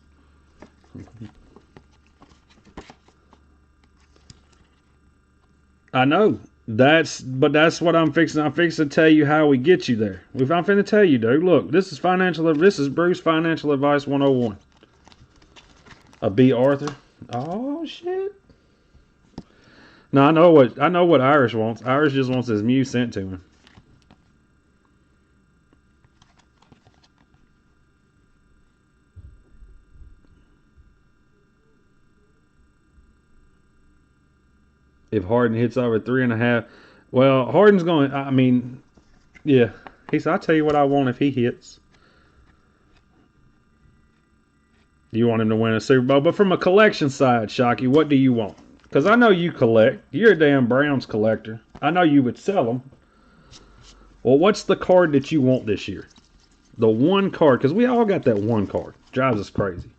I know. That's what I'm fixing. I'm fixing to tell you how we get you there. I'm finna tell you, dude. Look, this is Bruce Financial Advice 101. A B. Arthur. Oh shit. No, I know what Irish wants. Irish just wants his muse sent to him. If Harden hits over 3.5, well, Harden's going. I mean, yeah. He said, "I'll tell you what I want if he hits." You want him to win a Super Bowl, but from a collection side, Shockey, what do you want? Because I know you collect. You're a damn Browns collector. I know you would sell them. Well, what's the card that you want this year? The one card, because we all got that one card. Drives us crazy.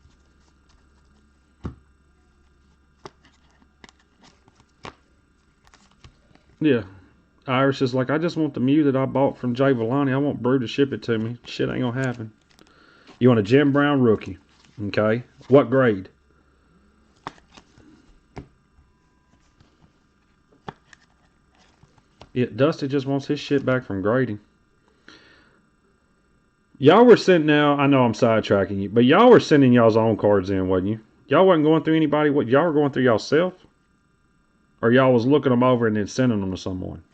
Yeah. Irish is like, I just want the Mew that I bought from Jay Villani. I want Brew to ship it to me. Shit ain't gonna happen. You want a Jim Brown rookie. Okay. What grade? Yeah, Dusty just wants his shit back from grading. Y'all were sending now, I know I'm sidetracking you, but y'all were sending y'all's own cards in, wasn't you? Y'all wasn't going through anybody. What, y'all were going through y'allself? Or y'all was looking them over and then sending them to someone?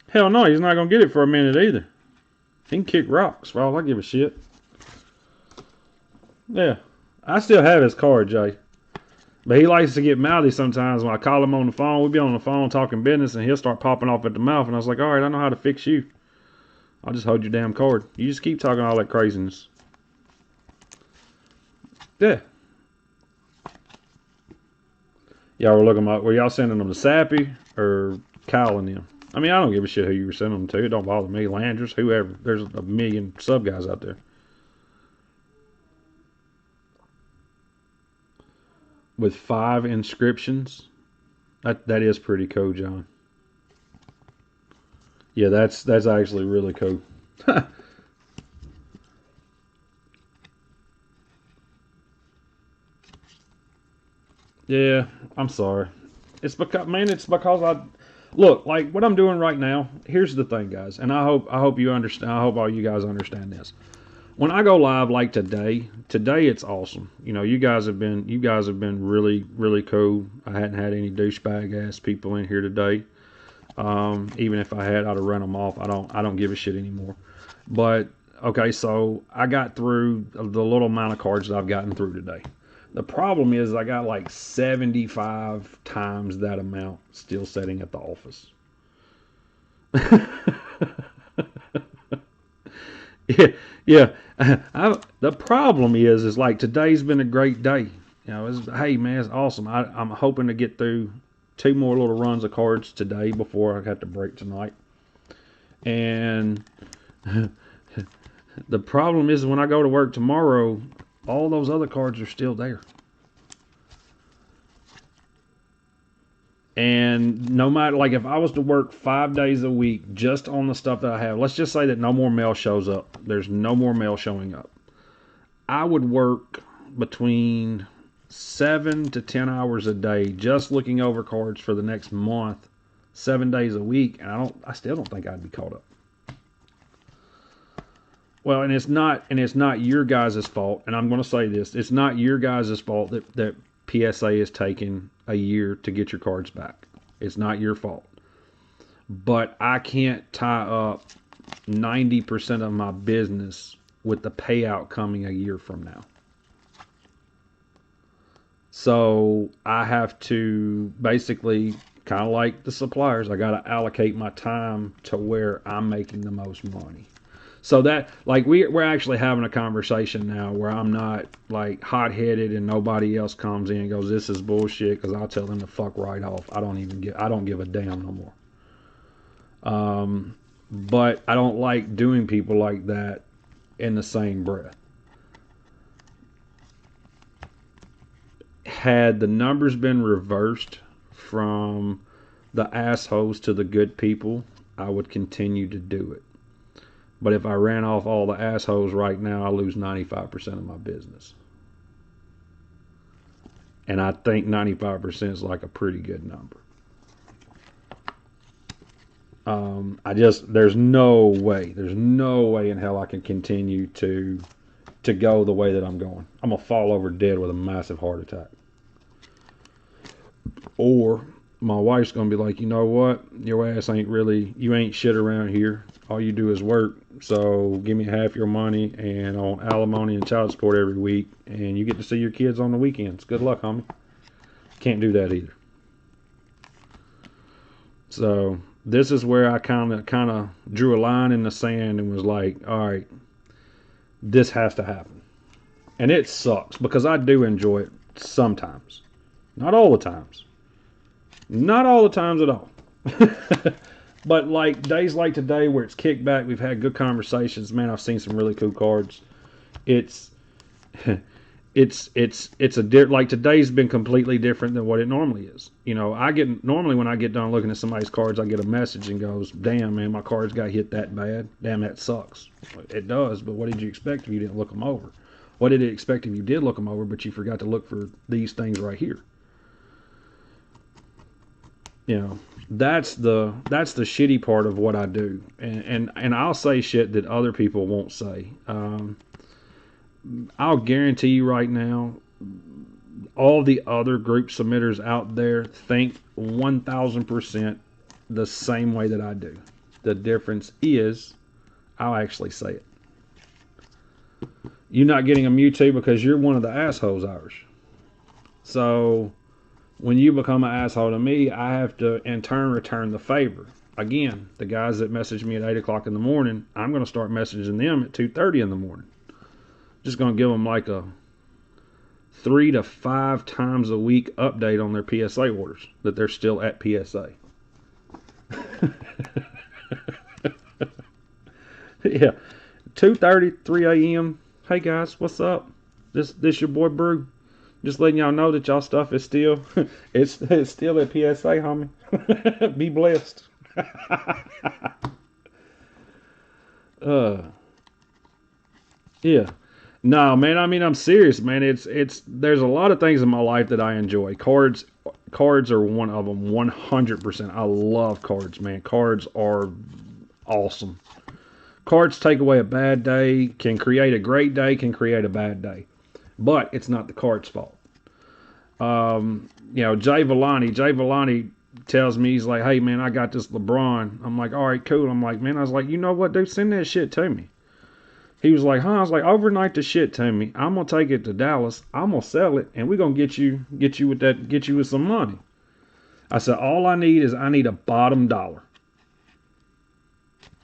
Hell no, he's not going to get it for a minute either. He can kick rocks for all I give a shit. Yeah. I still have his card, Jay. But he likes to get mouthy sometimes when I call him on the phone. We'll be on the phone talking business and he'll start popping off at the mouth. And I was like, all right, I know how to fix you. I'll just hold your damn card. You just keep talking all that craziness. Yeah. Y'all were looking up. Were y'all sending them to Sappy or Kyle and them? I mean, I don't give a shit who you were sending them to. It don't bother me. Landers, whoever. There's a million sub guys out there. With 5 inscriptions. That is pretty cool, John. Yeah, that's actually really cool. Yeah, I'm sorry. It's because I look, like what I'm doing right now. Here's the thing, guys, and I hope you understand. I hope all you guys understand this. When I go live like today it's awesome. You know, you guys have been really, really cool. I hadn't had any douchebag ass people in here today. Even if I had, I'd have run them off. I don't give a shit anymore. But okay, so I got through the little amount of cards that I've gotten through today. The problem is I got like 75 times that amount still sitting at the office. Yeah. The problem is like today's been a great day. You know, hey man, it's awesome. I'm hoping to get through 2 more little runs of cards today before I have to break tonight. And the problem is when I go to work tomorrow, all those other cards are still there. And no matter, like, if I was to work 5 days a week just on the stuff that I have, let's just say that no more mail shows up. There's no more mail showing up. I would work between 7 to 10 hours a day just looking over cards for the next month, 7 days a week, and I still don't think I'd be caught up. Well, and it's not your guys' fault, and I'm going to say this, it's not your guys' fault that PSA is taking a year to get your cards back. It's not your fault. But I can't tie up 90% of my business with the payout coming a year from now. So I have to basically, kind of like the suppliers, I got to allocate my time to where I'm making the most money. So that, like, we're actually having a conversation now where I'm not like hot-headed and nobody else comes in and goes, this is bullshit, because I'll tell them to fuck right off. I don't give a damn no more. But I don't like doing people like that in the same breath. Had the numbers been reversed from the assholes to the good people, I would continue to do it. But if I ran off all the assholes right now, I lose 95% of my business. And I think 95% is like a pretty good number. There's no way in hell I can continue to go the way that I'm going. I'm going to fall over dead with a massive heart attack. Or my wife's going to be like, you know what? Your ass you ain't shit around here. All you do is work. So give me half your money and on alimony and child support every week. And you get to see your kids on the weekends. Good luck, homie. Can't do that either. So this is where I kind of drew a line in the sand and was like, all right, this has to happen. And it sucks because I do enjoy it sometimes. Not all the times. Not all the times at all. But like days like today where it's kickback, we've had good conversations. Man, I've seen some really cool cards. It's like today's been completely different than what it normally is. You know, normally when I get done looking at somebody's cards, I get a message and goes, damn man, my cards got hit that bad. Damn, that sucks. It does, but what did you expect if you didn't look them over? What did it expect if you did look them over, but you forgot to look for these things right here? You know, that's the shitty part of what I do, and I'll say shit that other people won't say. I'll guarantee you right now, all the other group submitters out there think 1,000% the same way that I do. The difference is, I'll actually say it. You're not getting a Mewtwo because you're one of the assholes, Irish. So when you become an asshole to me, I have to in turn return the favor. Again, the guys that message me at 8 o'clock in the morning, I'm going to start messaging them at 2:30 in the morning. Just going to give them like a 3 to 5 times a week update on their PSA orders, that they're still at PSA. Yeah, 2:30, 3 a.m. Hey guys, what's up? This your boy Brew. Just letting y'all know that y'all stuff is still it's still at PSA, homie. Be blessed. Yeah. No, man, I mean I'm serious, man. It's there's a lot of things in my life that I enjoy. Cards are one of them, 100%. I love cards, man. Cards are awesome. Cards take away a bad day, can create a great day, can create a bad day. But it's not the card's fault. You know, Jay Villani tells me, he's like, hey man, I got this LeBron. I'm like, all right, cool. I'm like, man, I was like, you know what, dude, send that shit to me. He was like, huh? I was like, overnight the shit to me. I'm gonna take it to Dallas. I'm gonna sell it, and we're gonna get you with some money. I said, all I need is I need a bottom dollar.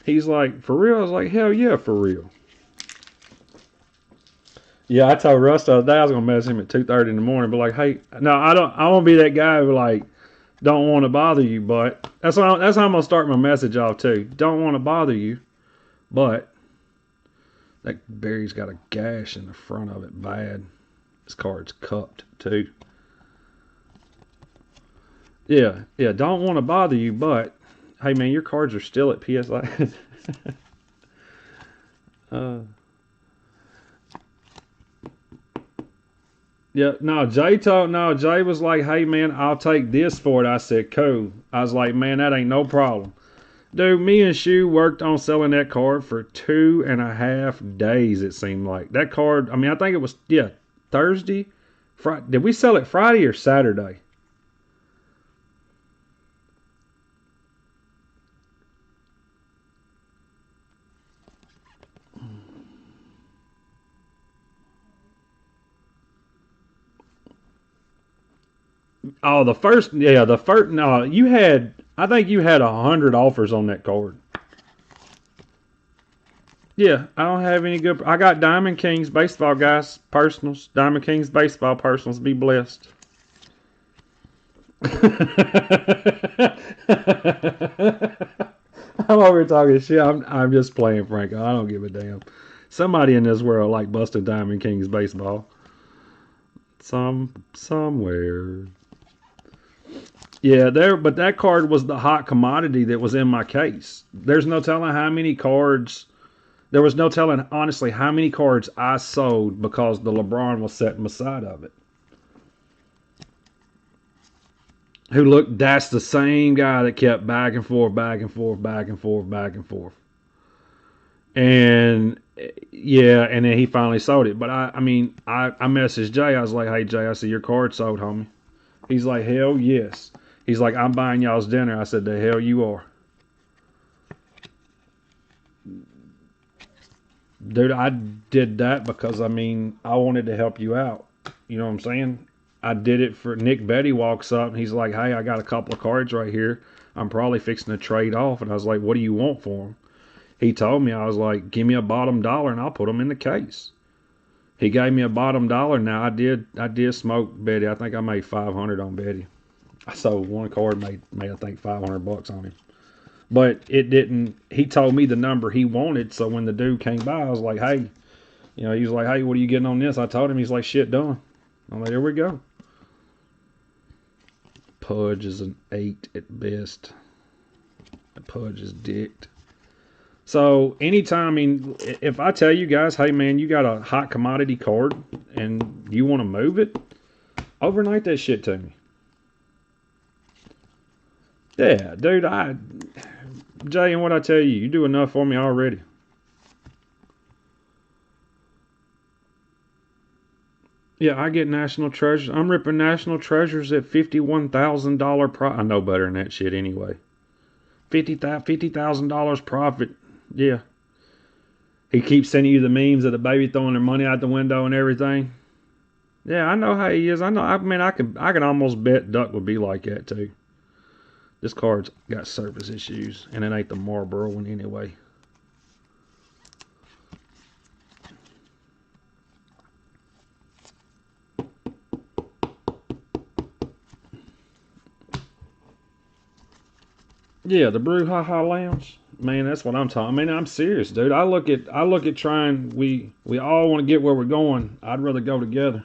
He's like, for real? I was like, hell yeah, for real. Yeah, I told Russ the other day I was gonna message him at 2:30 in the morning, but like, hey, no, I won't be that guy who like don't want to bother you, but that's how I'm gonna start my message off too. Don't want to bother you, but that berry's got a gash in the front of it, bad. This card's cupped too. Yeah, don't want to bother you, but hey man, your cards are still at PSA. Yeah, Jay was like, hey man, I'll take this for it. I said, cool. I was like, man, that ain't no problem. Dude, me and Shu worked on selling that card for 2.5 days, it seemed like. That card, I mean, I think it was, Thursday? Friday. Did we sell it Friday or Saturday? Oh, no, I think you had 100 offers on that card. Yeah, I don't have any good. I got Diamond Kings baseball guys personals. Diamond Kings baseball personals. Be blessed. I'm over here talking shit. I'm just playing, Franco. I don't give a damn. Somebody in this world like busting Diamond Kings baseball. Somewhere. Yeah, but that card was the hot commodity that was in my case. There's no telling how many cards. There was no telling, honestly, how many cards I sold because the LeBron was sitting beside of it. Who looked, that's the same guy that kept back and forth, back and forth, back and forth, back and forth. And yeah, and then he finally sold it. But I messaged Jay. I was like, hey Jay, I said, your card sold, homie. He's like, hell yes. He's like, I'm buying y'all's dinner. I said, the hell you are. Dude, I did that because, I mean, I wanted to help you out. You know what I'm saying? I did it for Nick Betty walks up and he's like, hey, I got a couple of cards right here. I'm probably fixing to trade off. And I was like, what do you want for them? He told me, I was like, give me a bottom dollar and I'll put them in the case. He gave me a bottom dollar. Now I did smoke Betty. I think I made 500 on Betty. I sold one card, made I think $500 on him. But it didn't. He told me the number he wanted. So when the dude came by, I was like, hey, he was like, hey, what are you getting on this? I told him. He's like, shit done. I'm like, here we go. Pudge is an 8 at best. The Pudge is dicked. So anytime, I mean, if I tell you guys, hey man, you got a hot commodity card and you want to move it, overnight that shit to me. Yeah, dude, Jay, and what I tell you, you do enough for me already. Yeah, I get National Treasures. I'm ripping National Treasures at $51,000 profit. I know better than that shit anyway. $50,000 profit. Yeah. He keeps sending you the memes of the baby throwing their money out the window and everything. Yeah, I know how he is. I know. I mean, I can almost bet Duck would be like that too. This card's got surface issues, and it ain't the Marlboro one anyway. Yeah, the Brouhaha Lounge. Man, that's what I'm talking. I mean, I'm serious, dude. I look at trying. We all want to get where we're going. I'd rather go together,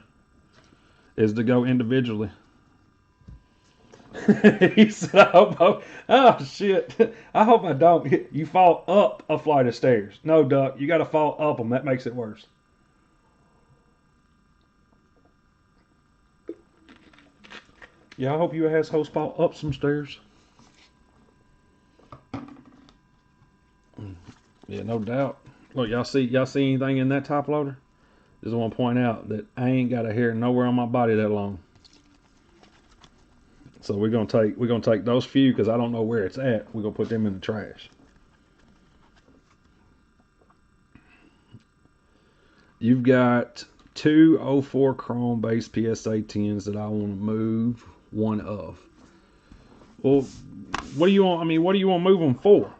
is to go individually. He said, oh shit. I hope I don't. You fall up a flight of stairs. No, Duck. You got to fall up them. That makes it worse. Yeah, I hope you assholes fall up some stairs. Yeah, no doubt. Look, y'all see anything in that top loader? Just want to point out that I ain't got a hair nowhere on my body that long. So we're gonna take those few because I don't know where it's at. We're gonna put them in the trash. You've got two 04 chrome base PSA 10s that I want to move one of. Well, what do you want? I mean, what do you want to move them for?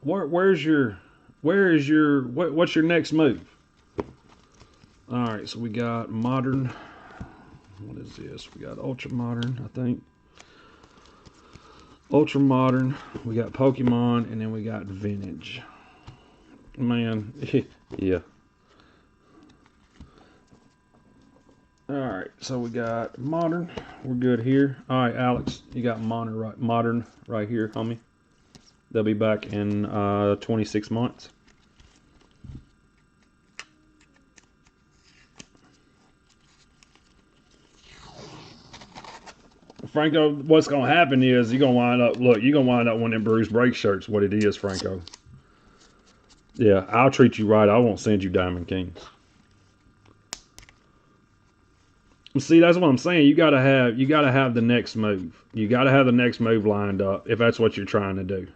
What's your next move? All right, so we got modern. What is this? We got ultra modern, I think. Ultra modern. We got Pokemon, and then we got vintage. Man, yeah. All right, so we got modern. We're good here. All right, Alex, you got modern right here, homie. They'll be back in 26 months. Franco, what's gonna happen is you're gonna wind up. Look, you're gonna wind up one of them Bruce Break shirts. What it is, Franco. Yeah, I'll treat you right. I won't send you Diamond Kings. See, that's what I'm saying. You gotta have the next move. You gotta have the next move lined up if that's what you're trying to do.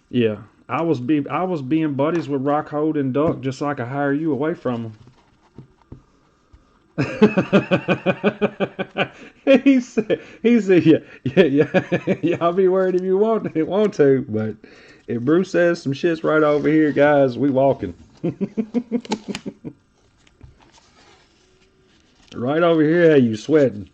Yeah, I was being buddies with Rockhold and Duck just so I could hire you away from them. he said, yeah. I'll be worried if you want to, but if Bruce says some shit's right over here, guys, we walking. Right over here, you sweating.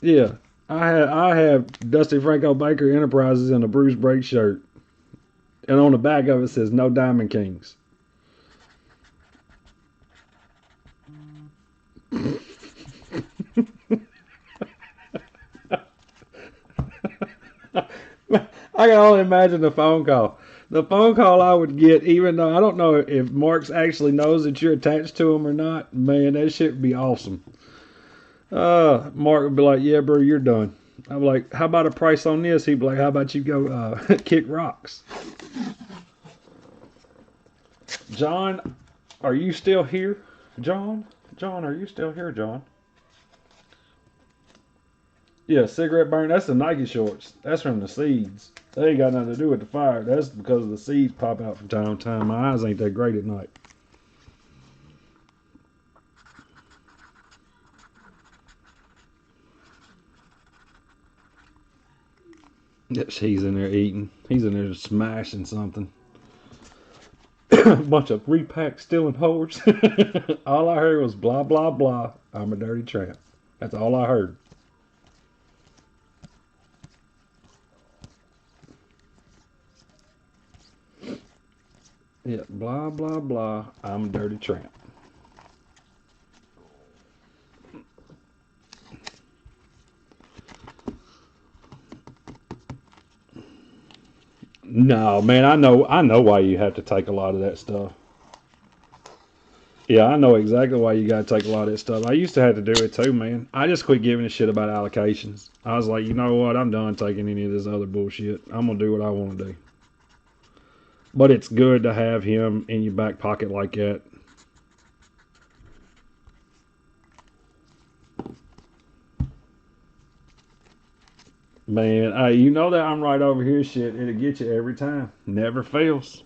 Yeah, I have Dusty Franco Baker Enterprises in a Bruce Break shirt, and on the back of it says "No Diamond Kings." I can only imagine the phone call. The phone call I would get, even though I don't know if Marks actually knows that you're attached to him or not, man, that shit would be awesome. Mark would be like, yeah, bro, you're done. I'm like, how about a price on this? He'd be like, how about you go kick rocks? John, are you still here? John, are you still here, John? Yeah, cigarette burn. That's the Nike shorts. That's from the seeds. They ain't got nothing to do with the fire. That's because the seeds pop out from time to time. My eyes ain't that great at night. Yes, he's in there eating. He's in there smashing something. A bunch of repack stealing whores. All I heard was blah, blah, blah. I'm a dirty tramp. That's all I heard. Yeah, blah, blah, blah. I'm a dirty tramp. No, man, I know why you have to take a lot of that stuff. Yeah, I know exactly why you got to take a lot of that stuff. I used to have to do it too, man. I just quit giving a shit about allocations. I was like, you know what? I'm done taking any of this other bullshit. I'm going to do what I want to do. But it's good to have him in your back pocket like that. Man, hey, you know that I'm right over here, shit. It'll get you every time. Never fails.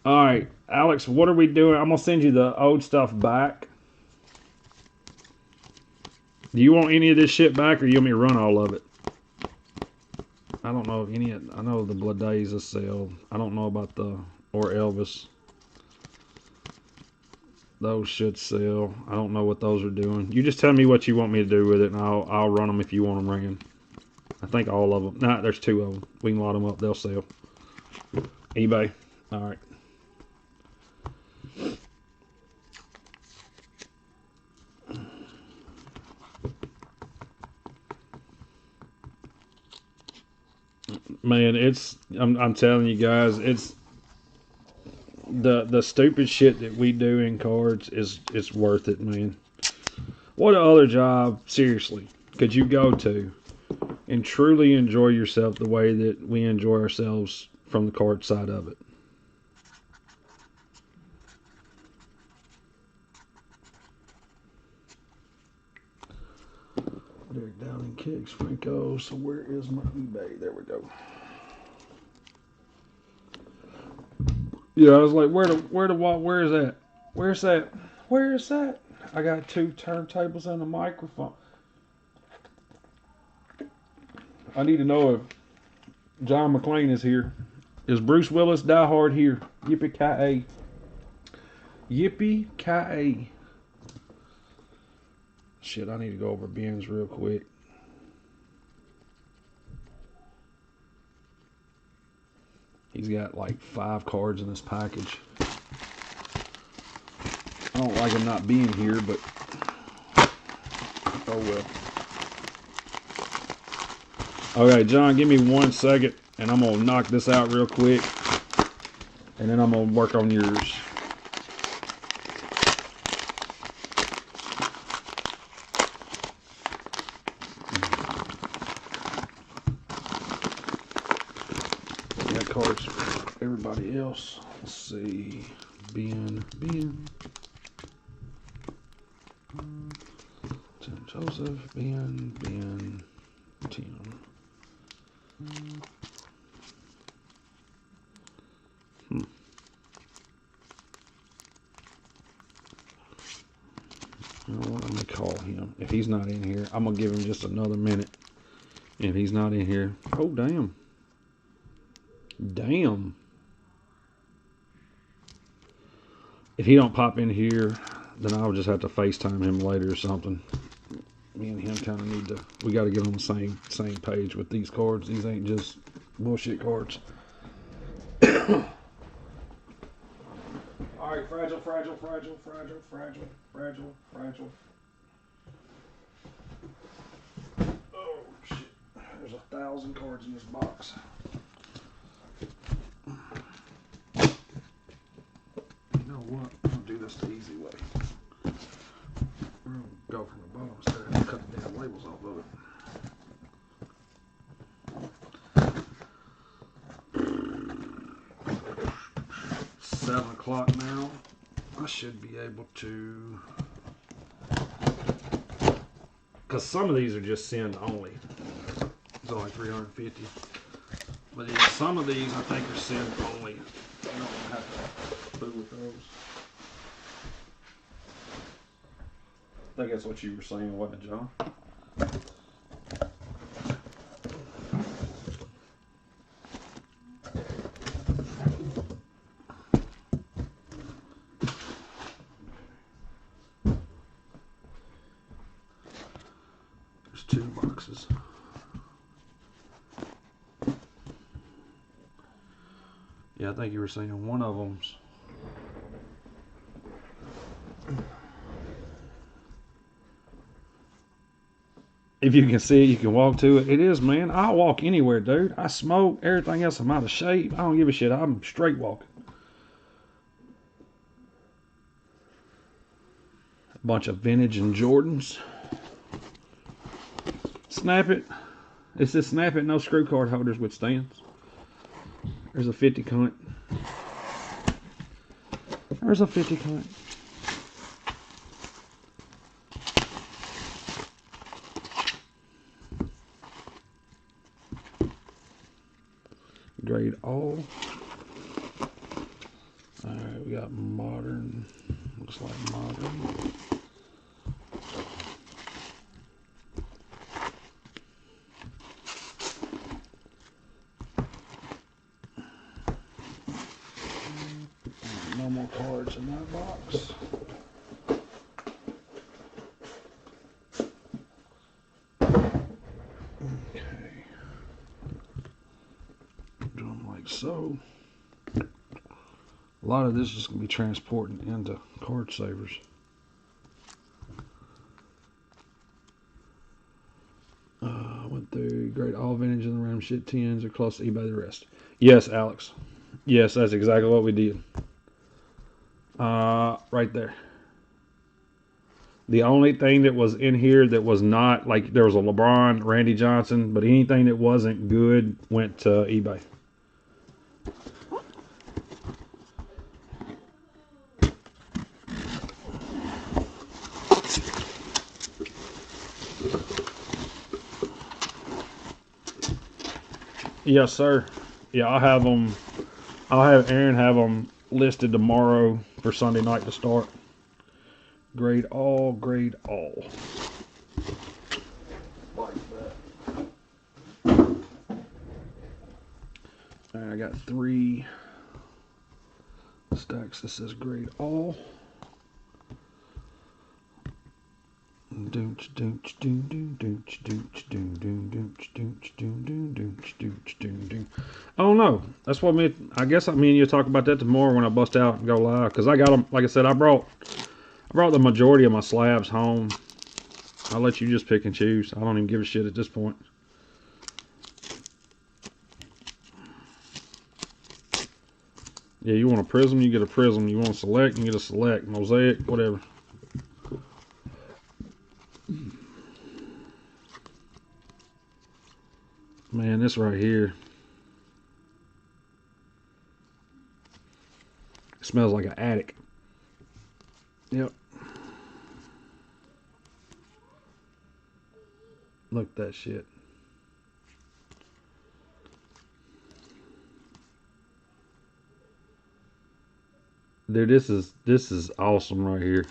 All right, Alex, what are we doing? I'm going to send you the old stuff back. Do you want any of this shit back, or you want me to run all of it? I don't know if any. I know the Bladays will sell. I don't know about or Elvis. Those should sell. I don't know what those are doing. You just tell me what you want me to do with it, and I'll run them if you want them ran. I think all of them. Nah, there's two of them. We can lot them up. They'll sell. eBay. All right. Man, I'm telling you guys, it's the stupid shit that we do in cards is worth it, man. What other job, seriously, could you go to and truly enjoy yourself the way that we enjoy ourselves from the card side of it? back down in kicks, Franco. So where is my eBay? There we go. Yeah, I was like, where is that? Where's that? Where is that? I got 2 turntables and a microphone. I need to know if John McClane is here. Is Bruce Willis Die Hard here? Yippee-ki-yay. Yippee-ki-yay. Shit, I need to go over bins real quick. He's got like 5 cards in this package. I don't like him not being here, but oh well. Okay, John, give me 1 second, and I'm gonna knock this out real quick, and then I'm gonna work on yours. Got cards for everybody else. Let's see, Ben. Tim Joseph, Ben, Tim. You know what, I'm gonna call him. If he's not in here, I'm gonna give him just another minute. If he's not in here, oh damn. Damn. If he don't pop in here, then I'll just have to FaceTime him later or something. Me and him kind of need to, we got to get on the same page with these cards. These ain't just bullshit cards. All right, fragile. Oh shit, there's 1,000 cards in this box. You know what, I'm gonna do this the easy way. We're gonna go from the bottom instead of cutting down labels off of it. 7 o'clock now. I should be able to, because some of these are just send only. It's only 350. But yeah, some of these I think are send only. I don't have to fool with those. I think that's what you were saying, wasn't it, John? There's 2 boxes. Yeah, I think you were saying one of them's. If you can see it, you can walk to it. It is, man. I'll walk anywhere, dude. I smoke. Everything else, I'm out of shape. I don't give a shit. I'm straight walking. A bunch of vintage and Jordans. Snap it. It says snap it. No screw card holders with stands. There's a 50 cunt. There's a 50 cunt. Grade all. Alright, we got modern. Looks like modern. No more cards in that box. Okay. Do them like so. A lot of this is going to be transporting into card savers. Went through grade all vintage and the random shit 10s are close to eBay the rest. Yes, Alex. Yes, that's exactly what we did. Right there. The only thing that was in here that was not, like, there was a LeBron, Randy Johnson, but anything that wasn't good went to eBay. Yes, sir. Yeah, I'll have them. I'll have Aaron have them listed tomorrow for Sunday night to start. Grade all, grade all. Like that. I got 3 stacks that says grade all. Doonch doonch doon doon doonch doonch doon doon doonch doonch doon doon doonch doonch doon doon. Oh no, that's what I guess me and you talk about that tomorrow when I bust out and go live, because I got them. Like I said, I brought the majority of my slabs home. I'll let you just pick and choose. I don't even give a shit at this point. Yeah, you want a prism, you get a prism. You want a select, you get a select. Mosaic, whatever. Man, this right here, it smells like an attic. Yep. Look at that shit. Dude, this is awesome right here.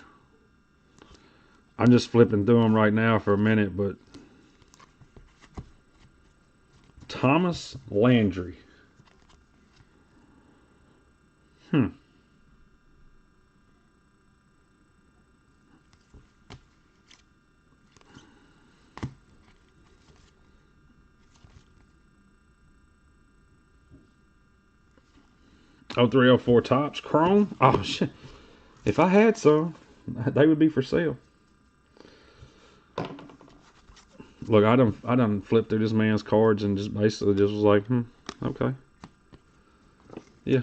I'm just flipping through them right now for a minute, but Thomas Landry. Hmm. Oh, 0304 tops, chrome. Oh shit! If I had some, they would be for sale. Look, I done flipped through this man's cards and just basically just was like, okay, yeah,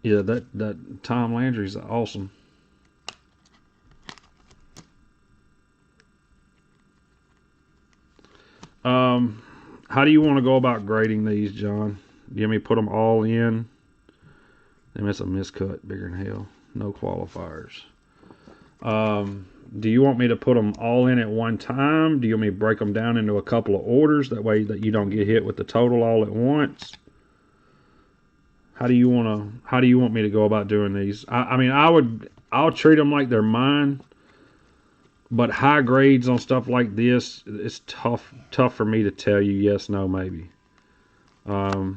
yeah. That Tom Landry's awesome. How do you want to go about grading these, John? Do you want me to put them all in? Then it's a miscut, bigger than hell. No qualifiers. Do you want me to put them all in at one time? Do you want me to break them down into a couple of orders? That way that you don't get hit with the total all at once. How do you want me to go about doing these? I mean, I'll treat them like they're mine. But high grades on stuff like this, it's tough for me to tell you yes, no, maybe. I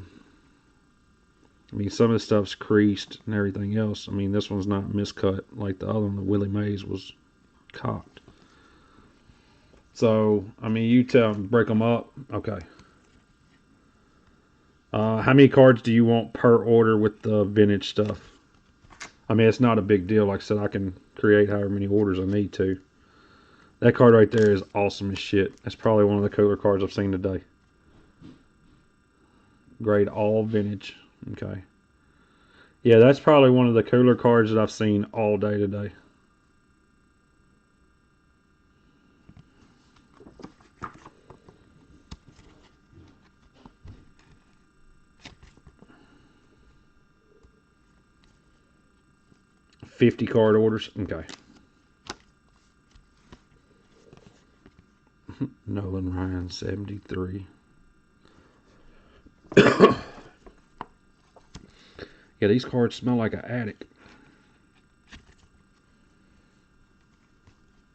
mean, some of the stuff's creased and everything else. I mean, this one's not miscut like the other one. The Willie Mays was cocked. So, I mean, you break them up. Okay. How many cards do you want per order with the vintage stuff? I mean, it's not a big deal. Like I said, I can create however many orders I need to. That card right there is awesome as shit. That's probably one of the cooler cards I've seen today. Grade all vintage. Okay. Yeah, that's probably one of the cooler cards that I've seen all day today. $50 card orders. Okay. Nolan Ryan 73. Yeah, these cards smell like an attic.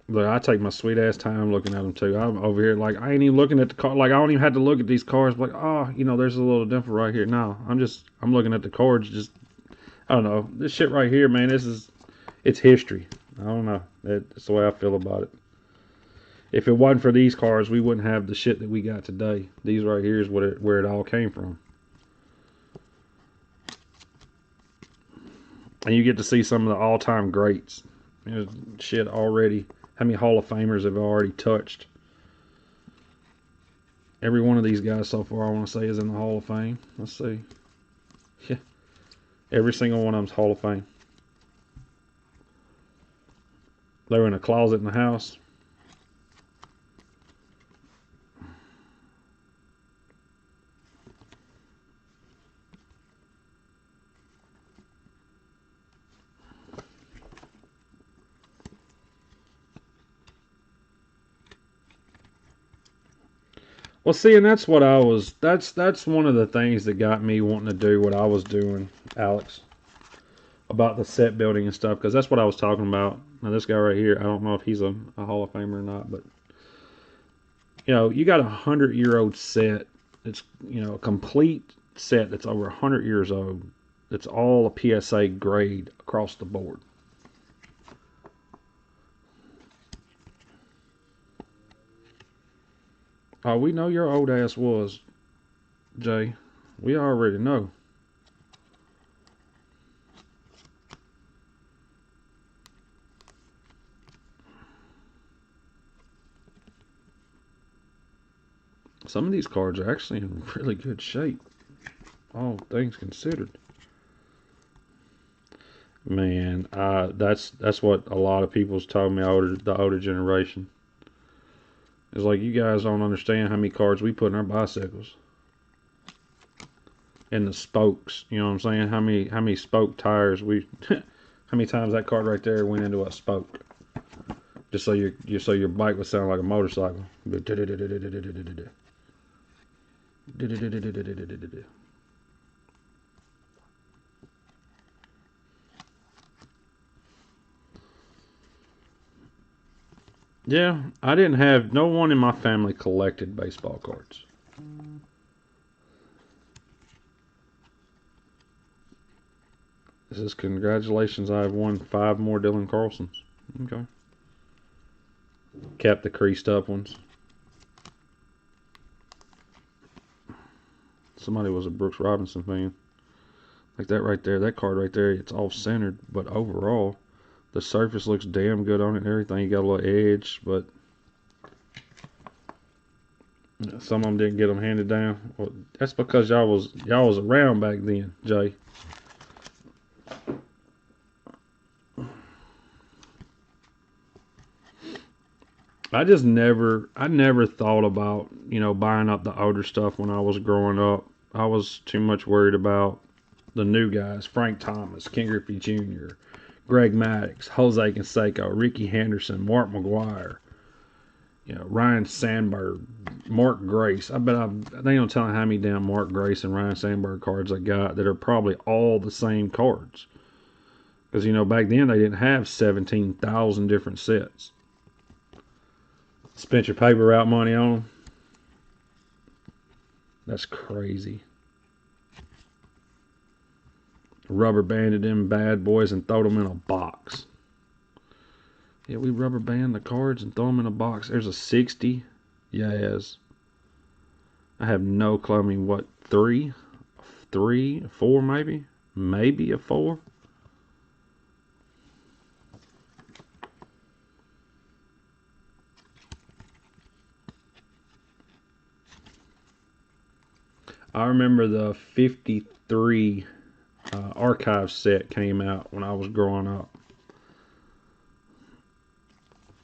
Look, I take my sweet ass time looking at them too. I'm over here like I ain't even looking at the card. Like I don't even have to look at these cards. Like there's a little dimple right here. No, I'm looking at the cards. Just I don't know this shit right here, man. It's history. I don't know. That's the way I feel about it. If it wasn't for these cards, we wouldn't have the shit that we got today. These right here is where it all came from. And you get to see some of the all-time greats. Shit already. How many Hall of Famers have already touched? Every one of these guys so far, I want to say, is in the Hall of Fame. Let's see. Yeah. Every single one of them's Hall of Fame. They were in a closet in the house. Well, see, and that's what I was. That's one of the things that got me wanting to do what I was doing, Alex, about the set building and stuff. Because that's what I was talking about. Now, this guy right here, I don't know if he's a Hall of Famer or not, but you got 100-year-old set. It's a complete set that's over 100 years old. It's all a PSA grade across the board. Oh, we know your old ass was, Jay. We already know. Some of these cards are actually in really good shape, all things considered. Man, that's what a lot of people's told me. The older generation. It's like, you guys don't understand how many cards we put in our bicycles. And the spokes, you know what I'm saying? How many spoke tires we how many times that card right there went into a spoke. Just so your bike would sound like a motorcycle. Yeah, I didn't have no one in my family collected baseball cards. This is congratulations. I have won 5 more Dylan Carlsons. Okay. Kept the creased up ones. Somebody was a Brooks Robinson fan. Like that right there, that card right there, it's off centered, but overall, the surface looks damn good on it and everything. You got a little edge, but some of them didn't get them handed down. Well, that's because y'all was around back then, Jay. I never thought about, buying up the older stuff when I was growing up. I was too much worried about the new guys: Frank Thomas, Ken Griffey Jr., Greg Maddux, Jose Canseco, Ricky Henderson, Mark McGwire, Ryan Sandberg, Mark Grace. They don't tell me how many damn Mark Grace and Ryan Sandberg cards I got that are probably all the same cards. Because, back then they didn't have 17,000 different sets. Spent your paper route money on them? That's crazy. Rubber banded them bad boys and throw them in a box. Yeah, we rubber band the cards and throw them in a box. There's a 60. Yes. I have no clue. I mean, what, 3? 4 maybe? Maybe a 4? I remember the 53 archive set came out when I was growing up,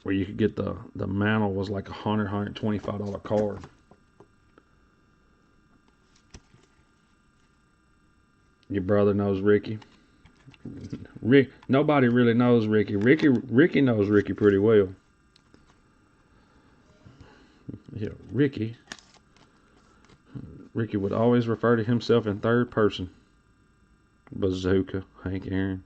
where you could get the mantle was like $125 card. Your brother knows Ricky. Nobody really knows Ricky. Ricky knows Ricky pretty well. Yeah, Ricky would always refer to himself in third person. Bazooka, Hank Aaron.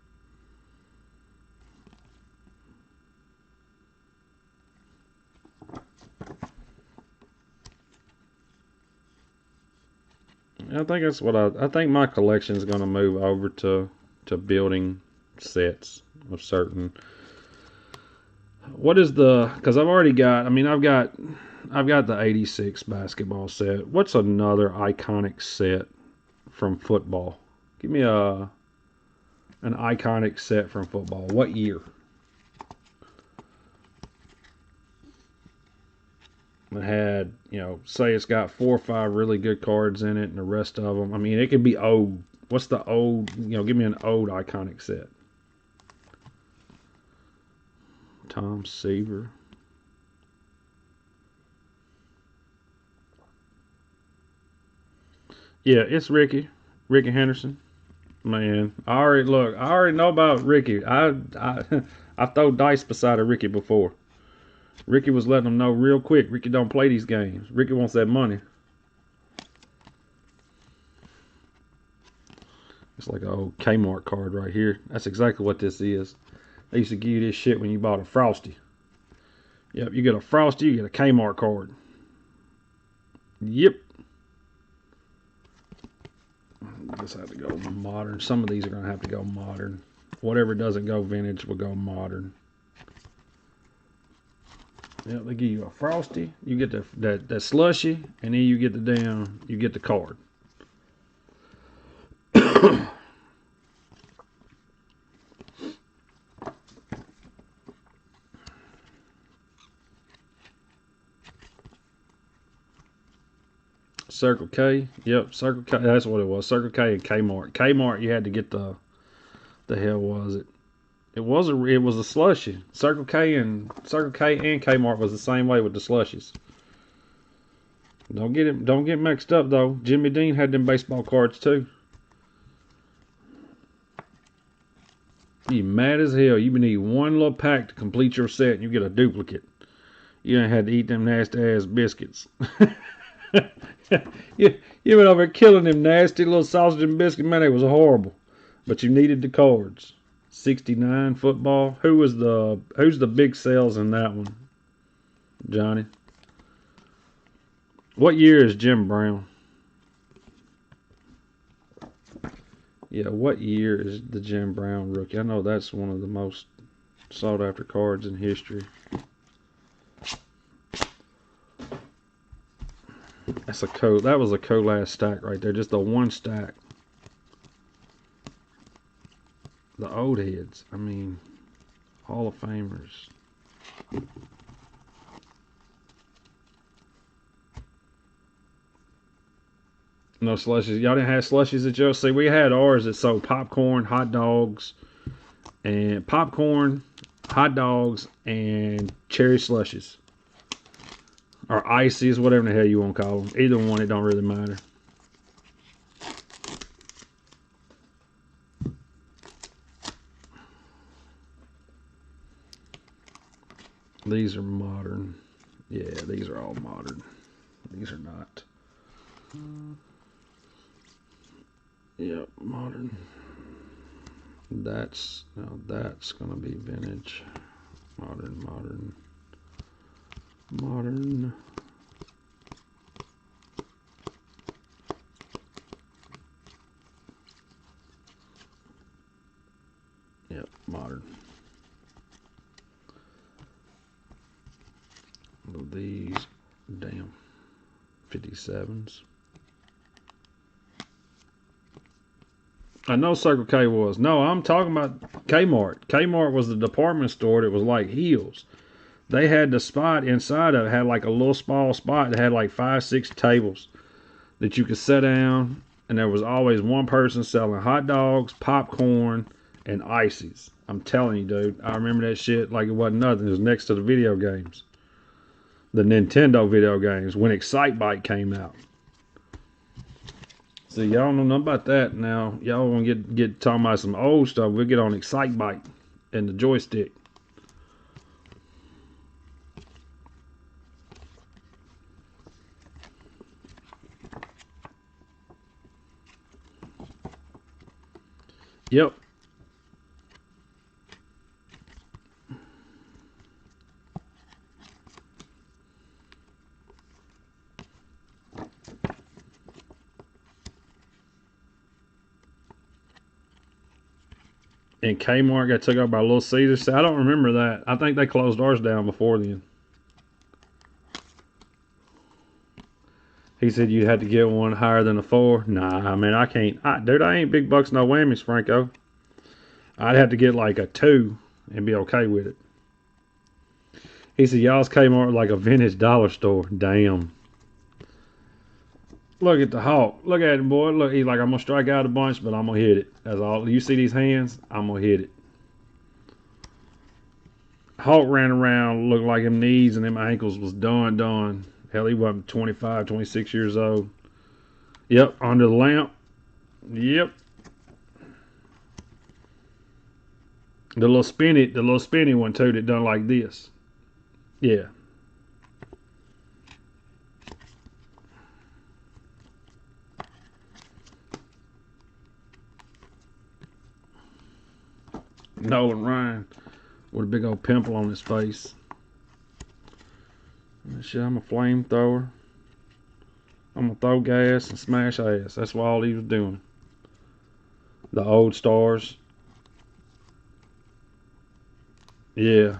I think that's what I think my collection is going to move over to building sets of certain. What is because I've already got, I've got the 86 basketball set. What's another iconic set from football? Give me an iconic set from football. What year? It had, say it's got 4 or 5 really good cards in it, and the rest of them, it could be old. What's the old, give me an old iconic set. Tom Seaver. Yeah, it's Ricky Henderson. Man, I already know about Ricky. I I've thrown dice beside a Ricky before. Ricky was letting them know real quick. Ricky don't play these games. Ricky wants that money. It's like an old Kmart card right here. That's exactly what this is. They used to give you this shit when you bought a Frosty. Yep, you get a Frosty, you get a Kmart card. Yep. This had to go modern. Some of these are going to have to go modern. Whatever doesn't go vintage will go modern. Yep, they give you a Frosty. You get that slushy, and then you get the card. Circle K. Yep, Circle K. That's what it was. Circle K and Kmart. Kmart, you had to get the hell was it? It was a slushy. Circle K and Kmart was the same way with the slushies. Don't get mixed up though. Jimmy Dean had them baseball cards too. You mad as hell. You need one little pack to complete your set and you get a duplicate. You ain't had to eat them nasty ass biscuits. you been over killing them nasty little sausage and biscuit. Man, it was horrible. But you needed the cards. 69 football. Who's the big sales in that one? Johnny. What year is Jim Brown? Yeah, what year is the Jim Brown rookie? I know that's one of the most sought after cards in history. That was a last stack right there. Just the one stack. The old heads. I mean, Hall of Famers. No slushies. Y'all didn't have slushies at your. See, we had ours that sold popcorn, hot dogs, and cherry slushies. Or ices, whatever the hell you want to call them. Either one, it don't really matter. These are modern. Yeah, these are all modern. These are not. Yep, modern. That's gonna be vintage. Modern. Yep, modern. These, damn, 57s. I know Circle K was. No, I'm talking about Kmart. Kmart was the department store that was like Heels. They had the spot inside of it, had like a little small spot that had like 5-6 tables that you could sit down, and there was always one person selling hot dogs, popcorn, and ices. I'm telling you, dude, I remember that shit like it wasn't nothing. It was next to the video games. The Nintendo video games when Excitebike came out. See, y'all don't know nothing about that now. Y'all want to get talking about some old stuff. We'll get on Excitebike and the joystick. Yep. And Kmart got took over by Little Caesars. I don't remember that. I think they closed ours down before then. He said you had to get one higher than a 4. Nah, man, I can't. Dude, I ain't big bucks, no whammies, Franco. I'd have to get like a 2 and be okay with it. He said y'all's Kmart like a vintage dollar store. Damn. Look at the Hawk. Look at him, boy. Look, he's like, I'm going to strike out a bunch, but I'm going to hit it. That's all. You see these hands? I'm going to hit it. Hawk ran around, looked like him knees and them ankles was done. Hell, he wasn't 25, 26 years old. Yep, under the lamp. Yep. The little spinny one, too, that done like this. Yeah. Nolan Ryan with a big old pimple on his face. Shit, I'm a flamethrower. I'm gonna throw gas and smash ass. That's what all he was doing. The old stars. Yeah.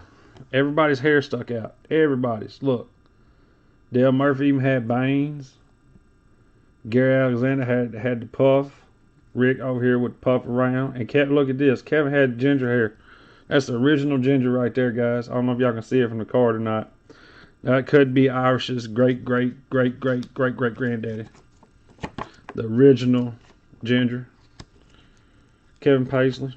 Everybody's hair stuck out. Everybody's. Look. Dale Murphy even had bangs. Gary Alexander had the puff. Rick over here would puff around. And Kevin, look at this. Kevin had ginger hair. That's the original ginger right there, guys. I don't know if y'all can see it from the card or not. That could be Irish's great granddaddy. The original ginger. Kevin Paisley.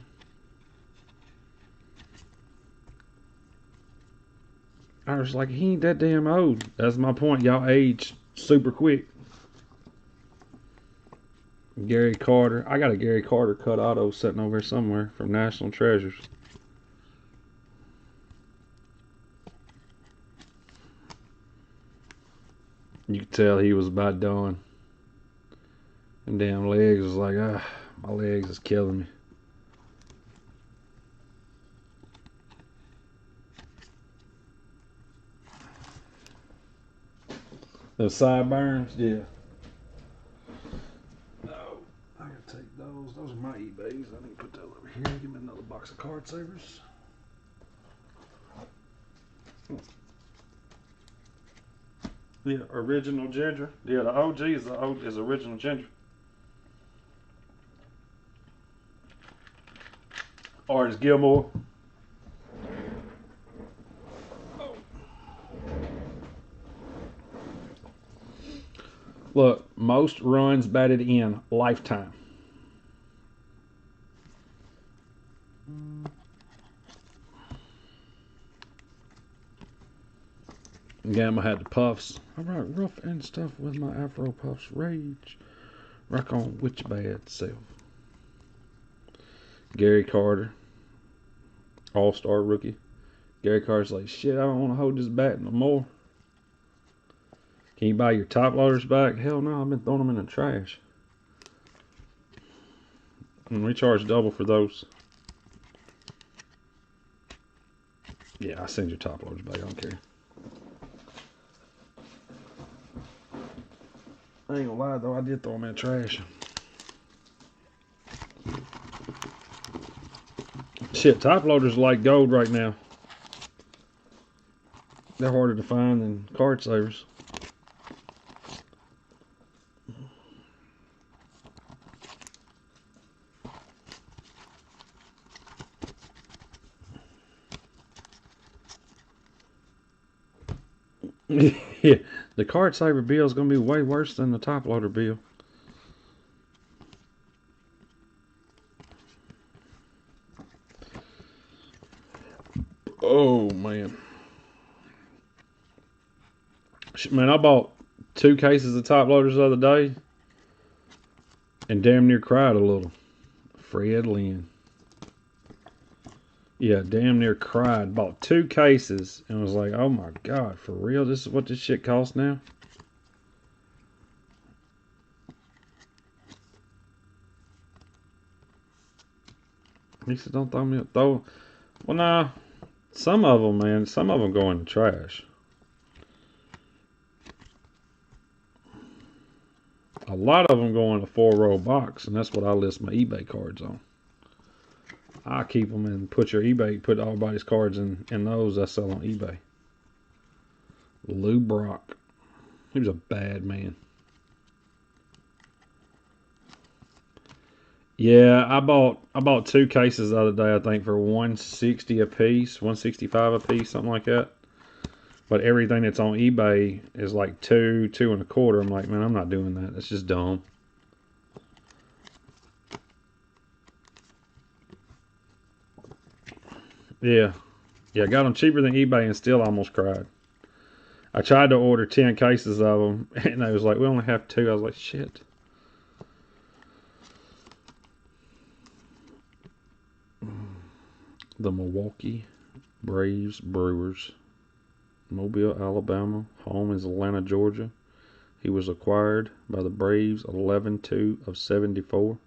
I was like, he ain't that damn old. That's my point. Y'all age super quick. Gary Carter. I got a Gary Carter cut auto sitting over here somewhere from National Treasures. You could tell he was about done. And damn legs was like, my legs is killing me. The sideburns, yeah. No, I gotta take those. Those are my eBays. I need to put those over here. Give me another box of card savers. Yeah, original ginger. Yeah, the OG is original ginger. Artist Gilmore. Look, most runs batted in lifetime. Gamma had the puffs. I write rough and stuff with my Afro puffs. Rage. Rock on with your bad self. Gary Carter. All-star rookie. Gary Carter's like, shit, I don't want to hold this bat no more. Can you buy your top loaders back? Hell no, I've been throwing them in the trash. And we charge double for those. Yeah, I send your top loaders back, I don't care. I ain't gonna lie though, I did throw them in the trash. Shit, top loaders are like gold right now. They're harder to find than card savers. Yeah, the card saver bill is gonna be way worse than the top loader bill. Oh man. Man, I bought 2 cases of top loaders the other day and damn near cried a little. Fred Lynn. Yeah, damn near cried. Bought 2 cases and was like, oh my god, for real? This is what this shit costs now? He said, don't throw me up. Well, nah. Some of them, man, some of them go in the trash. A lot of them go in a 4-row box, and that's what I list my eBay cards on. I keep them and put everybody's cards in those I sell on eBay. Lou Brock. He was a bad man. Yeah, I bought 2 cases the other day, I think, for $160 a piece, $165 a piece, something like that. But everything that's on eBay is like $2, $2.25. I'm like, man, I'm not doing that. That's just dumb. Yeah. Yeah, I got them cheaper than eBay and still almost cried. I tried to order 10 cases of them, and they was like, we only have 2. I was like, shit. The Milwaukee Braves Brewers. Mobile, Alabama. Home is Atlanta, Georgia. He was acquired by the Braves 11-2 of 74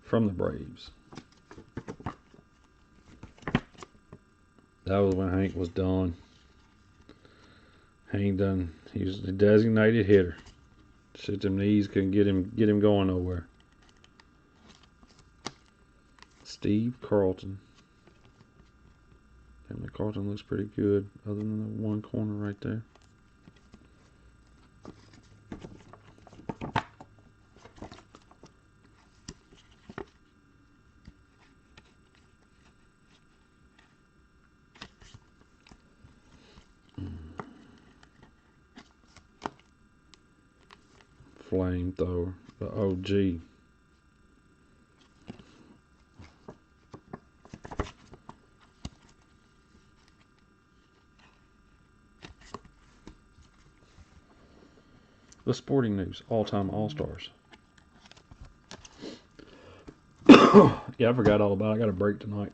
from the Braves. That was when Hank was done. Hank done. He was the designated hitter. Shit, them knees couldn't get him going nowhere. Steve Carlton. Damn, the Carlton looks pretty good, other than the one corner right there. Flamethrower, the OG. The Sporting News, all-time All-Stars. Yeah, I forgot all about it. I got a break tonight.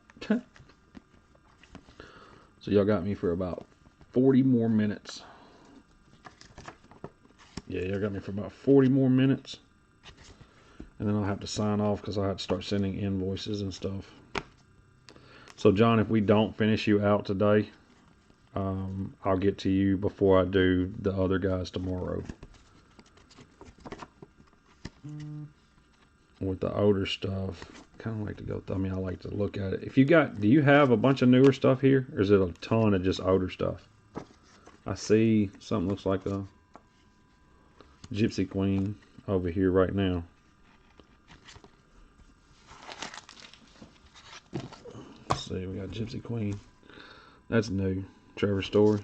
So y'all got me for about 40 more minutes. Yeah, y'all got me for about 40 more minutes. And then I'll have to sign off because I have to start sending invoices and stuff. So, John, if we don't finish you out today, I'll get to you before I do the other guys tomorrow. With the older stuff, kind of like to go. I mean, I like to look at it. If you got, do you have a bunch of newer stuff here, or is it a ton of just older stuff? I see something looks like a Gypsy Queen over here right now. Let's see, we got Gypsy Queen. That's new, Trevor Story.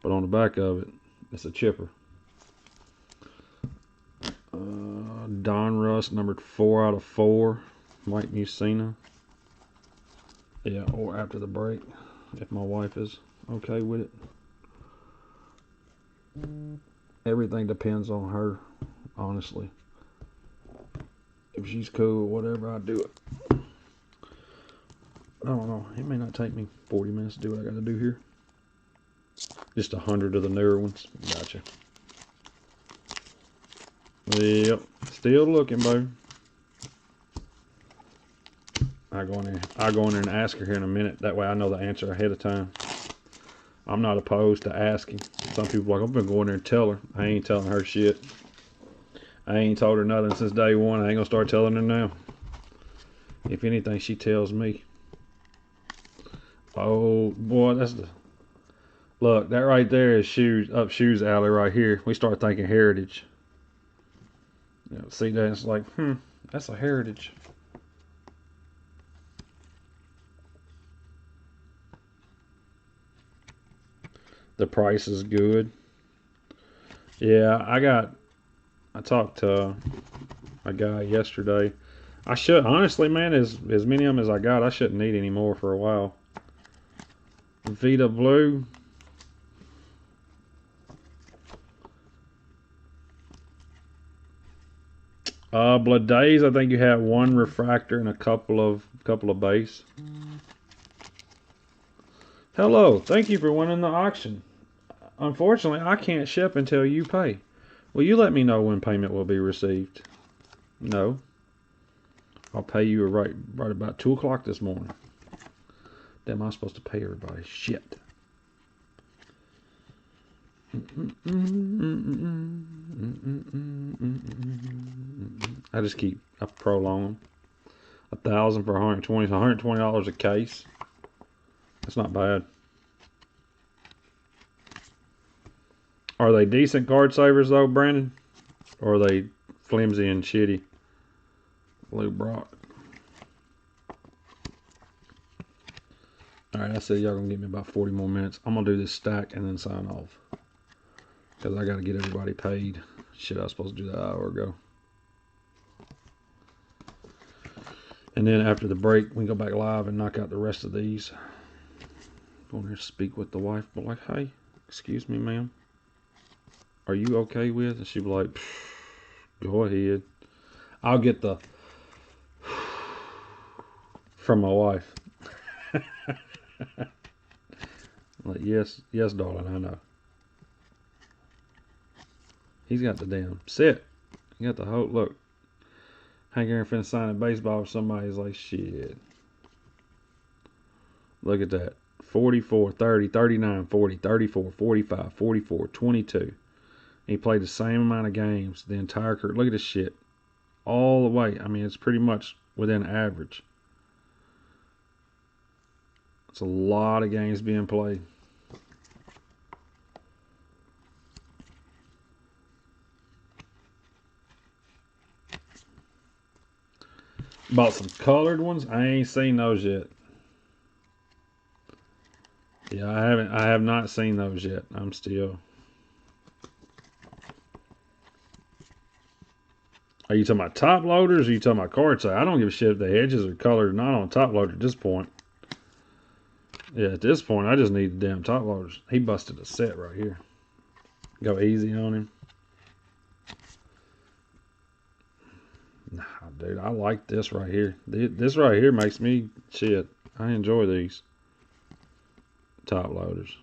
But on the back of it, it's a chipper. Don Russ, numbered 4/4. Mike Mussina. Yeah, or after the break, if my wife is okay with it. Everything depends on her, honestly. If she's cool or whatever, I do it. I don't know. It may not take me 40 minutes to do what I got to do here. Just 100 of the newer ones. Gotcha. Yep. Still looking, babe. I'll go in there and ask her here in a minute. That way I know the answer ahead of time. I'm not opposed to asking. Some people are like, I'm going to go in there and tell her. I ain't telling her shit. I ain't told her nothing since day one. I ain't going to start telling her now. If anything, she tells me. Oh, boy, that's the... Look, that right there is Shoes Alley right here. We start thinking Heritage. You know, see that? It's like, that's a Heritage. The price is good. Yeah, I talked to a guy yesterday. I should, honestly, man, as many of them as I got, I shouldn't need any more for a while. Vita Blue. Blood Days, I think you have one refractor and a couple of base. Hello, thank you for winning the auction. Unfortunately, I can't ship until you pay. Will you let me know when payment will be received? No. I'll pay you right about 2 o'clock this morning. Damn, I'm supposed to pay everybody. Shit. I just keep prolonging. 1,000 for 120. So $120 a case. That's not bad. Are they decent card savers though, Brandon? Or are they flimsy and shitty? Lou Brock. Alright, I said y'all gonna give me about 40 more minutes. I'm gonna do this stack and then sign off. Because I gotta get everybody paid. Shit, I was supposed to do that an hour ago. And then after the break, we go back live and knock out the rest of these. Go in there and speak with the wife. But like, hey, excuse me, ma'am. Are you okay with? And she'd be like, go ahead. I'll get the from my wife. Like, yes, yes, darling, I know. He's got the damn set. He got the whole look. Hank Aaron finna sign a baseball with somebody. He's like, shit. Look at that. 44, 30, 39, 40, 34, 45, 44, 22. He played the same amount of games the entire career. Look at this shit. All the way. I mean, it's pretty much within average. It's a lot of games being played. Bought some colored ones. I ain't seen those yet. Yeah, I have not seen those yet. I'm still. Are you talking about top loaders or are you talking about card side? I don't give a shit if the edges are colored or not on top loader at this point. Yeah, at this point, I just need the damn top loaders. He busted a set right here. Go easy on him. Nah, dude, I like this right here. This right here makes me shit. I enjoy these top loaders.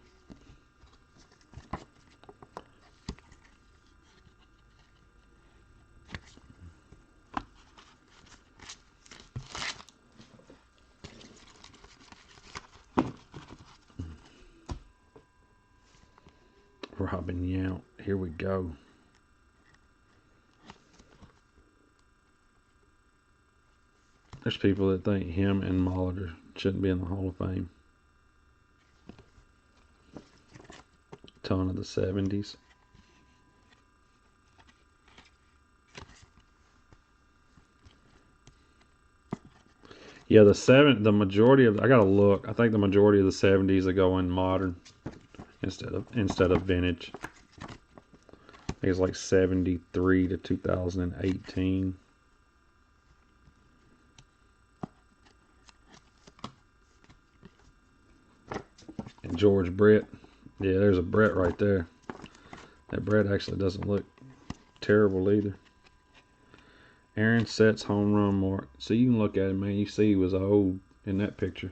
Robin Yount. Here we go. There's people that think him and Molitor shouldn't be in the Hall of Fame. Ton of the 70s. Yeah, the majority of I gotta look. I think the majority of the 70s are going modern instead of vintage. I think it's like 73 to 2018. And George Brett. Yeah, there's a Brett right there. That Brett actually doesn't look terrible either. Aaron Sets home run mark. So you can look at him, man. You see he was old in that picture.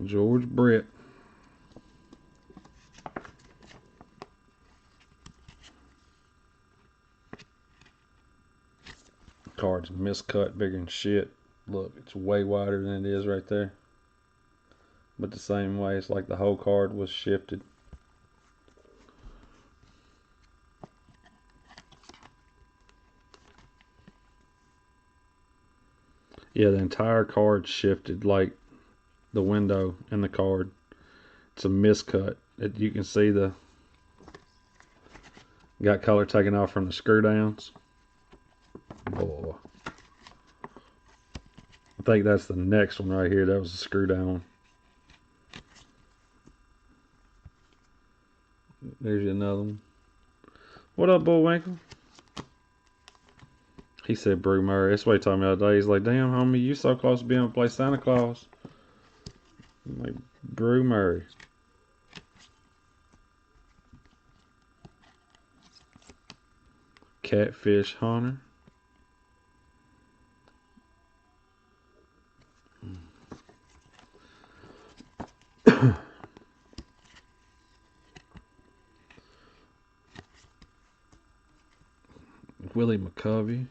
George Brett. Card's miscut bigger than shit. Look, it's way wider than it is right there. But the same way, it's like the whole card was shifted. Yeah, the entire card shifted, like the window in the card. It's a miscut. You can see got color taken off from the screw downs. Boy. I think that's the next one right here. That was the screw down. There's another one. What up, Bullwinkle? He said Brew Murray. That's what he told me the other day. He's like, damn, homie, you so close to being able to play Santa Claus. I'm like, Brew Murray. Catfish Hunter. Willie McCovey.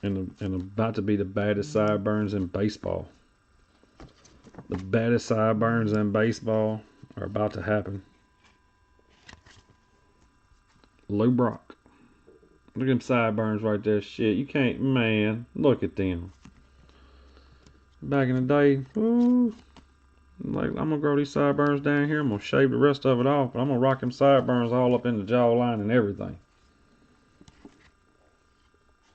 And about to be the baddest sideburns in baseball. The baddest sideburns in baseball are about to happen. Lou Brock. Look at them sideburns right there. Shit, you can't, man. Look at them. Back in the day, ooh, like I'm gonna grow these sideburns down here. I'm gonna shave the rest of it off, but I'm gonna rock them sideburns all up in the jawline and everything.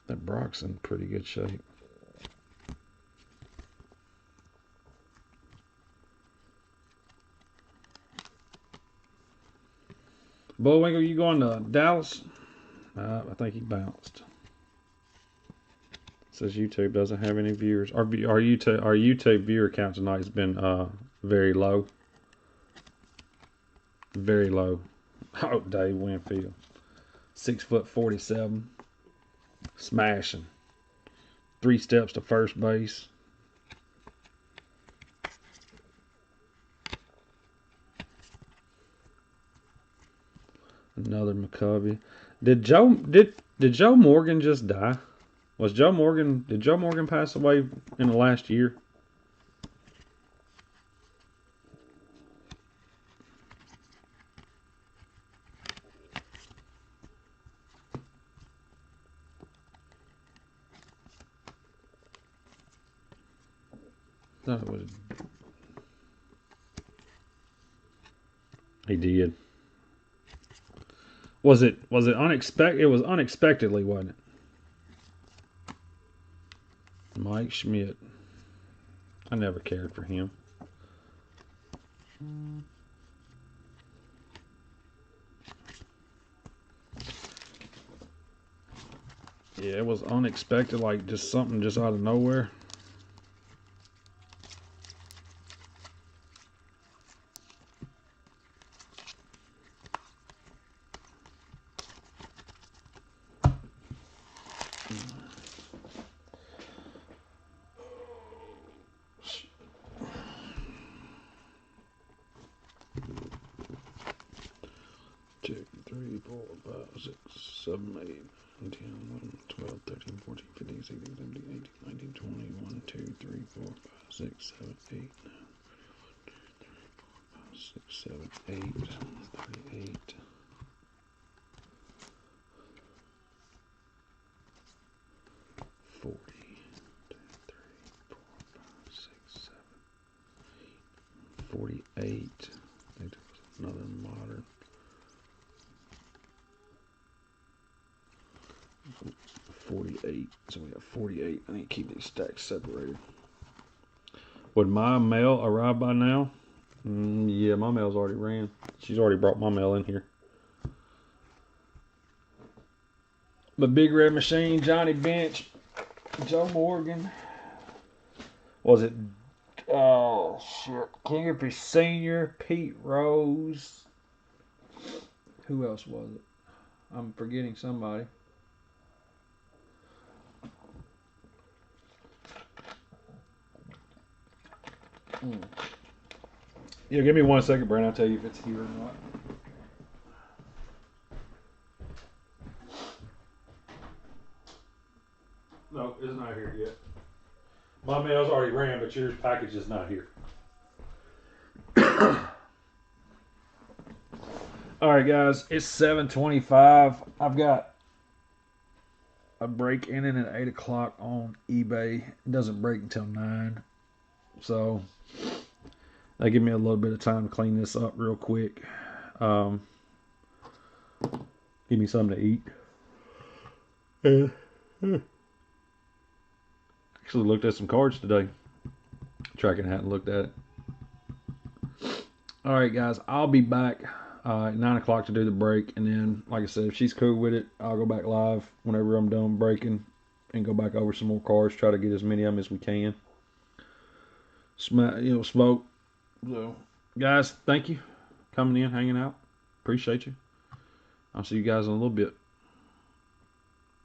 That Brock's in pretty good shape. Bullwinkle, you going to Dallas? I think he bounced. Says YouTube doesn't have any viewers. Our YouTube viewer count tonight has been very low. Very low. Oh, Dave Winfield. 6'47". Smashing. 3 steps to first base. Another McCovey. Did Joe Morgan just die? Did Joe Morgan pass away in the last year? I thought it was. He did. Was it unexpected? It was unexpectedly, wasn't it? Mike Schmidt. I never cared for him. Yeah, it was unexpected, like just something just out of nowhere. Check 3, 4, 5, 6, 7, 8, 9, 10, 11, 12, 13, 14, 15, 16, 17, 18, 19, 20, 1, 2, 3, 4, 5, 6, 7, 8, 9, 6, 7, 8, 38, 40, 2, 3, 4, 5, 6, 7, 48. I think there was another modern. 48. So we have 48. I need to keep these stacks separated. Would my mail arrive by now? Yeah, my mail's already ran. She's already brought my mail in here. The Big Red Machine, Johnny Bench, Joe Morgan. Was it? Oh, shit. King Griffey Sr., Pete Rose. Who else was it? I'm forgetting somebody. Yeah, give me 1 second, Brent. I'll tell you if it's here or not. No, it's not here yet. My mail's already ran, but your package is not here. All right, guys, it's 7:25. I've got a break in at 8 o'clock on eBay. It doesn't break until 9. So that give me a little bit of time to clean this up real quick. Give me something to eat. Actually looked at some cards today. Tracking hadn't looked at it. All right, guys, I'll be back at 9 o'clock to do the break. And then, like I said, if she's cool with it, I'll go back live whenever I'm done breaking and go back over some more cards, try to get as many of them as we can. Smoke. So, guys, thank you coming in, hanging out. Appreciate you. I'll see you guys in a little bit.